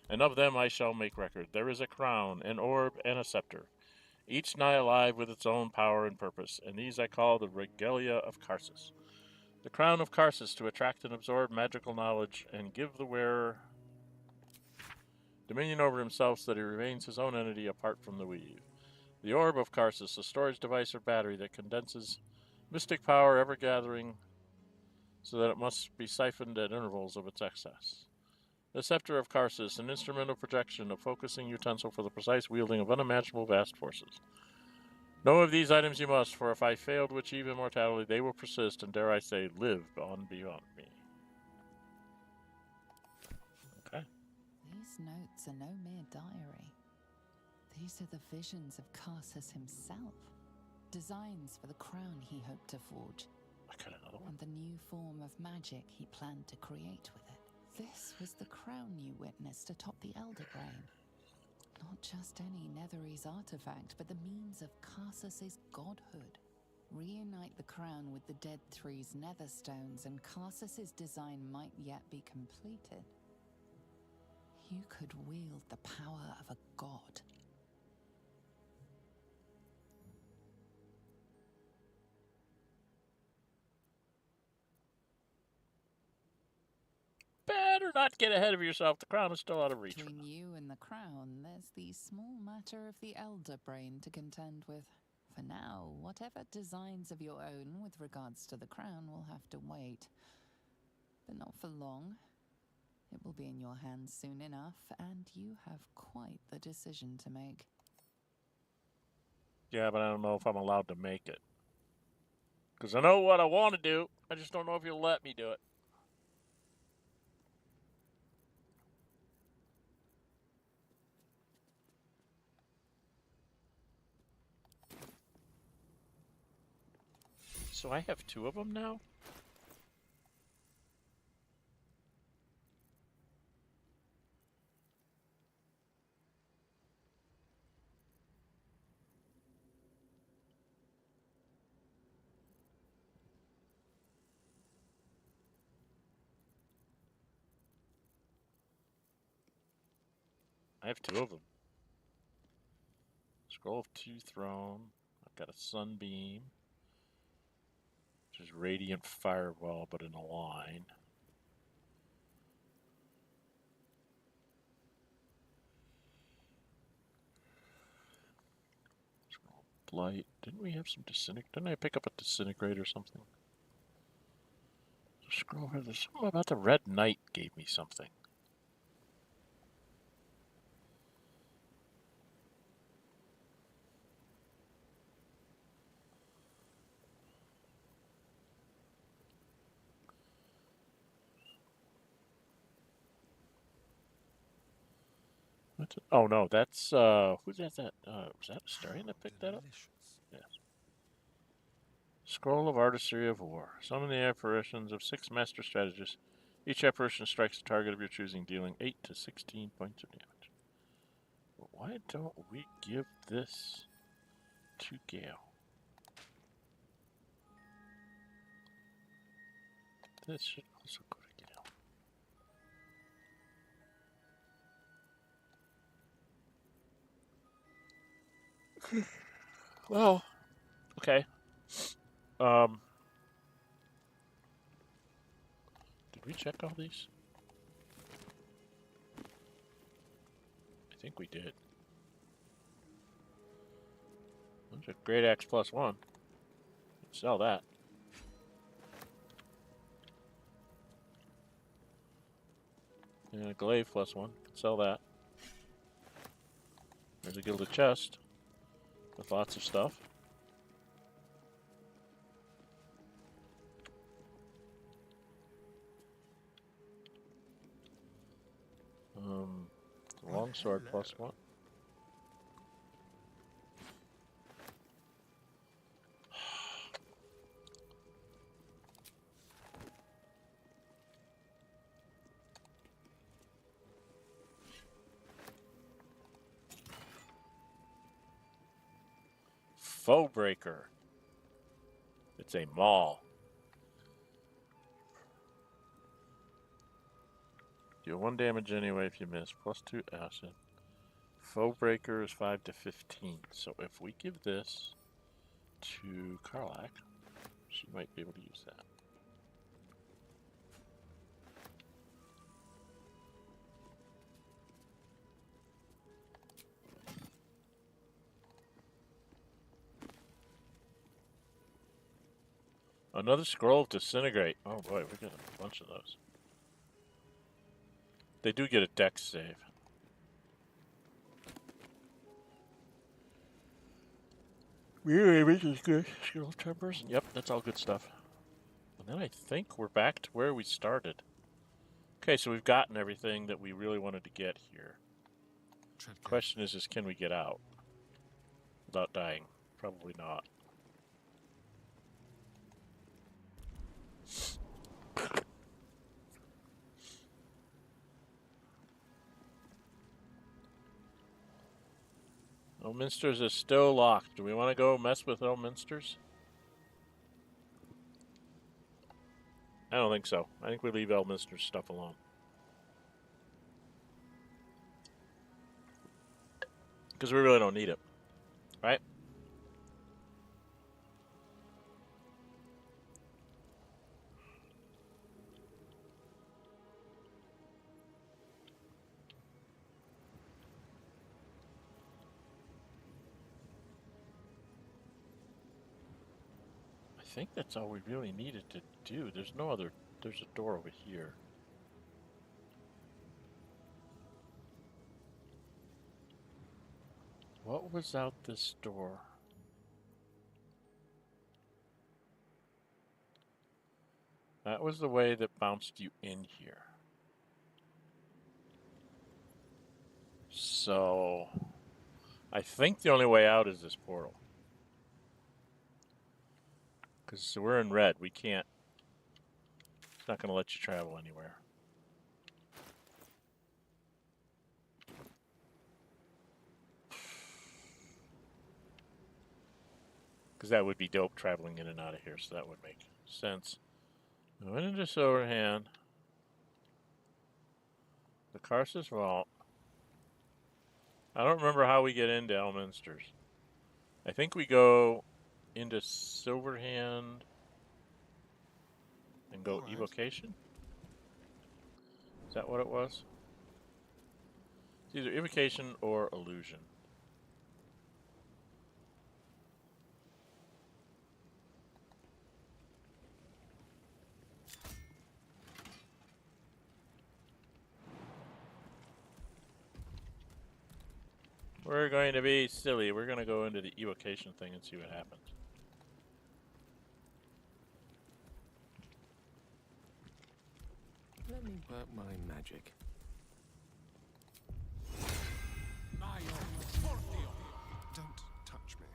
A: and of them I shall make record. There is a crown, an orb, and a scepter, each nigh alive with its own power and purpose, and these I call the Regalia of Karsus. The crown of Karsus to attract and absorb magical knowledge and give the wearer dominion over himself so that he remains his own entity apart from the weave. The orb of Karsus, a storage device or battery that condenses mystic power ever gathering so that it must be siphoned at intervals of its excess. The scepter of Karsus, an instrumental projection, a focusing utensil for the precise wielding of unimaginable vast forces. Know of these items you must, for if I fail to achieve immortality, they will persist and, dare I say, live on beyond me. Okay.
F: These notes are no mere diary. These are the visions of Karsus himself. Designs for the crown he hoped to forge.
A: I got another one.
F: And the new form of magic he planned to create with it. This was the crown you witnessed atop the Elder Brain. Not just any Netherese artifact, but the means of Karsus's godhood. Reunite the crown with the Dead Three's netherstones, and Karsus's design might yet be completed. You could wield the power of a god.
A: Better not get ahead of yourself. The crown is still out of reach.
F: Between you and the crown, there's the small matter of the Elder Brain to contend with. For now, whatever designs of your own with regards to the crown will have to wait. But not for long. It will be in your hands soon enough, and you have quite the decision to make.
A: Yeah, but I don't know if I'm allowed to make it. Because I know what I want to do. I just don't know if you'll let me do it. So I have 2 of them now? I have 2 of them. Scroll of Two Throne. I've got a Sunbeam. Which is Radiant Fireball, but in a line. Scroll of Blight. Didn't we have some Disintegrate? Didn't I pick up a Disintegrate or something? Scroll over. There's something about the Red Knight gave me something. Oh no, that's who's that? Was that Astarion that picked that up? Yes. Scroll of Artistry of War. Summon the apparitions of 6 master strategists. Each apparition strikes a target of your choosing, dealing 8 to 16 points of damage. But why don't we give this to Gale? This should also go to Gale. Well, okay. Did we check all these? I think we did. There's a Great Axe +1. Sell that. And a Glaive +1. Sell that. There's a Gilded Chest. with lots of stuff. Longsword plus one. Foe Breaker. It's a maul. Deal 1 damage anyway if you miss. Plus 2 acid. Foe Breaker is 5 to 15. So if we give this to Karlach, she might be able to use that. Another scroll of disintegrate. Oh boy, we're getting a bunch of those. They do get a dex save. Mirror image is good. Scroll tempers. Yep, that's all good stuff. And then I think we're back to where we started. Okay, so we've gotten everything that we really wanted to get here. Question is can we get out without dying? Probably not. Elminster's is still locked. Do we want to go mess with Elminster's? I don't think so. I think we leave Elminster's stuff alone. Because we really don't need it. Right? I think that's all we really needed to do. There's no other... There's a door over here. What was out this door? That was the way that bounced you in here. So... I think the only way out is this portal. Because we're in red. We can't... It's not going to let you travel anywhere. Because that would be dope traveling in and out of here, so that would make sense. Going into Silverhand. The Karsus Vault. I don't remember how we get into Elminster's. I think we go into Silverhand and go evocation? Is that what it was? It's either evocation or illusion. We're going to be silly. We're going to go into the evocation thing and see what happens.
I: Let me work my magic.
P: Don't touch me.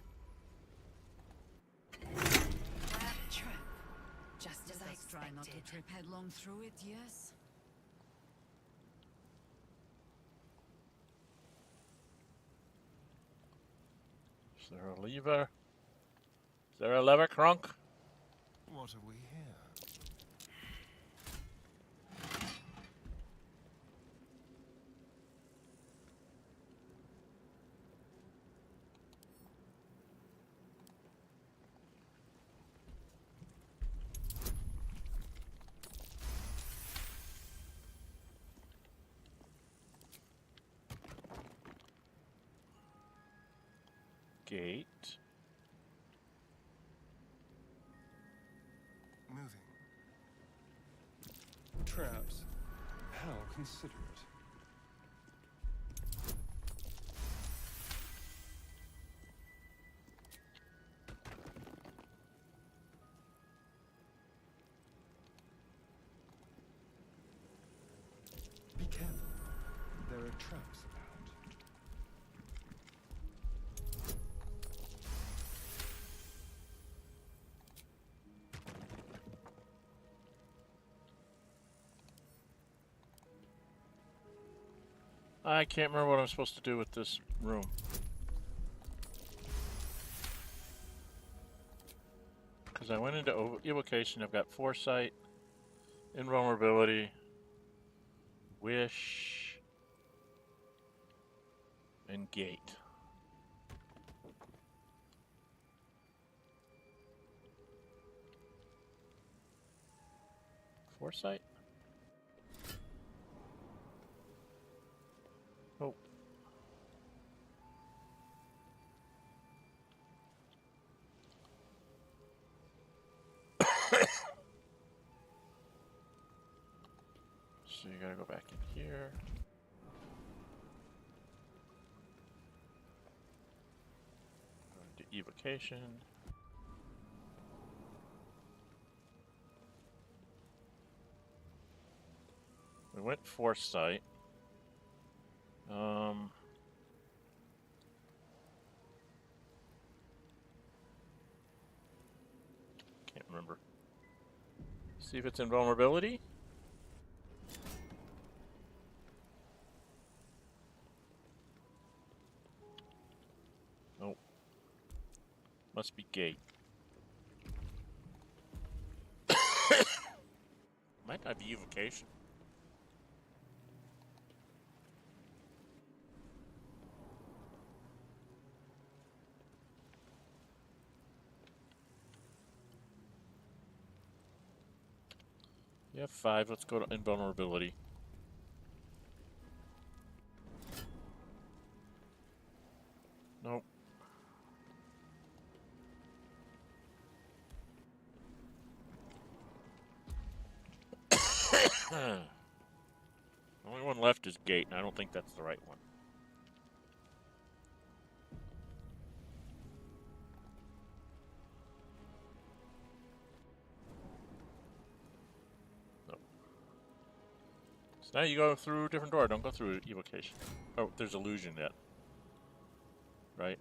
R: Trap. Just as I expected. Try not to trip headlong through it, yes?
A: Is there a lever? Is there a lever, Crunk?
P: What are we here?
A: Gate.
P: Moving. Traps. How considerate.
V: traps about.
A: I can't remember what I'm supposed to do with this room. Because I went into evocation, I've got foresight, invulnerability, wish, and gate. Foresight? Oh. So you gotta go back in here. Go into evocation. We went foresight. Can't remember. See if it's invulnerability. Nope. Must be gate. Might not be evocation. You have 5. Let's go to invulnerability. Nope. The only one left is gate, and I don't think that's the right one. Nope. So now you go through a different door. Don't go through evocation. Oh, there's illusion yet. Right?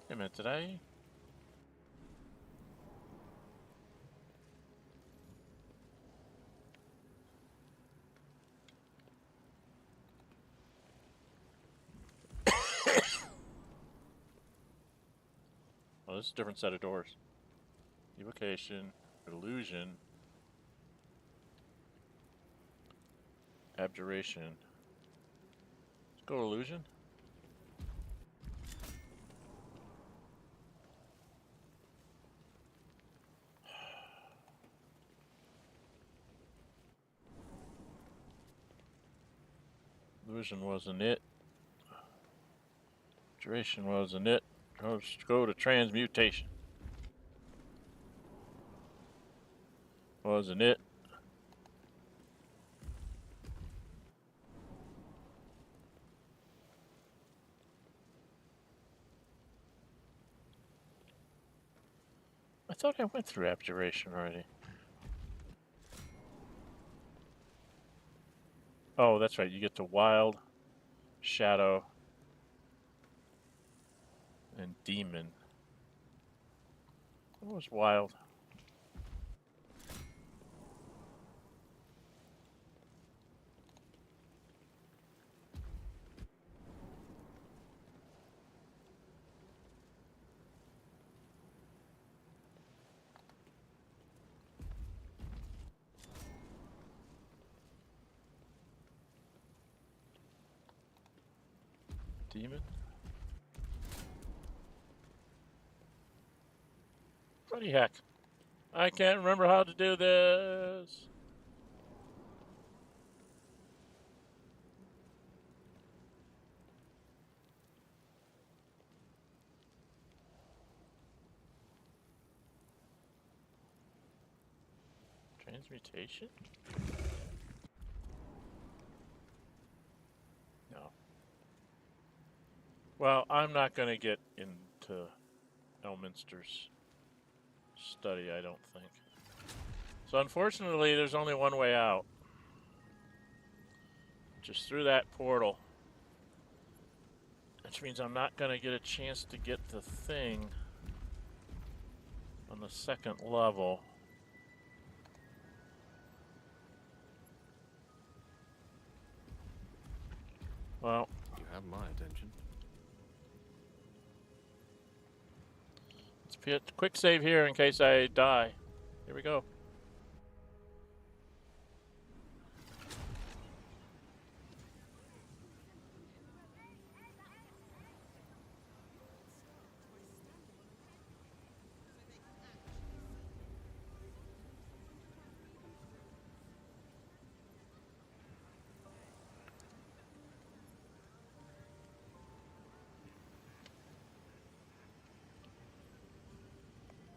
A: Wait a minute, did I? Oh, this is a different set of doors. Evocation, illusion, abjuration. Let's go illusion. Illusion wasn't it. Abjuration wasn't it. Let's go to transmutation. Wasn't it. I thought I went through abjuration already. Oh, that's right. You get to wild, shadow, and demon. What was wild? Demon? Bloody heck. I can't remember how to do this. Transmutation? No. Well, I'm not going to get into Elminster's study, I don't think. So unfortunately, there's only one way out. Just through that portal. Which means I'm not going to get a chance to get the thing on the second level. Well,
I: you have my attention.
A: Let's hit quick save here in case I die. Here we go.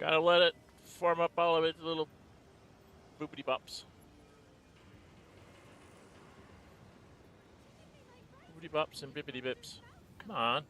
A: Gotta let it form up all of its little boopity bops. Boopity bops and bippity bips. Come on.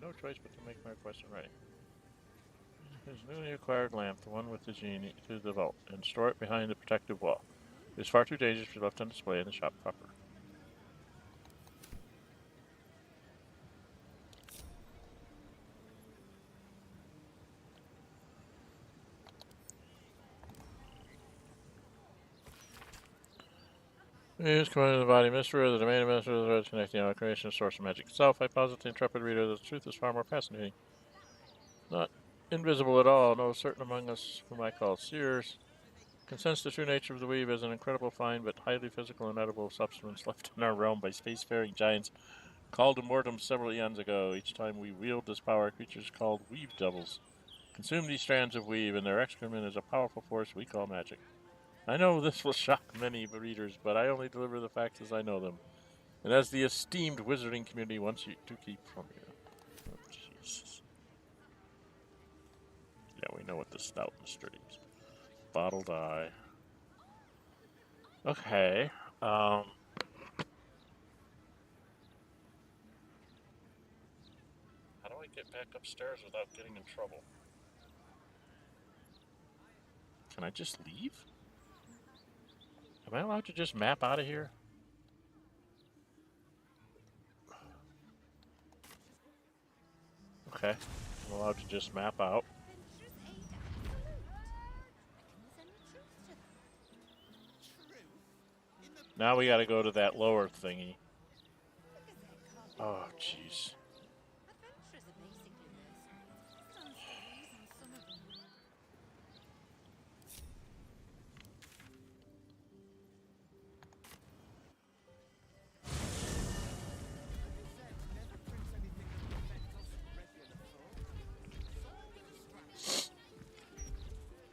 A: No choice but to make my request right. His newly acquired lamp, the one with the genie, to the vault, and store it behind the protective wall. It is far too dangerous to be left on display in the shop proper. Use command of the body mystery, the domain of mystery, the thread connecting our creation and source of magic itself. I posit the intrepid reader that the truth is far more fascinating. Not invisible at all, no certain among us whom I call seers can sense the true nature of the weave as an incredible fine but highly physical and edible substance left in our realm by spacefaring giants called immortums several eons ago. Each time we wield this power, creatures called weave devils consume these strands of weave, and their excrement is a powerful force we call magic. I know this will shock many readers, but I only deliver the facts as I know them, and as the esteemed wizarding community wants you to keep from you. Oh, Jesus. Yeah, we know what the stout mystery is. Bottled eye. Okay. How do I get back upstairs without getting in trouble? Can I just leave? Am I allowed to just map out of here? Okay. I'm allowed to just map out. Now we gotta go to that lower thingy. Oh, jeez.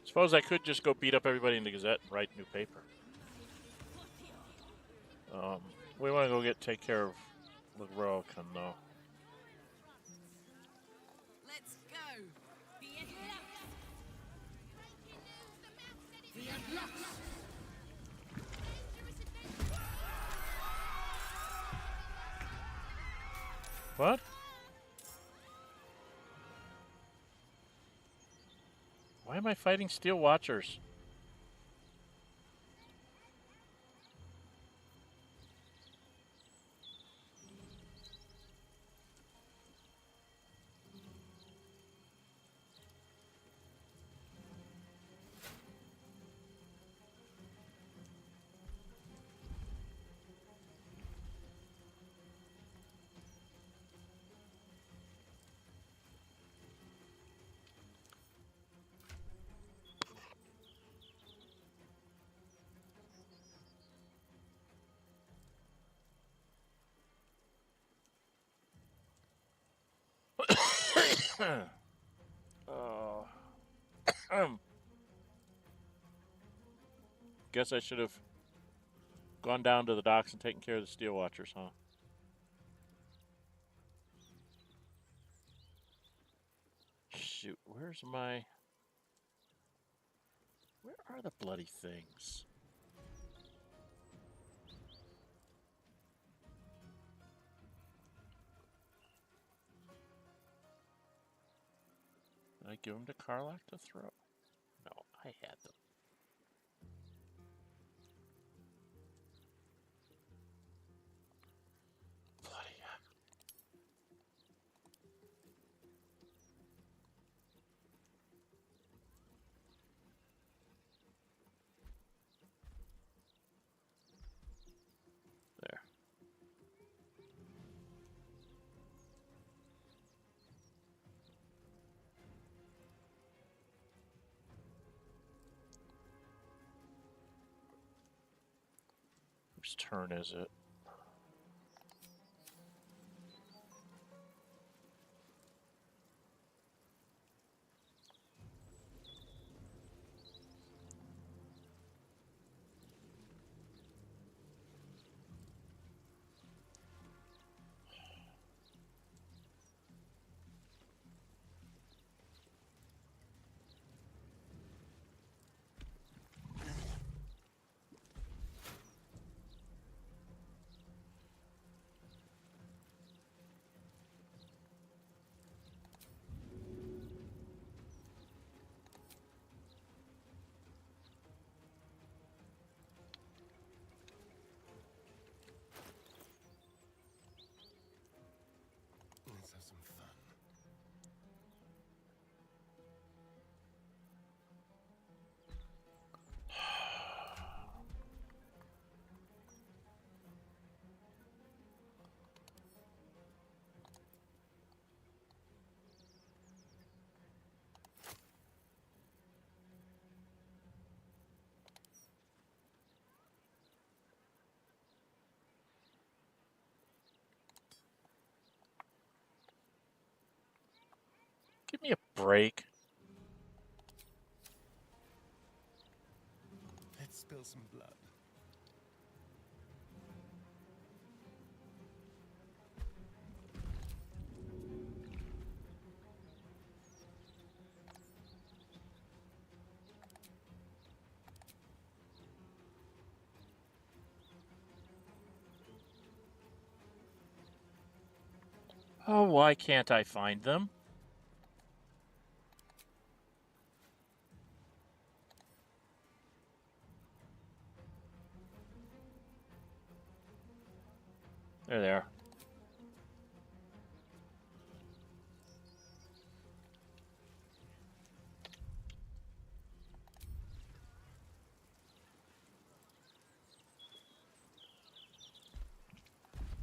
A: Suppose I could just go beat up everybody in the Gazette and write new paper. We want to go take care of Larian, though.
Q: Let's go.
A: What? Why am I fighting Steel Watchers? Oh. Guess I should have gone down to the docks and taken care of the Steel Watchers, huh? Shoot, where's my... Where are the bloody things? Did I give them to Karlach to throw? No, I had them. Bloody heck. There. Whose turn is it?
P: Let's have some fun.
A: Give me a break.
P: Let's spill some blood.
A: Oh, why can't I find them? There they are.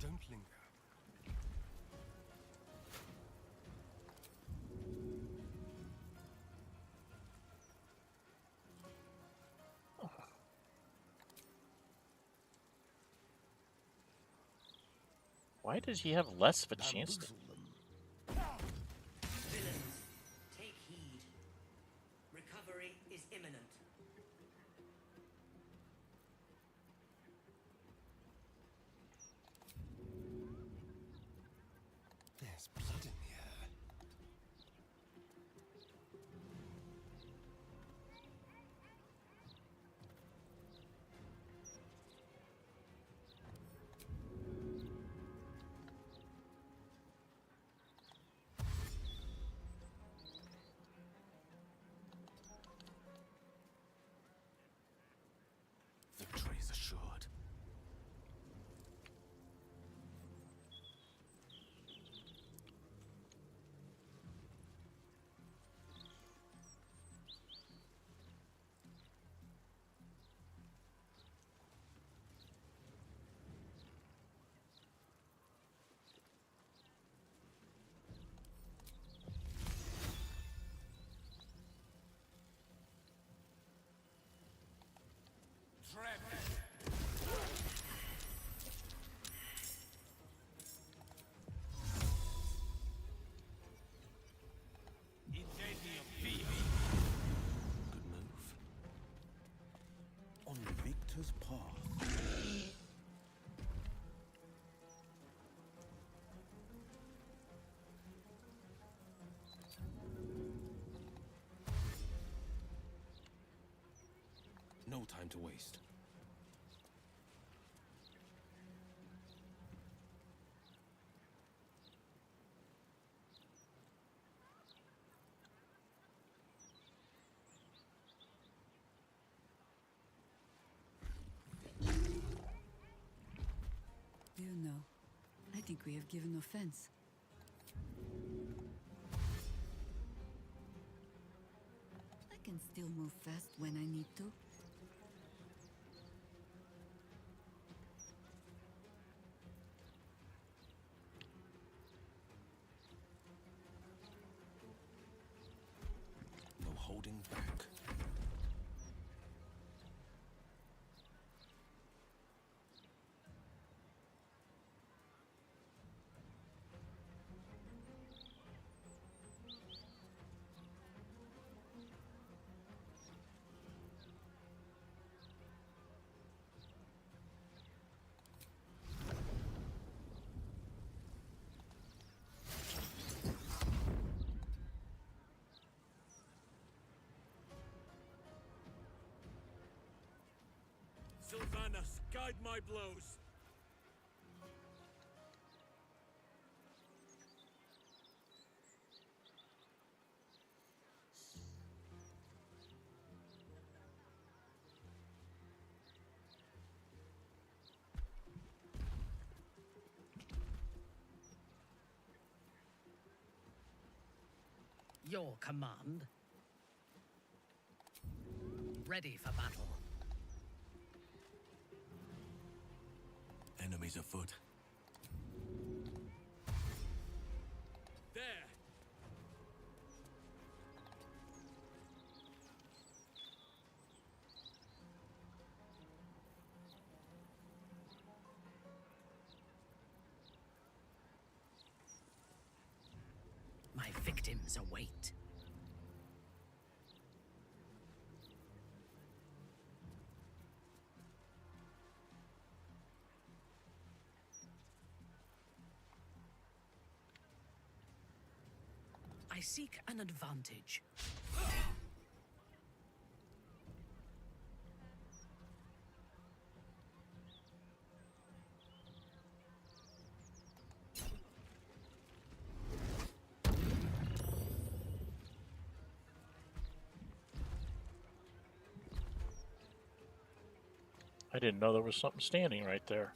P: Don't linger.
A: Why does he have less of a chance to...
C: Villains, take heed. Recovery is imminent.
P: There's blood in the air.
V: time to waste.
R: Do you know? I think we have given offense. I can still move fast when I need to.
V: No holding back.
T: Sylvanas, guide my blows.
K: Your command. Ready for battle.
T: Enemies afoot. There!
K: My victims await. I seek an advantage.
A: I didn't know there was something standing right there.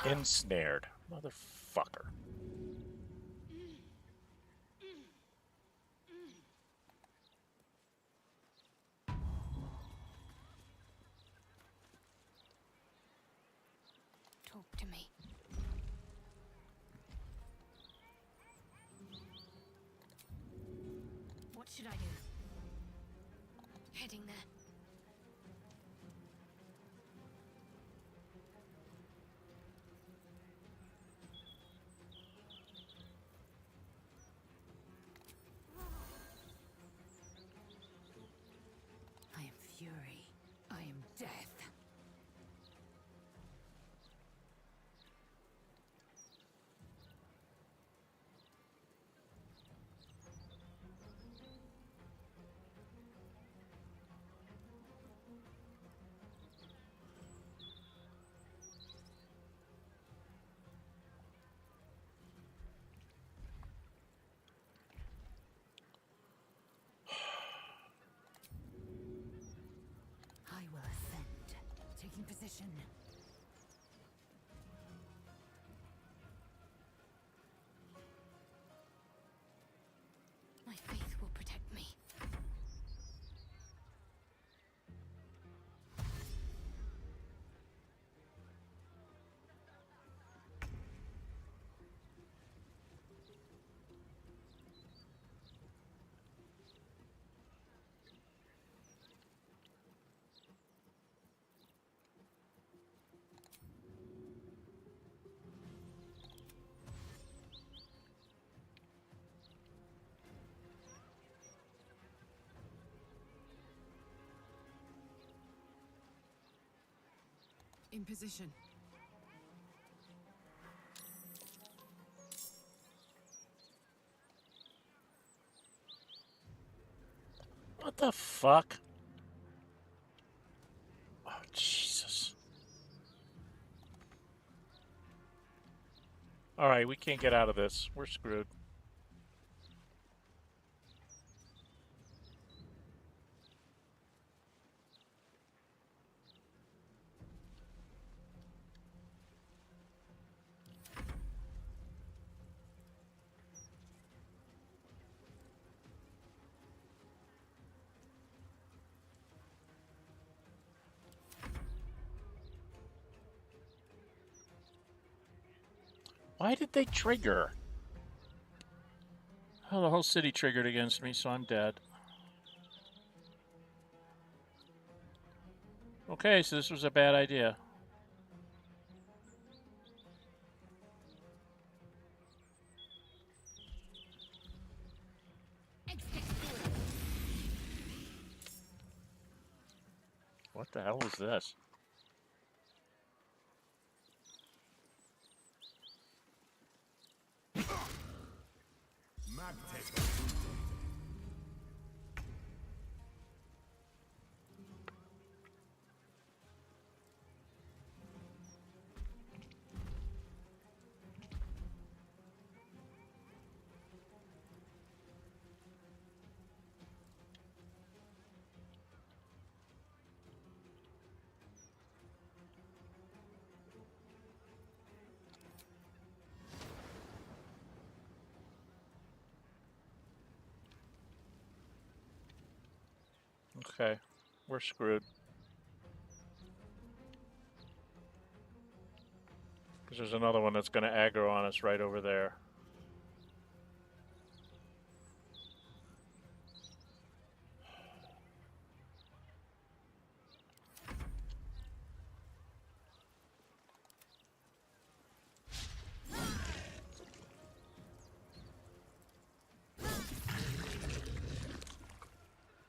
A: Ensnared. Motherfucker.
D: Talk to me. What should I do? Heading there.
K: I am fury. I am death. I will ascend. Taking position.
D: My faith will protect me.
Q: In position.
A: What the fuck? Oh, Jesus. Alright, we can't get out of this. We're screwed. Why did they trigger? Oh, the whole city triggered against me, so I'm dead. Okay, so this was a bad idea. What the hell is this? Okay, we're screwed. Because there's another one that's going to aggro on us right over there.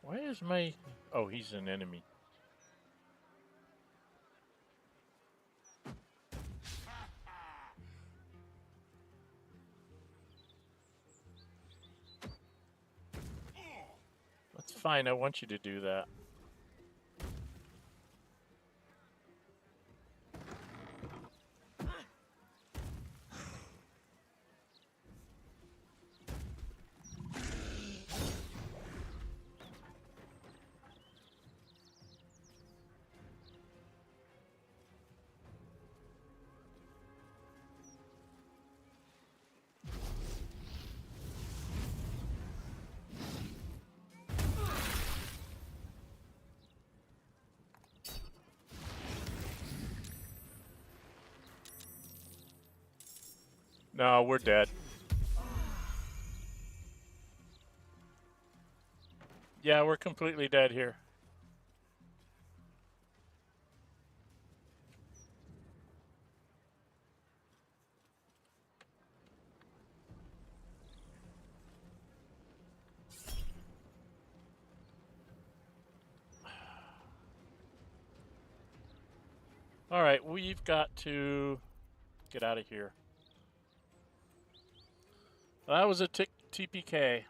A: Why is my... Oh, he's an enemy. That's fine, I want you to do that. No, we're dead. Yeah, we're completely dead here. Alright, we've got to get out of here. That was a TPK.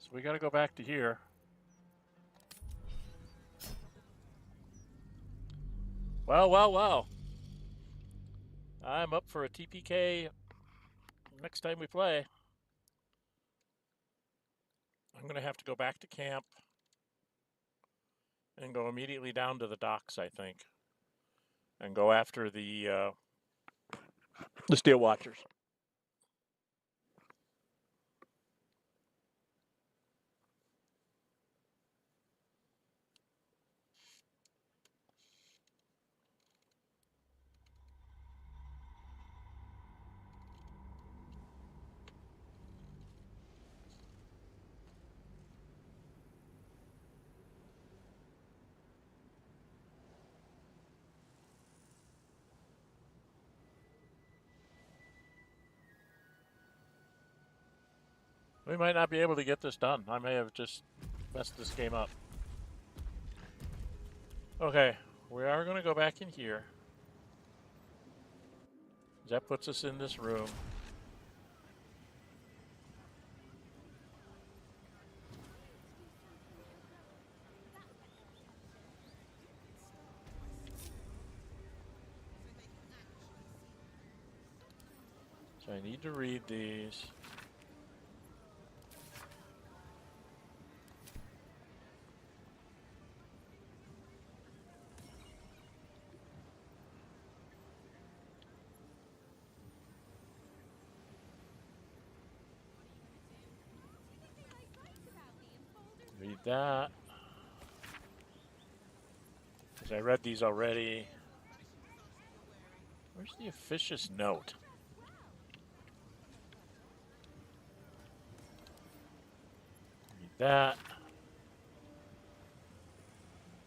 A: So we got to go back to here. Well, well, well. I'm up for a TPK next time we play. I'm going to have to go back to camp and go immediately down to the docks, I think. And go after the Steel Watchers. We might not be able to get this done. I may have just messed this game up. Okay, we are going to go back in here. That puts us in this room. So I need to read these. Read that. Because I read these already. Where's the officious note? Read that.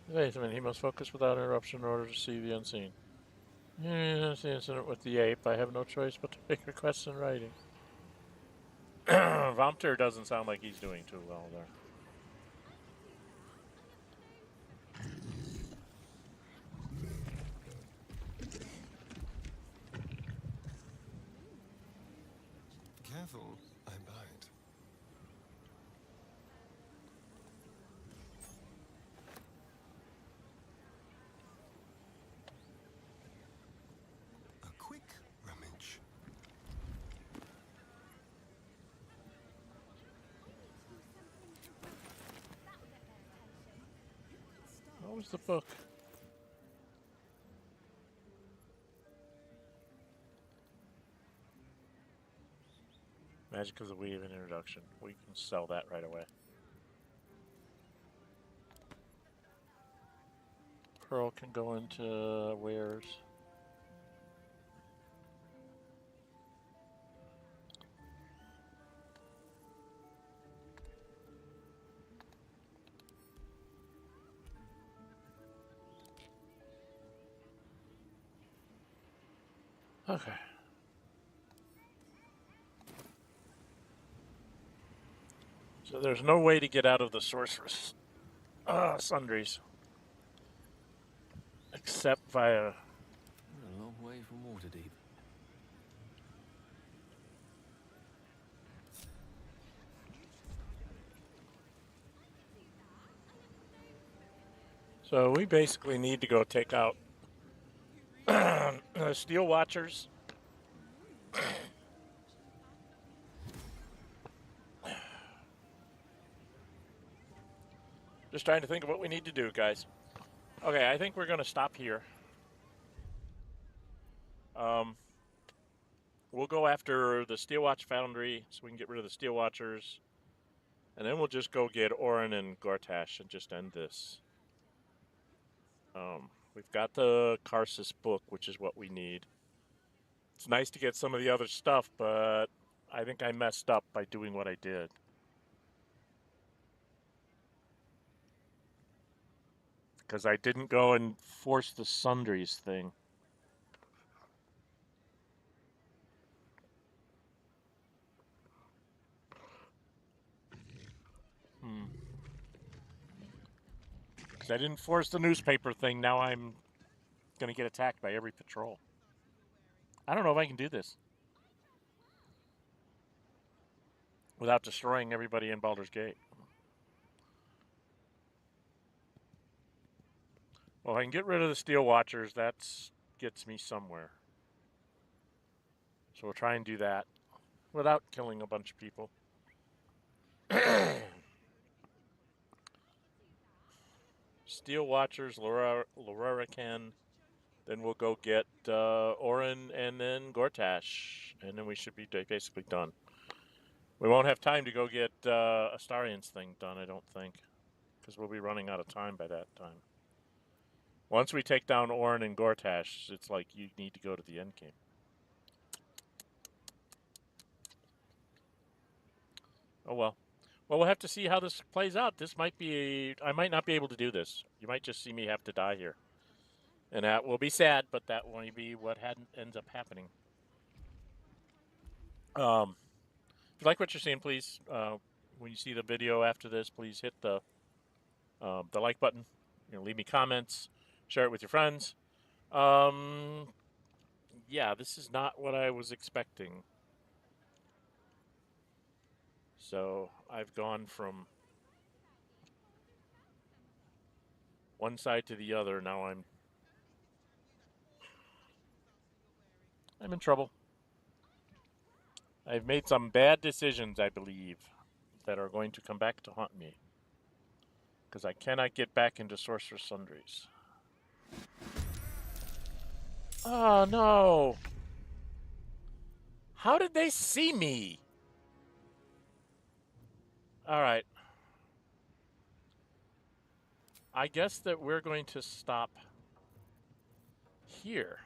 A: Wait a minute, he must focus without interruption in order to see the unseen. That's the incident with the ape. I have no choice but to make requests in writing. Vomter doesn't sound like he's doing too well there.
P: Careful, I bite. A quick rummage.
A: What was the book? Magic of the Weave and Introduction. We can sell that right away. Pearl can go into wares. Okay. So there's no way to get out of the sorceress sundries. Except via...
I: A long way from Waterdeep.
A: So we basically need to go take out Steel Watchers. Just trying to think of what we need to do, guys. Okay, I think we're going to stop here. We'll go after the Steel Watch Foundry so we can get rid of the Steel Watchers. And then we'll just go get Orin and Gortash and just end this. We've got the Karsus book, which is what we need. It's nice to get some of the other stuff, but I think I messed up by doing what I did. Because I didn't go and force the Sundries thing. Because I didn't force the newspaper thing, now I'm going to get attacked by every patrol. I don't know if I can do this. Without destroying everybody in Baldur's Gate. Well, if I can get rid of the Steel Watchers, that gets me somewhere. So we'll try and do that without killing a bunch of people. Steel Watchers, Larian. Then we'll go get Orin and then Gortash. And then we should be basically done. We won't have time to go get Astarion's thing done, I don't think. Because we'll be running out of time by that time. Once we take down Orin and Gortash, it's like you need to go to the end game. Oh well. Well, we'll have to see how this plays out. This might be... I might not be able to do this. You might just see me have to die here. And that will be sad, but that will be what ends up happening. If you like what you're seeing, please, when you see the video after this, please hit the the like button. Leave me comments, share it with your friends. Yeah, this is not what I was expecting. So I've gone from one side to the other. Now I'm in trouble. I've made some bad decisions, I believe, that are going to come back to haunt me. Because I cannot get back into Sorcerer's Sundries. Oh, no. How did they see me? All right. I guess that we're going to stop here.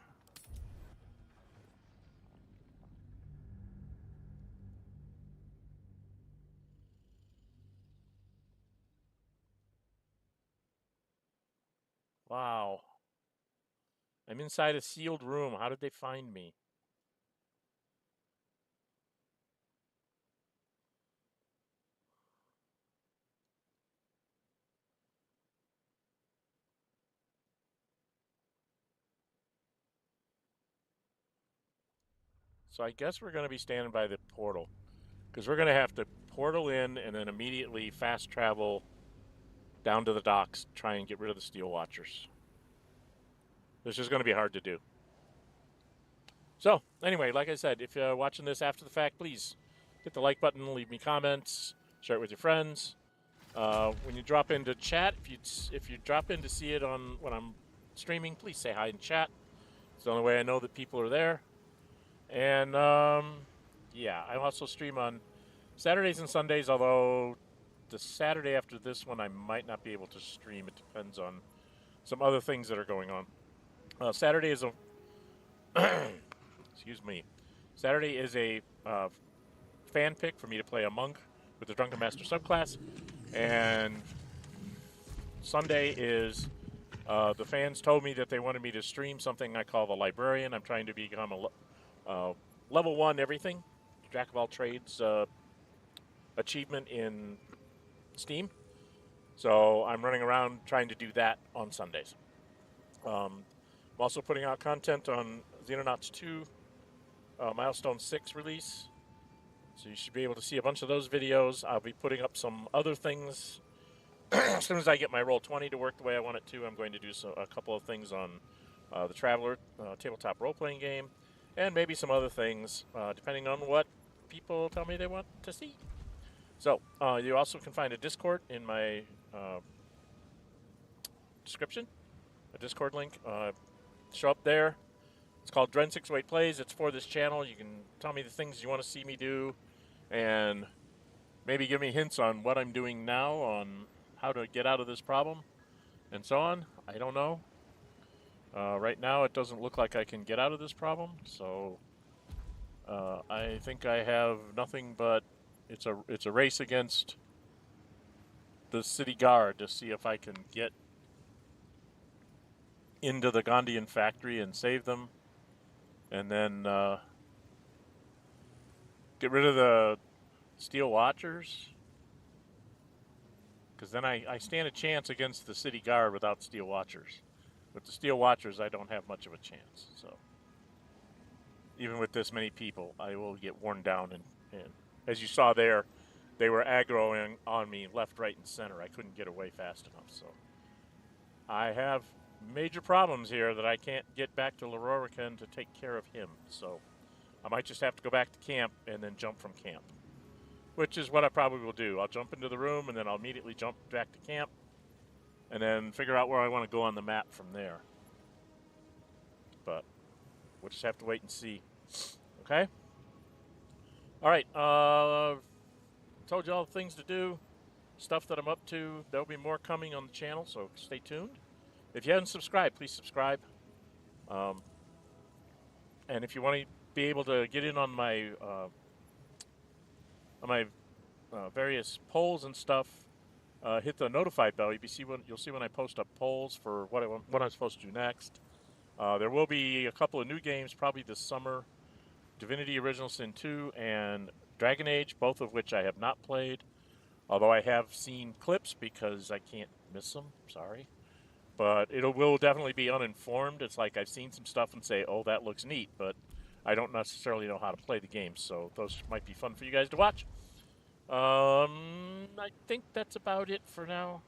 A: Wow. I'm inside a sealed room. How did they find me? So I guess we're going to be standing by the portal. Because we're going to have to portal in and then immediately fast travel down to the docks, try and get rid of the Steel Watchers. This is going to be hard to do. So, anyway, like I said, if you're watching this after the fact, please hit the like button, leave me comments, share it with your friends. When you drop into chat, if you drop in to see it on when I'm streaming, please say hi in chat. It's the only way I know that people are there. And yeah, I also stream on Saturdays and Sundays, although the Saturday after this one I might not be able to stream. It depends on some other things that are going on. Saturday is a excuse me. Saturday is a fan pick for me to play a monk with the Drunken Master subclass, and Sunday is the fans told me that they wanted me to stream something I call the Librarian. I'm trying to become a level 1 everything, jack of all trades achievement in Steam. So I'm running around trying to do that on Sundays. I'm also putting out content on Xenonauts 2 Milestone 6 release. So you should be able to see a bunch of those videos. I'll be putting up some other things. As soon as I get my Roll20 to work the way I want it to, I'm going to do a couple of things on the Traveler tabletop role-playing game, and maybe some other things, depending on what people tell me they want to see. So you also can find a Discord in my description, a Discord link. Show up there. It's called Dren608 Plays. It's for this channel. You can tell me the things you want to see me do, and maybe give me hints on what I'm doing now on how to get out of this problem, and so on. I don't know. Right now, it doesn't look like I can get out of this problem, so I think I have nothing but it's a race against the city guard to see if I can get into the Gondian factory and save them, and then get rid of the Steel Watchers, because then I stand a chance against the city guard without Steel Watchers. With the Steel Watchers, I don't have much of a chance. So even with this many people, I will get worn down. And as you saw there, they were aggroing on me left, right, and center. I couldn't get away fast enough. So I have major problems here that I can't get back to Larian to take care of him. So I might just have to go back to camp and then jump from camp, which is what I probably will do. I'll jump into the room, and then I'll immediately jump back to camp, and then figure out where I want to go on the map from there. But we'll just have to wait and see. Okay? All right. Told you all the things to do, stuff that I'm up to. There'll be more coming on the channel, so stay tuned. If you haven't subscribed, please subscribe. And if you want to be able to get in on my various polls and stuff, hit the notify bell. You'll see when I post up polls for what I'm supposed to do next. There will be a couple of new games probably this summer: Divinity Original Sin 2 and Dragon Age, both of which I have not played. Although I have seen clips because I can't miss them. Sorry. But it will definitely be uninformed. It's like I've seen some stuff and say, oh, that looks neat, but I don't necessarily know how to play the game. So those might be fun for you guys to watch. I think that's about it for now.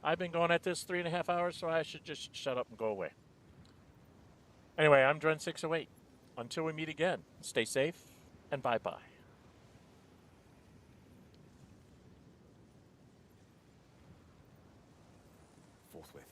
A: I've been going at this 3.5 hours, so I should just shut up and go away. Anyway, I'm Dren608. Until we meet again, stay safe and bye-bye.
I: Forthwith.